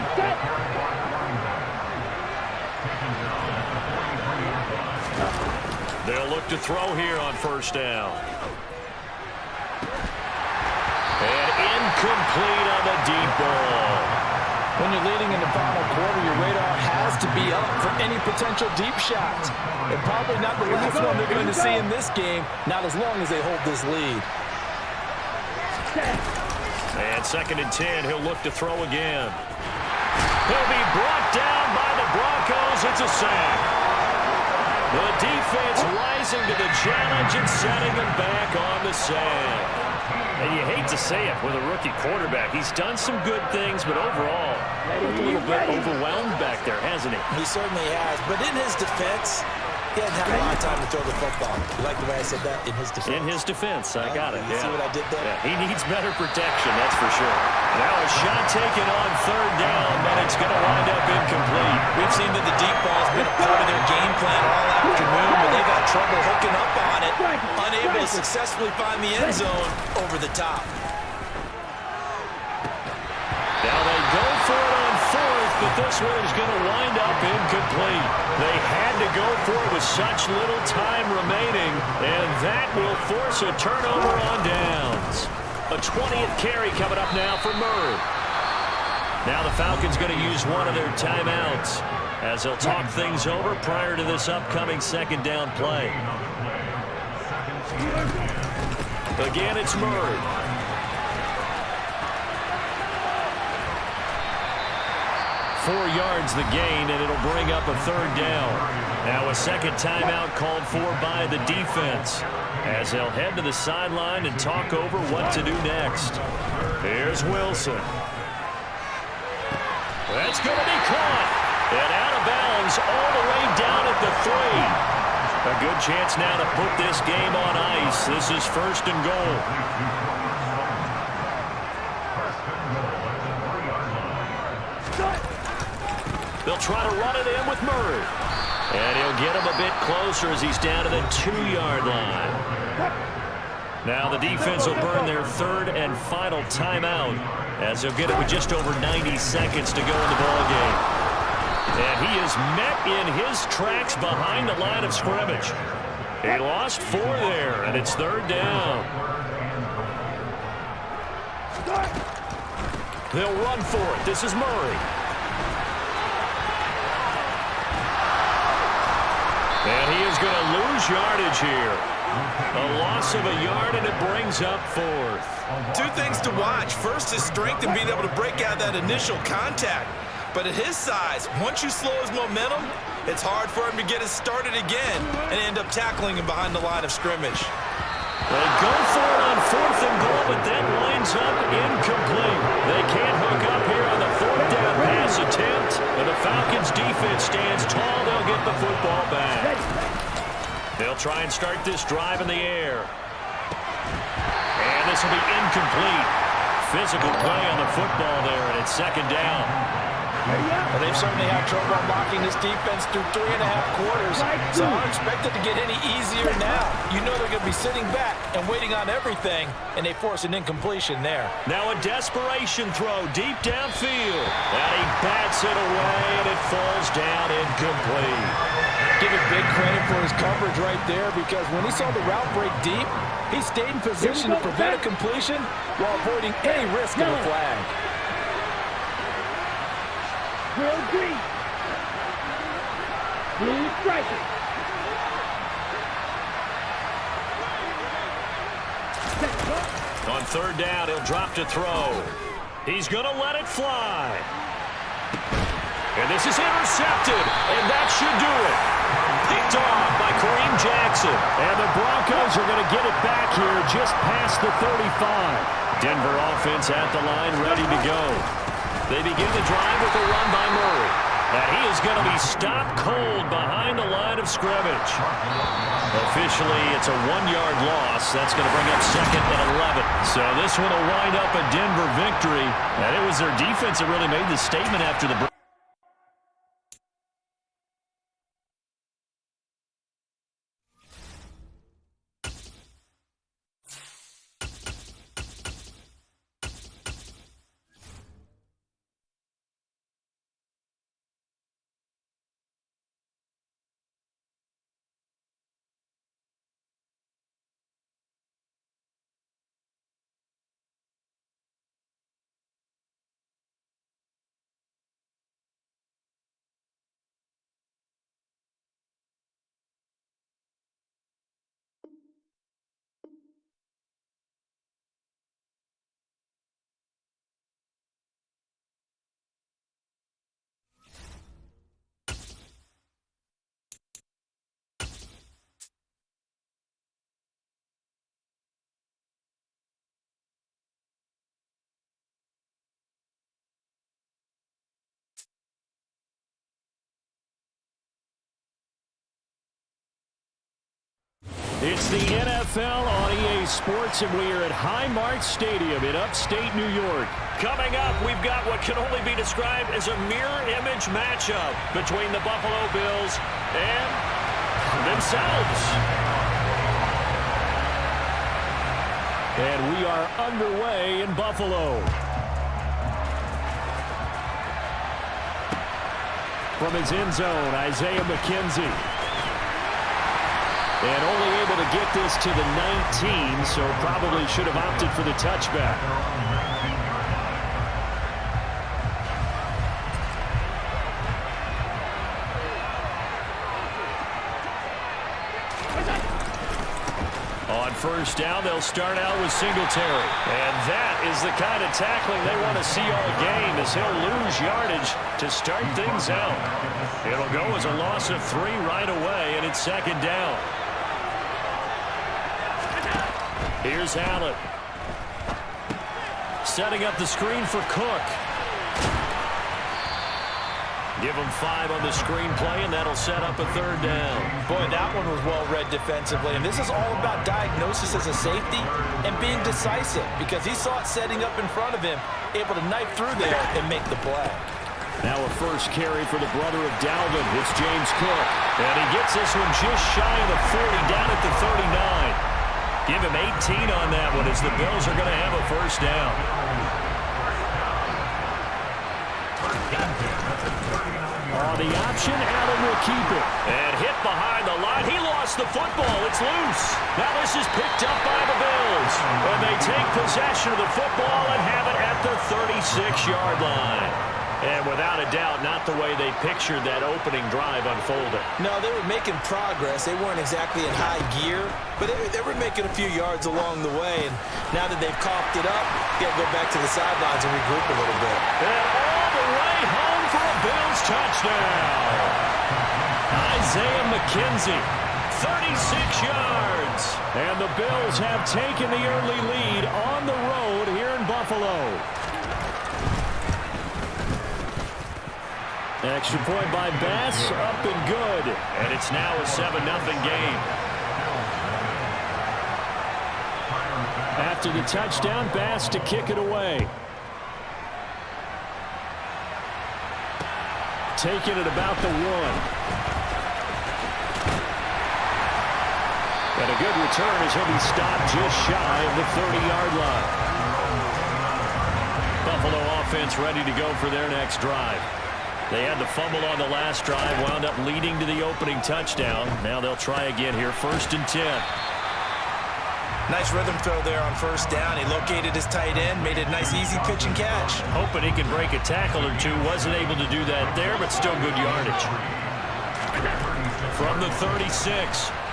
They'll look to throw here on 1st down. And incomplete on the deep ball. When you're leading in the final quarter, your radar has to be up for any potential deep shots. And probably not the last one they're going to see in this game, not as long as they hold this lead. And 2nd and 10, he'll look to throw again. He'll be brought down by the Broncos. It's a sack. The defense rising to the challenge and setting him back on the sack. And you hate to say it with a rookie quarterback. He's done some good things, but overall, a little bit overwhelmed back there, hasn't he? He certainly has. But in his defense, He hadn't had a lot of time to throw the football. You like the way I said that? In his defense. In his defense, I got it. You see what I did there? Yeah, he needs better protection, that's for sure. Now a shot taken on third down, but it's going to wind up incomplete. We've seen that the deep ball's been a part of their game plan all afternoon, but they've had trouble hooking up on it, unable to successfully find the end zone over the top. Now they go for it on fourth, but this one is going to wind up incomplete. They had to go for it with such little time remaining, and that will force a turnover on downs. A 20th carry coming up now for Murray. Now the Falcons going to use one of their timeouts as they'll talk things over prior to this upcoming second down play. Again, it's Murray. Four yards the gain, and it'll bring up a third down. Now a second timeout called for by the defense as they'll head to the sideline and talk over what to do next. Here's Wilson. That's going to be caught. And out of bounds all the way down at the 3. A good chance now to put this game on ice. This is first and goal. They'll try to run it in with Murray. And he'll get him a bit closer as he's down to the 2-yard line. Now the defense will burn their third and final timeout as they'll get it with just over 90 seconds to go in the ballgame. And he is met in his tracks behind the line of scrimmage. He lost 4 there, and it's third down. They'll run for it. This is Murray. And he is going to lose yardage here. A loss of a yard, and it brings up fourth. Two things to watch. First, his strength and being able to break out that initial contact. But at his size, once you slow his momentum, it's hard for him to get it started again and end up tackling him behind the line of scrimmage. They go for it on fourth and goal, but that winds up incomplete. They can't hook up here on the fourth down pass attempt, and the Falcons defense stands tall. They'll get the football back. They'll try and start this drive in the air. And this will be incomplete. Physical play on the football there, and it's second down. Well, they've certainly had trouble unlocking this defense through 3.5 quarters, so I don't expect it to get any easier now. You know they're going to be sitting back and waiting on everything, and they force an incompletion there. Now a desperation throw deep downfield. And he bats it away, and it falls down incomplete. Give it big credit for his coverage right there, because when he saw the route break deep, he stayed in position to prevent a completion while avoiding any risk of a flag. Drill green. Blue striker. On third down, he'll drop to throw. He's going to let it fly. And this is intercepted, and that should do it. Picked off by Kareem Jackson. And the Broncos are going to get it back here just past the 35. Denver offense at the line, ready to go. They begin the drive with a run by Murray. And he is going to be stopped cold behind the line of scrimmage. Officially, it's a 1-yard loss. That's going to bring up second and 11. So this one will wind up a Denver victory. And it was their defense that really made the statement after the break. It's the NFL on EA Sports, and we are at Highmark Stadium in upstate New York. Coming up, we've got what can only be described as a mirror image matchup between the Buffalo Bills and themselves. And we are underway in Buffalo. From his end zone, Isaiah McKenzie. And only able to get this to the 19, so probably should have opted for the touchback. On first down, they'll start out with Singletary. And that is the kind of tackling they want to see all game, as he'll lose yardage to start things out. It'll go as a loss of 3 right away, and it's second down. Here's Allen. Setting up the screen for Cook. Give him 5 on the screenplay, and that'll set up a third down. Boy, that one was well read defensively. And this is all about diagnosis as a safety and being decisive, because he saw it setting up in front of him, able to knife through there and make the play. Now a first carry for the brother of Dalvin. It's James Cook. And he gets this one just shy of the 40, down at the 39. Give him 18 on that one, as the Bills are going to have a first down. On the option, Allen will keep it. And hit behind the line. He lost the football. It's loose. Now this is picked up by the Bills. And they take possession of the football and have it at the 36-yard line. And without a doubt, not the way they pictured that opening drive unfolding. No, they were making progress. They weren't exactly in high gear, but they were making a few yards along the way. And now that they've coughed it up, they got to go back to the sidelines and regroup a little bit. And all the way home for a Bills touchdown. Isaiah McKenzie, 36 yards. And the Bills have taken the early lead on the road here in Buffalo. Extra point by Bass, up and good. And it's now a 7-0 game. After the touchdown, Bass to kick it away. Taking it about the 1. And a good return as he'll be stopped just shy of the 30-yard line. Buffalo offense ready to go for their next drive. They had the fumble on the last drive, wound up leading to the opening touchdown. Now they'll try again here, 1st and 10. Nice rhythm throw there on first down. He located his tight end, made a nice easy pitch and catch. Hoping he can break a tackle or two. Wasn't able to do that there, but still good yardage. From the 36,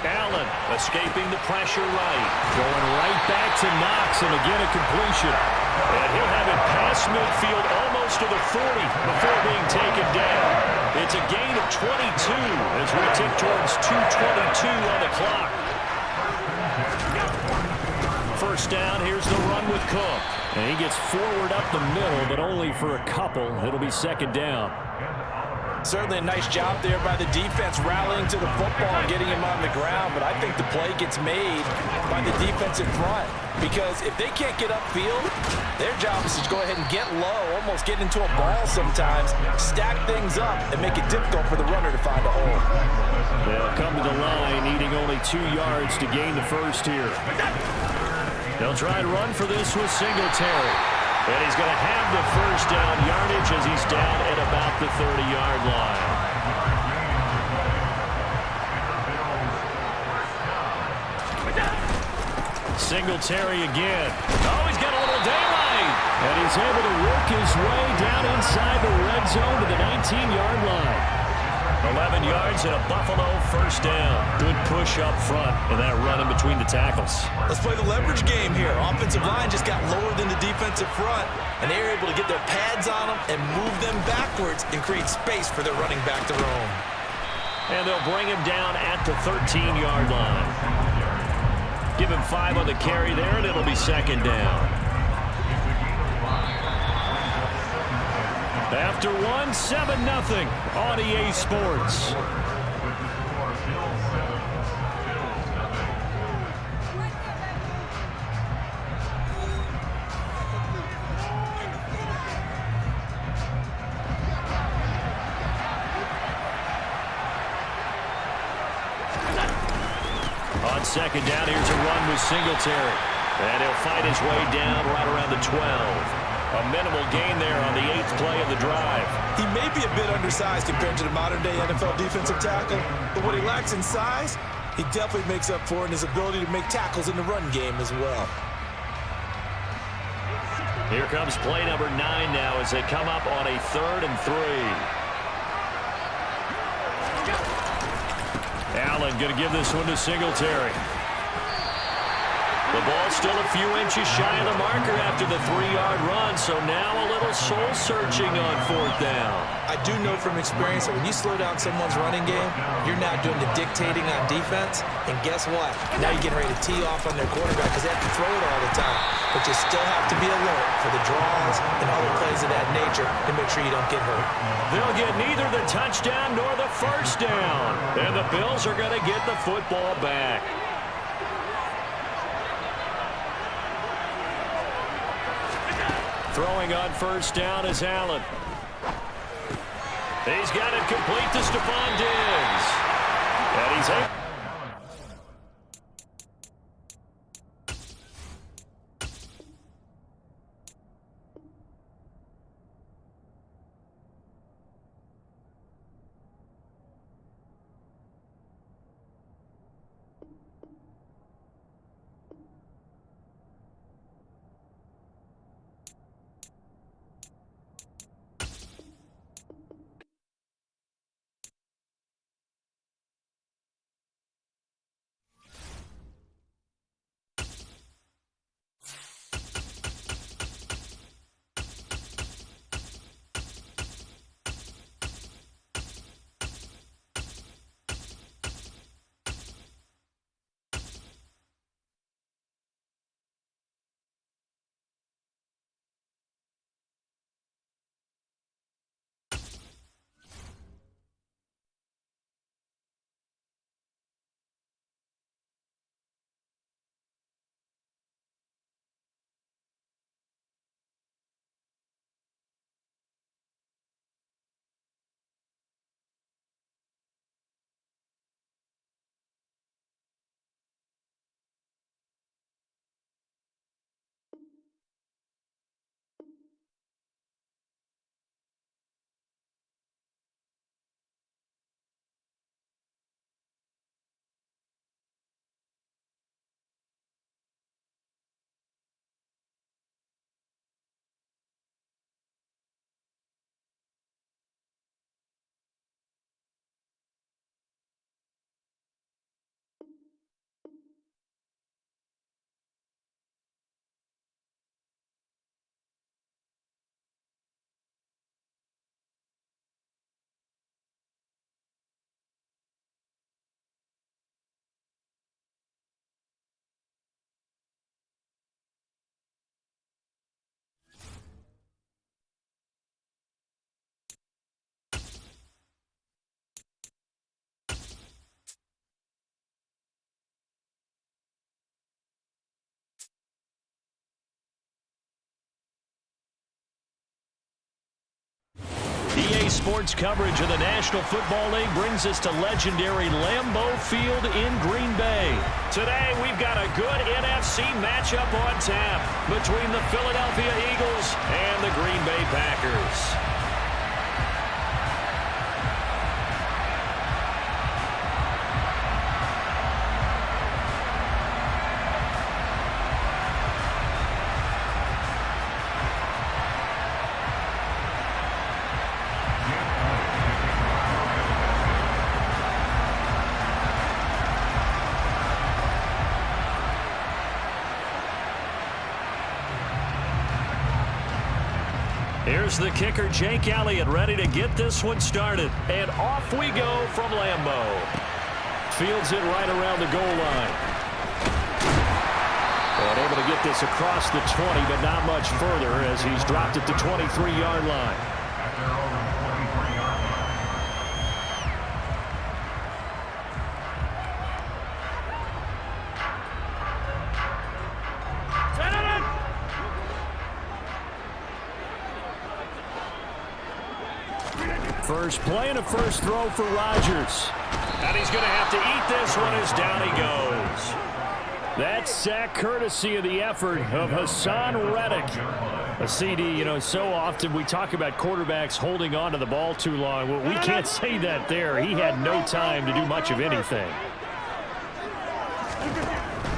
Allen escaping the pressure right. Going right back to Knox, and again a completion. And he'll have it past midfield almost to the 40 before being taken down. It's a gain of 22 as we tick towards 2:22 on the clock. First down, here's the run with Cook. And he gets forward up the middle, but only for a couple. It'll be second down. Certainly a nice job there by the defense, rallying to the football and getting him on the ground. But I think the play gets made by the defensive front, because if they can't get upfield, their job is to go ahead and get low, almost get into a ball sometimes, stack things up, and make it difficult for the runner to find a hole. They'll come to the line, needing only 2 yards to gain the first here. They'll try and run for this with Singletary. And he's going to have the first down yardage as he's down at about the 30-yard line. Singletary again. Oh, he's got a little daylight. And he's able to work his way down inside the red zone to the 19-yard line. 11 yards and a Buffalo first down. Good push up front and that run in between the tackles. Let's play the leverage game here. Offensive line just got lower than the defensive front, and they were able to get their pads on them and move them backwards and create space for their running back to roam. And they'll bring him down at the 13-yard line. Give him 5 on the carry there, and it'll be second down. After 7-0 on EA Sports. On second down, here's a run with Singletary. And he'll fight his way down right around the 12. A minimal gain there on the 8th play of the drive. He may be a bit undersized compared to the modern-day NFL defensive tackle, but what he lacks in size, he definitely makes up for in his ability to make tackles in the run game as well. Here comes play number 9 now as they come up on a 3rd and 3. Allen going to give this one to Singletary. The ball still a few inches shy of the marker after the 3-yard run, so now a little soul-searching on 4th down. I do know from experience that when you slow down someone's running game, you're now doing the dictating on defense, and guess what? Now you're getting ready to tee off on their quarterback because they have to throw it all the time. But you still have to be alert for the draws and other plays of that nature to make sure you don't get hurt. They'll get neither the touchdown nor the 1st down, and the Bills are going to get the football back. Throwing on 1st down is Allen. He's got it complete to Stephon Diggs. And he's able. EA Sports coverage of the National Football League brings us to legendary Lambeau Field in Green Bay. Today, we've got a good NFC matchup on tap between the Philadelphia Eagles and the Green Bay Packers. Here's the kicker, Jake Elliott, ready to get this one started. And off we go from Lambeau. Fields it right around the goal line. And able to get this across the 20, but not much further as he's dropped it to 23-yard line. First play and a first throw for Rodgers. And he's going to have to eat this one as down he goes. That sack courtesy of the effort of Hassan Reddick. A CD, you know, so often we talk about quarterbacks holding on to the ball too long. Well, we can't say that there. He had no time to do much of anything.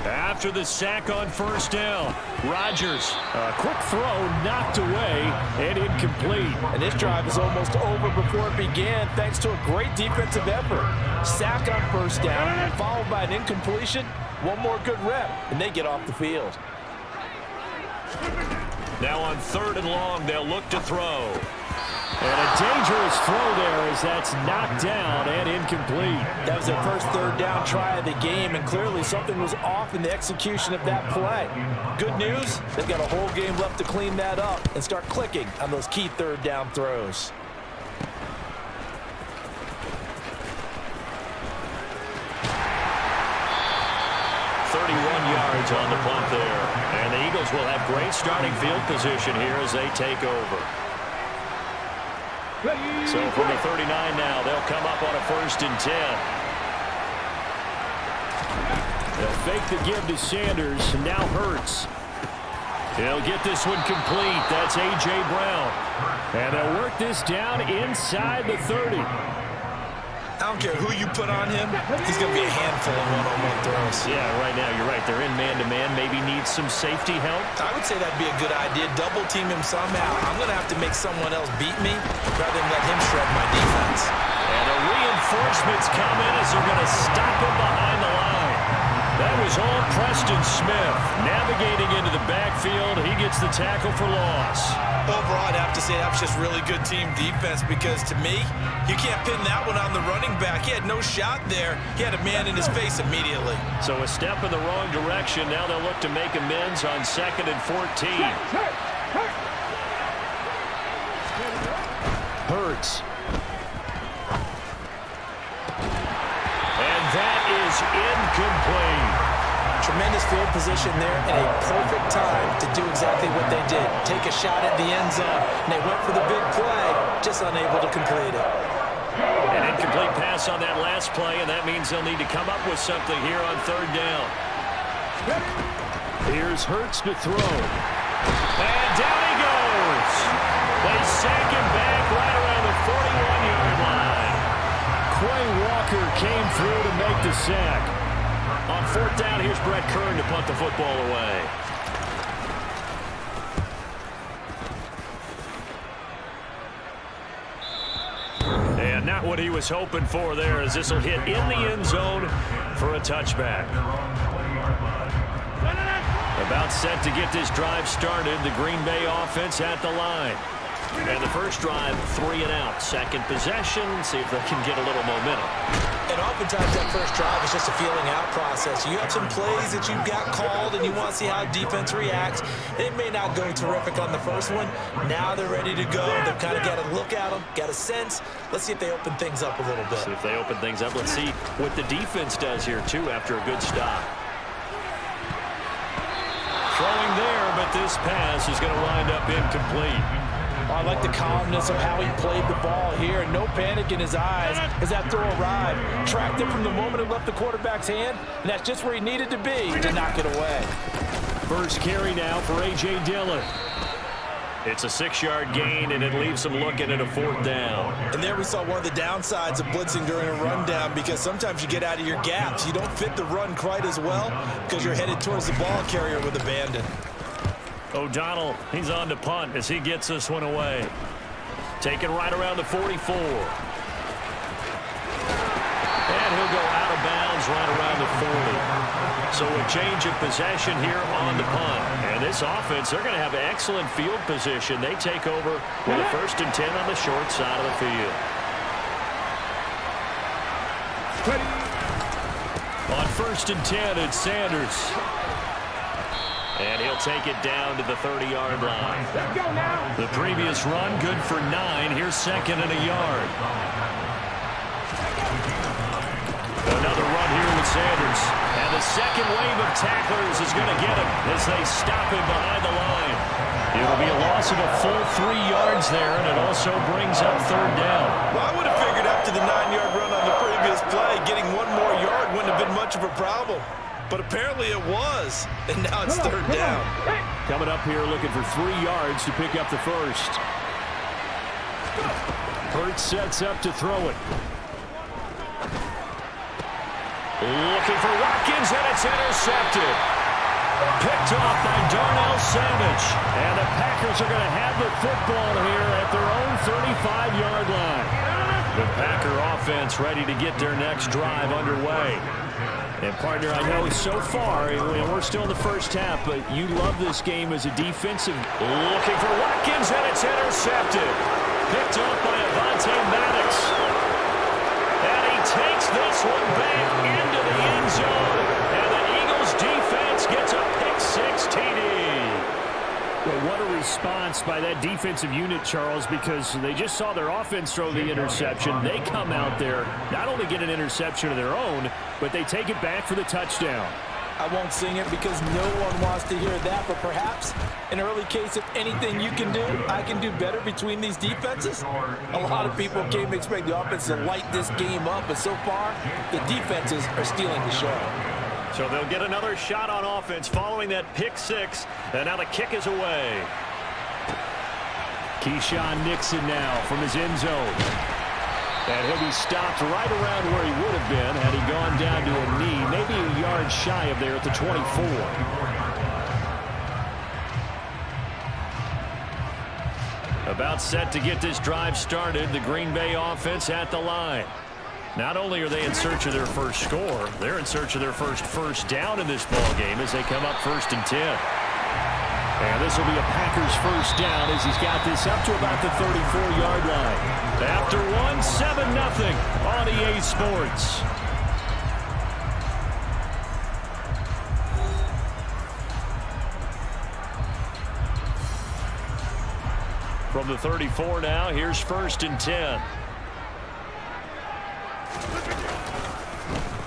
After the sack on first down, Rodgers, a quick throw knocked away and incomplete. And this drive is almost over before it began thanks to a great defensive effort. Sack on first down, followed by an incompletion. One more good rep, and they get off the field. Now on 3rd and long, they'll look to throw. And a dangerous throw there as that's knocked down and incomplete. That was their first 3rd down try of the game, and clearly something was off in the execution of that play. Good news, they've got a whole game left to clean that up and start clicking on those key 3rd down throws. Yards on the punt there. And the Eagles will have great starting field position here as they take over. So from the 39 now, they'll come up on a 1st and 10. They'll fake the give to Sanders. Now Hurts. He'll get this one complete. That's A.J. Brown. And they'll work this down inside the 30. I don't care who you put on him, he's going to be a handful of one-on-one throws. Yeah, right now, you're right. They're in man-to-man. Maybe need some safety help. I would say that'd be a good idea. Double team him somehow. I'm going to have to make someone else beat me rather than let him shred my defense. And the reinforcements come in as they're going to stop him behind the line. That was all Preston Smith. Navigating into the backfield, he gets the tackle for loss. Overall, I'd have to say that was just really good team defense because, to me, you can't pin that one on the running back. He had no shot there. He had a man in his face immediately. So a step in the wrong direction. Now they'll look to make amends on 2nd and 14. Hurts. And that is incomplete. Tremendous field position there and a perfect time to do exactly what they did. Take a shot at the end zone, and they went for the big play, just unable to complete it. An incomplete pass on that last play, and that means they'll need to come up with something here on 3rd down. Here's Hurts to throw. And down he goes. They sack him back right around the 41-yard line. Quay Walker came through to make the sack. On 4th down, here's Brett Kern to punt the football away. And not what he was hoping for there, as this will hit in the end zone for a touchback. About set to get this drive started, the Green Bay offense at the line. And the first drive, 3 and out. Second possession, see if they can get a little momentum. And oftentimes that first drive is just a feeling out process. You have some plays that you've got called and you want to see how defense reacts. It may not go terrific on the first one. Now they're ready to go. They've kind of got to look at them, got a sense. Let's see if they open things up a little bit. See if they open things up. Let's see what the defense does here, too, after a good stop. Throwing there, but this pass is going to wind up incomplete. I like the calmness of how he played the ball here. No panic in his eyes as that throw arrived. Tracked it from the moment it left the quarterback's hand, and that's just where he needed to be to knock it away. First carry now for A.J. Dillon. It's a 6-yard gain, and it leaves them looking at a 4th down. And there we saw one of the downsides of blitzing during a rundown, because sometimes you get out of your gaps. You don't fit the run quite as well because you're headed towards the ball carrier with abandon. O'Donnell, he's on to punt as he gets this one away. Taken right around the 44. And he'll go out of bounds right around the 40. So a change of possession here on the punt. And this offense, they're going to have excellent field position. They take over with a 1st and 10 on the short side of the field. On 1st and 10, it's Sanders. And he'll take it down to the 30-yard line. Let's go now. The previous run, good for 9. Here's 2nd and a yard. Another run here with Sanders. And the second wave of tacklers is going to get him as they stop him behind the line. It'll be a loss of a full 3 yards there, and it also brings up 3rd down. Well, I would have figured after the 9-yard run on the previous play, getting 1 more yard wouldn't have been much of a problem. but apparently it was. And now it's third down. Coming up here looking for 3 yards to pick up the first. Hurts sets up to throw it. Looking for Watkins, and it's intercepted. Picked off by Darnell Savage. And the Packers are going to have the football here at their own 35-yard line. The Packer offense ready to get their next drive underway. And, partner, I know so far, we're still in the first half, but you love this game as a defensive. Looking for Watkins, and it's intercepted. Picked off by Avonte Maddox. And he takes this one back into the end zone. And the Eagles defense gets a pick-6 TD. Well, what a response by that defensive unit, Charles, because they just saw their offense throw the interception. They come out there, not only get an interception of their own, but they take it back for the touchdown. I won't sing it because no one wants to hear that, but perhaps an early case of anything you can do, I can do better between these defenses. A lot of people came to expect the offense to light this game up, but so far, the defenses are stealing the show. So they'll get another shot on offense following that pick-6, and now the kick is away. Keyshawn Nixon now from his end zone. And he'll be stopped right around where he would have been had he gone down to a knee, maybe a yard shy of there at the 24. About set to get this drive started, the Green Bay offense at the line. Not only are they in search of their first score, they're in search of their first down in this ball game as they come up 1st and 10. And this will be a Packers first down as he's got this up to about the 34-yard line. After 7-0 on EA Sports. From the 34 now, here's 1st and 10.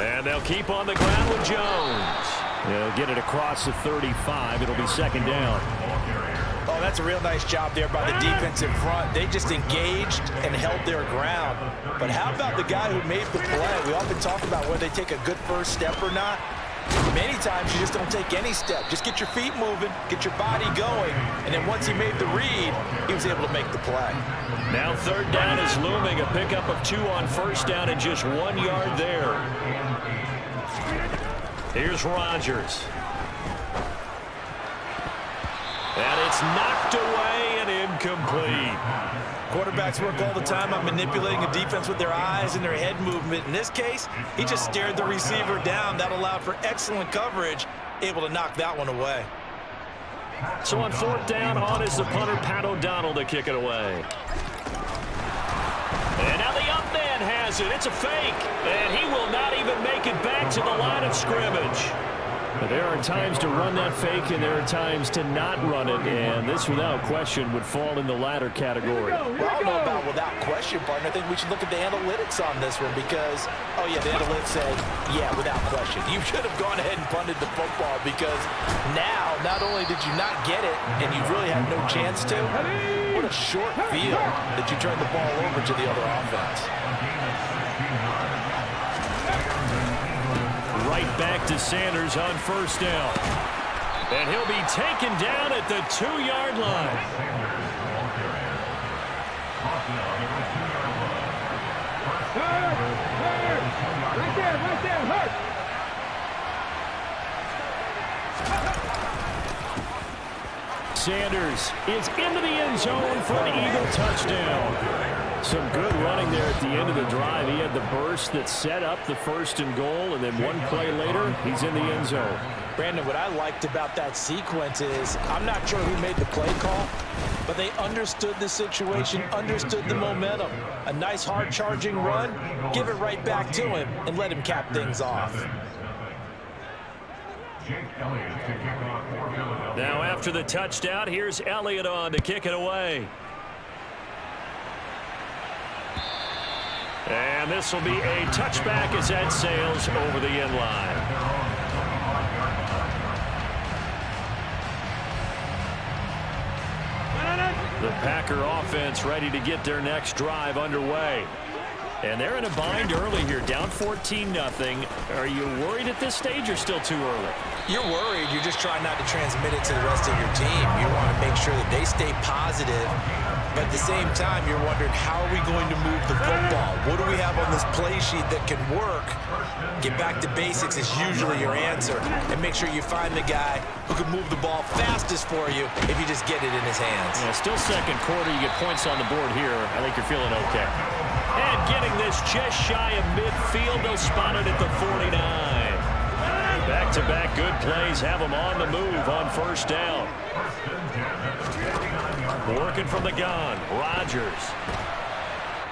And they'll keep on the ground with Jones. They'll get it across the 35. It'll be 2nd down. Oh, that's a real nice job there by the defensive front. They just engaged and held their ground. But how about the guy who made the play? We often talk about whether they take a good first step or not. Many times you just don't take any step. Just get your feet moving, get your body going, and then once he made the read, he was able to make the play. Now 3rd down is looming. A pickup of 2 on 1st down and just 1 yard there. Here's Rodgers. And it's knocked away and incomplete. Quarterbacks work all the time on manipulating a defense with their eyes and their head movement. In this case, he just stared the receiver down. That allowed for excellent coverage, able to knock that one away. So on 4th down, on is the punter, Pat O'Donnell, to kick it away. And now the up man has it. It's a fake. And he will not even make it back to the line of scrimmage. But there are times to run that fake, and there are times to not run it, and this, without question, would fall in the latter category. Well, I don't know about without question, partner. I think we should look at the analytics on this one because, oh, yeah, the analytics say, yeah, without question. You should have gone ahead and punted the football because now, not only did you not get it, and you really had no chance to, what a short field that you turned the ball over to the other offense. Right back to Sanders on 1st down. And he'll be taken down at the 2-yard line. Right there, hurt. Sanders is into the end zone for an Eagle touchdown. Some good running there at the end of the drive. He had the burst that set up the 1st and goal, and then one play later, he's in the end zone. Brandon, what I liked about that sequence is I'm not sure who made the play call, but they understood the situation, understood the momentum. A nice hard-charging run, give it right back to him, and let him cap things off. Now after the touchdown, here's Elliott on to kick it away. And this will be a touchback as that sails over the end line. The Packer offense ready to get their next drive underway. And they're in a bind early here, down 14-0. Are you worried at this stage or still too early? You're worried. You're just trying not to transmit it to the rest of your team. You want to make sure that they stay positive. But at the same time, you're wondering, how are we going to move the football? What do we have on this play sheet that can work? Get back to basics is usually your answer. And make sure you find the guy who can move the ball fastest for you if you just get it in his hands. Yeah, still second quarter. You get points on the board here. I think you're feeling okay. And getting this just shy of midfield. They'll spot it at the 49. Back-to-back good plays have them on the move on first down. Working from the gun, Rodgers.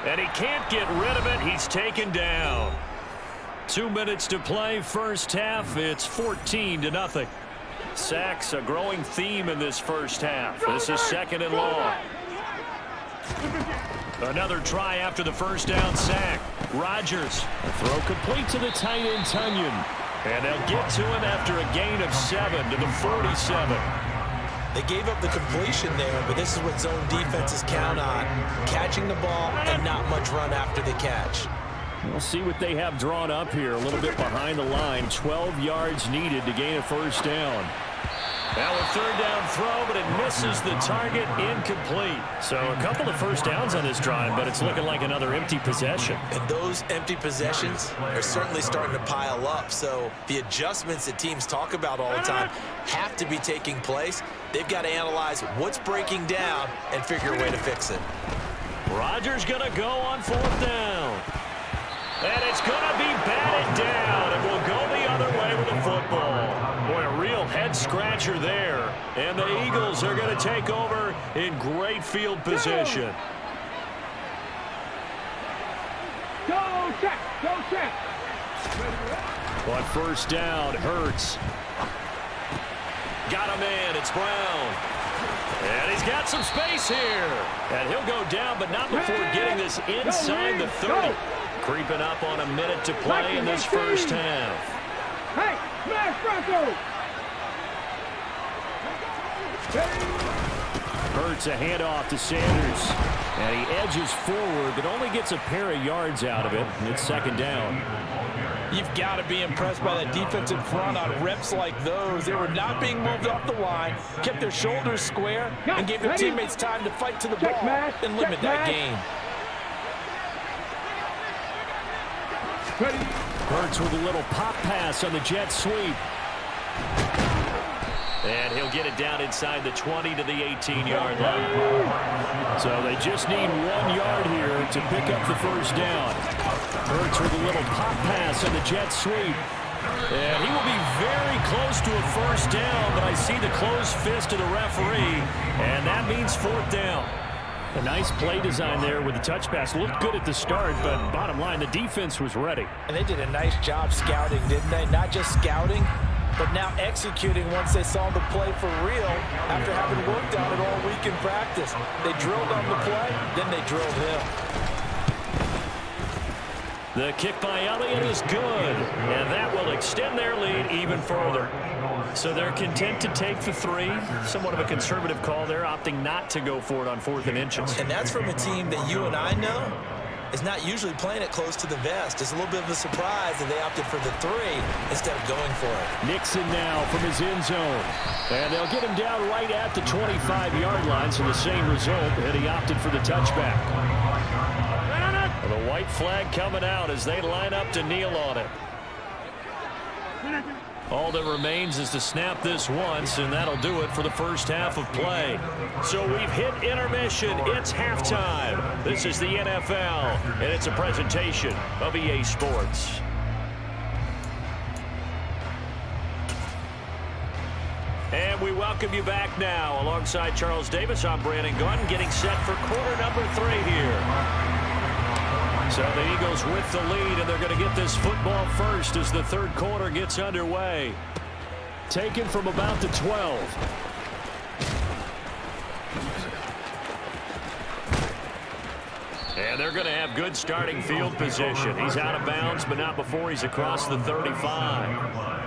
And he can't get rid of it. He's taken down. 2 minutes to play, first half. It's 14-0. Sacks, a growing theme in this first half. This is second and long. Another try after the first down sack. Rodgers, throw complete to the tight end, Tunyon. And they'll get to him after a gain of 7 to the 47. They gave up the completion there, but this is what zone defenses count on. Catching the ball and not much run after the catch. We'll see what they have drawn up here. A little bit behind the line. 12 yards needed to gain a first down. Now a third down throw, but it misses the target, incomplete. So a couple of first downs on this drive, but it's looking like another empty possession. And those empty possessions are certainly starting to pile up. So the adjustments that teams talk about all the time have to be taking place. They've got to analyze what's breaking down and figure a way to fix it. Rodgers going to go on fourth down. And it's going to be batted down, and we'll go the other way with the football. Boy, a real head-scratcher there. And the Eagles are going to take over in great field position. Go check, go check. On first down, Hurts. Got a man, it's Brown. And he's got some space here. And he'll go down, but not before getting this inside the 30. Creeping up on a minute to play in this first half. Hey, smash Bronco! Hurts a handoff to Sanders. And he edges forward, but only gets a pair of yards out of it. And it's second down. You've got to be impressed by that defensive front on reps like those. They were not being moved off the line, kept their shoulders square, and gave their teammates time to fight to the ball and limit that gain. Hurts with a little pop pass on the jet sweep. And he'll get it down inside the 20 to the 18-yard line. So they just need 1 yard here to pick up the first down. Hurts with a little pop pass on the jet sweep. And he will be very close to a first down, but I see the closed fist of the referee, and that means fourth down. A nice play design there with the touch pass. Looked good at the start, but bottom line, the defense was ready. And they did a nice job scouting, didn't they? Not just scouting, but now executing once they saw the play for real after having worked on it all week in practice. They drilled on the play, then they drilled him. The kick by Elliott is good, and that will extend their lead even further. So they're content to take the 3. Somewhat of a conservative call there, opting not to go for it on 4th and inches. And that's from a team that you and I know is not usually playing it close to the vest. It's a little bit of a surprise that they opted for the 3 instead of going for it. Nixon now from his end zone. And they'll get him down right at the 25-yard line, so the same result, and he opted for the touchback. The white flag coming out as they line up to kneel on it. All that remains is to snap this once, and that'll do it for the first half of play. So we've hit intermission. It's halftime. This is the NFL, and it's a presentation of EA Sports. And we welcome you back now. Alongside Charles Davis, I'm Brandon Gordon, getting set for quarter number 3 here. So the Eagles with the lead, and they're going to get this football first as the third quarter gets underway. Taken from about the 12. And they're going to have good starting field position. He's out of bounds, but not before he's across the 35.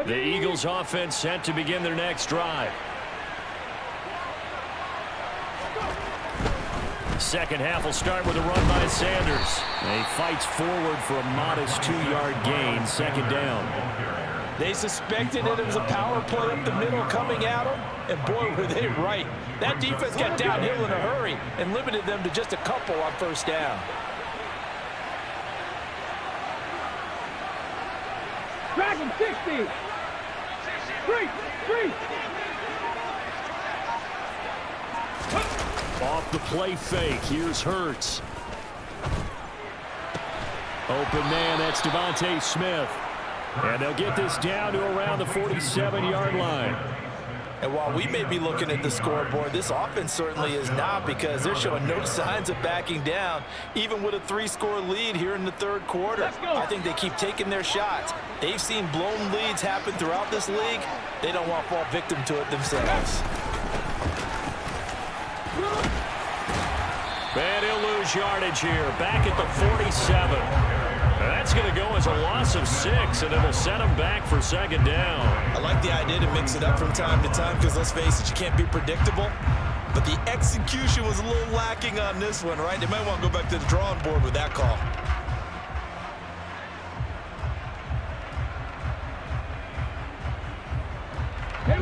The Eagles offense set to begin their next drive. Second half will start with a run by Sanders. And he fights forward for a modest 2-yard gain, second down. They suspected that it was a power play up the middle coming at them, and boy, were they right. That defense got downhill in a hurry and limited them to just a couple on first down. Track him, 60. Free. Off the play fake, here's Hurts. Open man, that's Devontae Smith. And they'll get this down to around the 47-yard line. And while we may be looking at the scoreboard, this offense certainly is not, because they're showing no signs of backing down, even with a 3-score lead here in the third quarter. I think they keep taking their shots. They've seen blown leads happen throughout this league. They don't want to fall victim to it themselves. And he'll lose yardage here, back at the 47. That's going to go as a loss of 6, and it will set him back for second down. I like the idea to mix it up from time to time, because let's face it, you can't be predictable. But the execution was a little lacking on this one, right? They might want to go back to the drawing board with that call.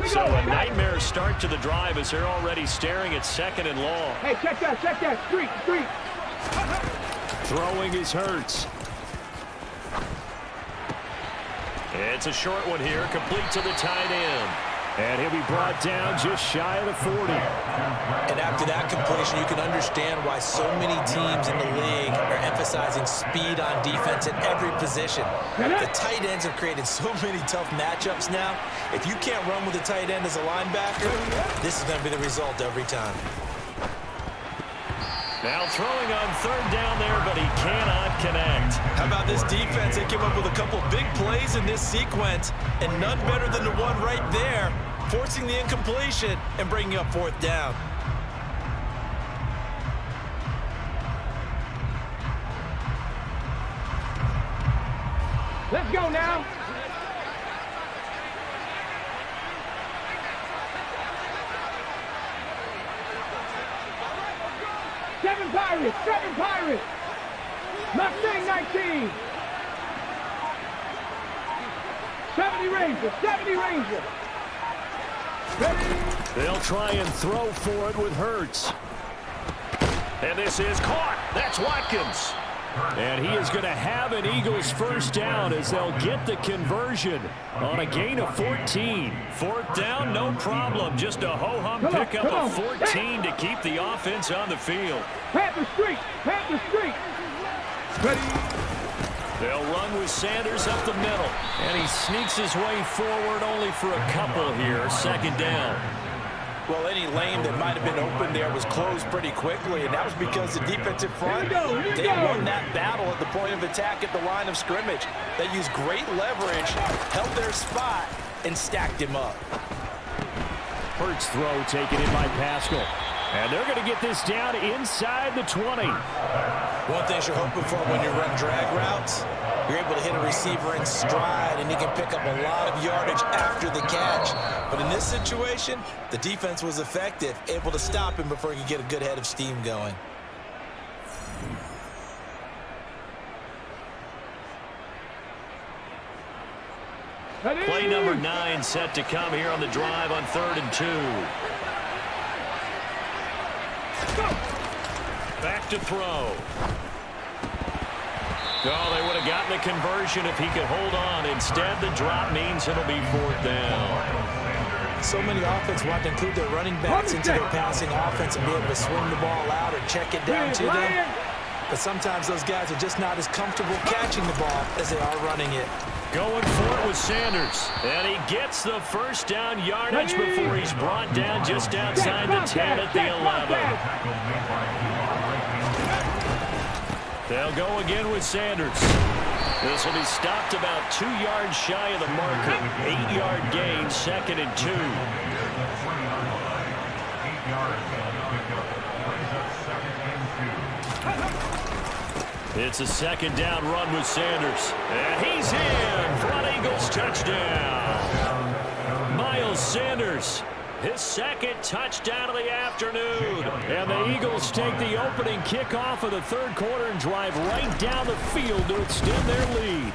So a nightmare start to the drive as they're already staring at second and long. Hey, check that. Street. Throwing is Hurts. It's a short one here, complete to the tight end. And he'll be brought down just shy of the 40. And after that completion, you can understand why so many teams in the league are emphasizing speed on defense at every position. The tight ends have created so many tough matchups now. If you can't run with a tight end as a linebacker, this is going to be the result every time. Now throwing on third down there, but he cannot connect. How about this defense? They came up with a couple big plays in this sequence, and none better than the one right there, forcing the incompletion and bringing up fourth down. Let's go now. Seven Pirates. Mustang 19. 70 Ranger. Ready? They'll try and throw for it with Hurts. And this is caught. That's Watkins. And he is going to have an Eagles first down as they'll get the conversion on a gain of 14. Fourth down, no problem. Just a ho-hum pickup of 14 to keep the offense on the field. Panther Street. Ready? They'll run with Sanders up the middle. And he sneaks his way forward only for a couple here. Second down. Well, any lane that might have been open there was closed pretty quickly, and that was because the defensive front, they won that battle at the point of attack at the line of scrimmage. They used great leverage, held their spot, and stacked him up. Hurts throw taken in by Pascal. And they're going to get this down inside the 20. One thing you're hoping for when you run drag routes, you're able to hit a receiver in stride, and he can pick up a lot of yardage after the catch. But in this situation, the defense was effective, able to stop him before he could get a good head of steam going. Play number 9 set to come here on the drive on 3rd and 2. Back to throw. Oh, they would have gotten the conversion if he could hold on. Instead, the drop means it'll be fourth down. So many offenses want to include their running backs into their passing offense and be able to swing the ball out or check it down to them. But sometimes those guys are just not as comfortable catching the ball as they are running it. Going for it with Sanders. And he gets the first down yardage before he's brought down just outside the 10 at the 11. They'll go again with Sanders. This will be stopped about 2 yards shy of the marker. 8-yard gain, 2nd and 2. It's a second down run with Sanders. And he's in for an Eagles touchdown. Miles Sanders his second touchdown of the afternoon. And the Eagles take the opening kickoff of the third quarter and drive right down the field to extend their lead.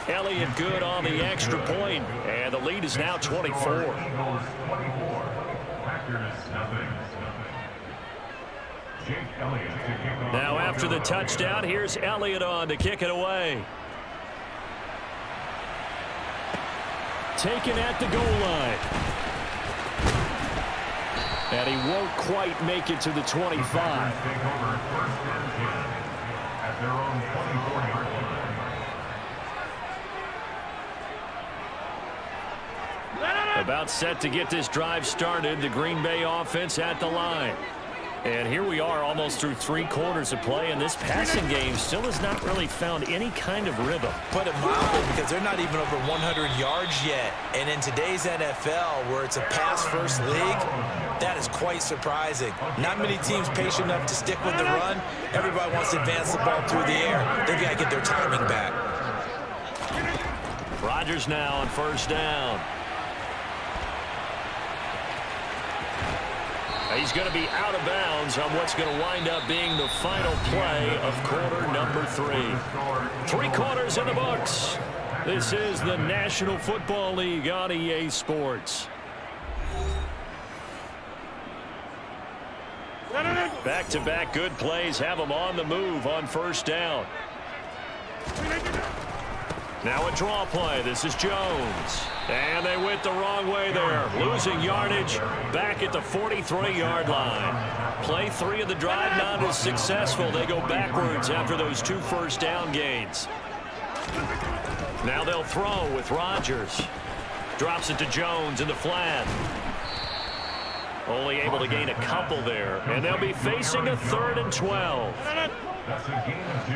Elliott good on the extra point, and the lead is now 24. Now after the touchdown, here's Elliott on to kick it away. Taken at the goal line. And he won't quite make it to the 25. About set to get this drive started. The Green Bay offense at the line. And here we are almost through 3 quarters of play, and this passing game still has not really found any kind of rhythm. Put it mildly, because they're not even over 100 yards yet. And in today's NFL, where it's a pass-first league, that is quite surprising. Not many teams patient enough to stick with the run. Everybody wants to advance the ball through the air. They've got to get their timing back. Rodgers now on first down. He's going to be out of bounds on what's going to wind up being the final play of quarter number 3. 3 quarters in the books. This is the National Football League on EA Sports. Back-to-back good plays have them on the move on first down. Now a draw play. This is Jones. And they went the wrong way there. Losing yardage back at the 43-yard line. Play 3 of the drive not as successful. They go backwards after those 2 first down gains. Now they'll throw with Rodgers. Drops it to Jones in the flat. Only able to gain a couple there. And they'll be facing a 3rd and 12. That's a gain of 2.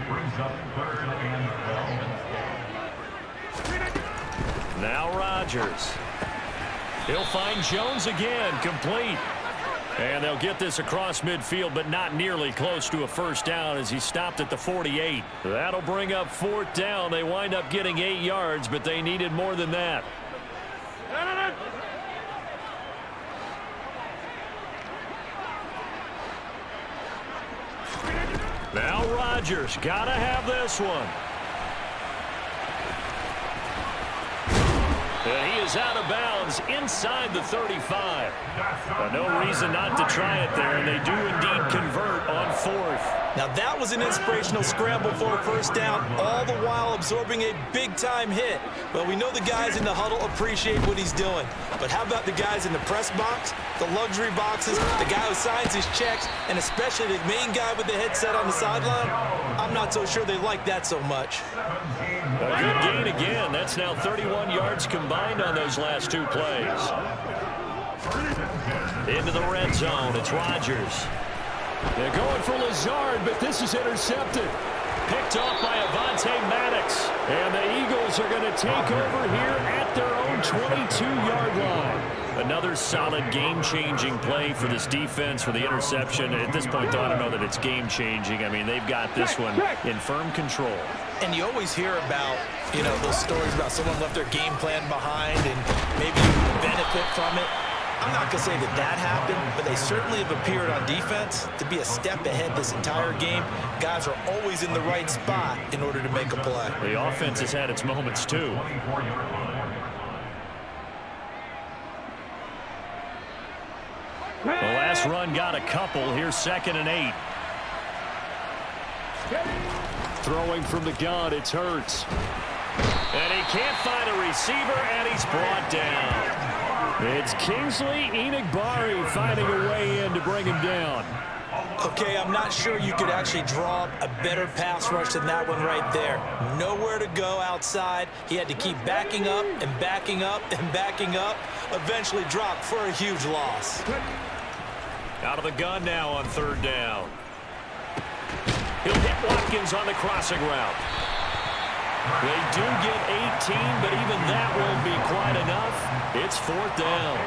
Brings up 3rd and 12. Now Rodgers. He'll find Jones again, complete. And they'll get this across midfield, but not nearly close to a first down as he stopped at the 48. That'll bring up 4th down. They wind up getting 8 yards, but they needed more than that. Now Rodgers, gotta have this one. And he is out of bounds inside the 35. No reason not to try it there, and they do indeed convert on 4th. Now that was an inspirational scramble for a first down, all the while absorbing a big-time hit. Well, we know the guys in the huddle appreciate what he's doing. But how about the guys in the press box, the luxury boxes, the guy who signs his checks, and especially the main guy with the headset on the sideline? I'm not so sure they like that so much. A good gain again. That's now 31 yards combined on those last 2 plays. Into the red zone. It's Rodgers. They're going for Lazard, but this is intercepted. Picked off by Madden. And the Eagles are going to take over here at their own 22-yard line. Another solid game-changing play for this defense for the interception. At this point, though, I don't know that it's game-changing. I mean, they've got this one in firm control. And you always hear about, those stories about someone left their game plan behind and maybe you benefit from it. I'm not going to say that happened, but they certainly have appeared on defense to be a step ahead this entire game. Guys are always in the right spot in order to make a play. The offense has had its moments, too. The last run got a couple. Here's 2nd and 8. Throwing from the gun, it's Hurts. And he can't find a receiver, and he's brought down. It's Kingsley Enagbari finding a way in to bring him down. Okay, I'm not sure you could actually draw up a better pass rush than that one right there. Nowhere to go outside. He had to keep backing up and backing up and backing up. Eventually dropped for a huge loss. Out of the gun now on 3rd down. He'll hit Watkins on the crossing route. They do get 18, but even that won't be quite enough. It's 4th down.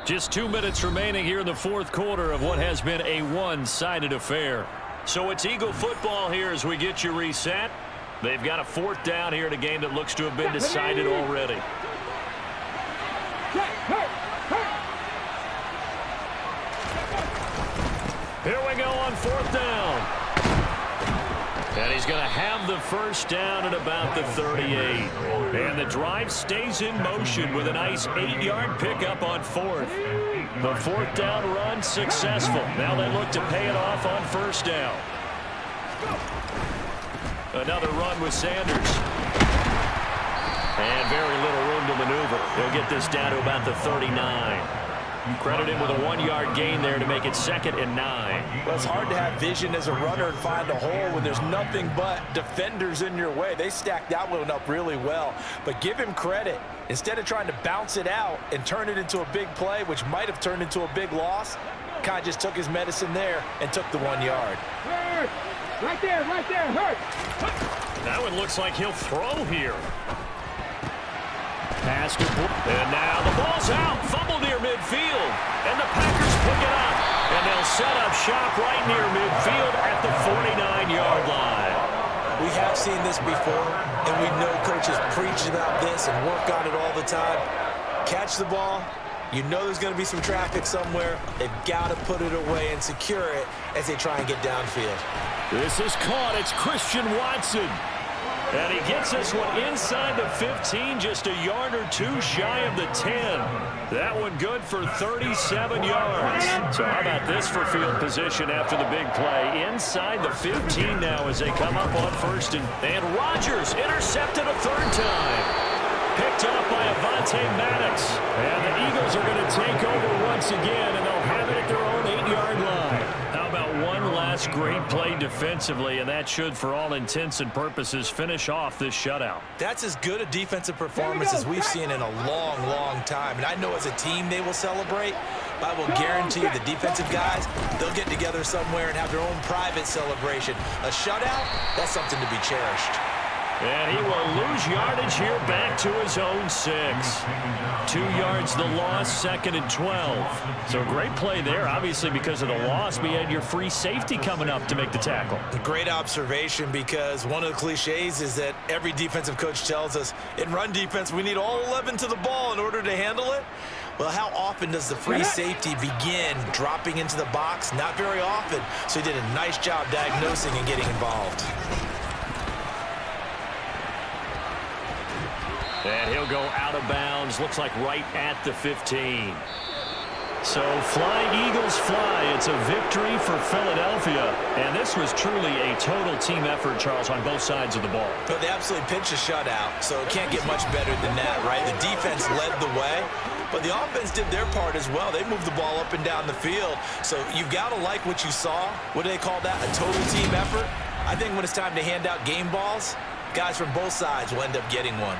Just 2 minutes remaining here in the 4th quarter of what has been a one-sided affair. So it's Eagle football here as we get you reset. They've got a 4th down here in a game that looks to have been decided already. Here we go on 4th down. And he's going to have the 1st down at about the 38. And the drive stays in motion with a nice 8-yard pickup on 4th. The 4th down run successful. Now they look to pay it off on 1st down. Another run with Sanders. And very little room to maneuver. They'll get this down to about the 39. Credit him with a 1-yard gain there to make it 2nd and 9. Well, it's hard to have vision as a runner and find a hole when there's nothing but defenders in your way. They stacked that one up really well. But give him credit. Instead of trying to bounce it out and turn it into a big play, which might have turned into a big loss, kind of just took his medicine there and took the 1 yard. Hurt! Right there, hurt! That one looks like he'll throw here. Pass to and now the ball's out. Fumble near midfield. And the Packers pick it up. And they'll set up shop right near midfield at the 49-yard line. We have seen this before, and we know coaches preach about this and work on it all the time. Catch the ball. You know there's going to be some traffic somewhere. They've got to put it away and secure it as they try and get downfield. This is caught. It's Christian Watson. And he gets this one inside the 15, just a yard or two shy of the 10. That one good for 37 yards. So how about this for field position after the big play? Inside the 15 now as they come up on 1st. And Rodgers intercepted a 3rd time. Picked up by Avonte Maddox. And the Eagles are going to take over once again, and they'll have it at their own 8-yard line. How about one last great play defensively, and that should, for all intents and purposes, finish off this shutout. That's as good a defensive performance as we've seen in a long, long time. And I know as a team they will celebrate, but I will guarantee you the defensive guys, they'll get together somewhere and have their own private celebration. A shutout, that's something to be cherished. And he will lose yardage here back to his own 6. 2 yards the loss, 2nd and 12. So great play there, obviously because of the loss, but you had your free safety coming up to make the tackle. Great observation, because one of the cliches is that every defensive coach tells us in run defense we need all 11 to the ball in order to handle it. Well, how often does the free safety begin dropping into the box? Not very often. So he did a nice job diagnosing and getting involved. And he'll go out of bounds, looks like right at the 15. So fly, Eagles, fly. It's a victory for Philadelphia. And this was truly a total team effort, Charles, on both sides of the ball. But they absolutely pitched a shutout, so it can't get much better than that, right? The defense led the way, but the offense did their part as well. They moved the ball up and down the field. So you've got to like what you saw. What do they call that? A total team effort? I think when it's time to hand out game balls, guys from both sides will end up getting one.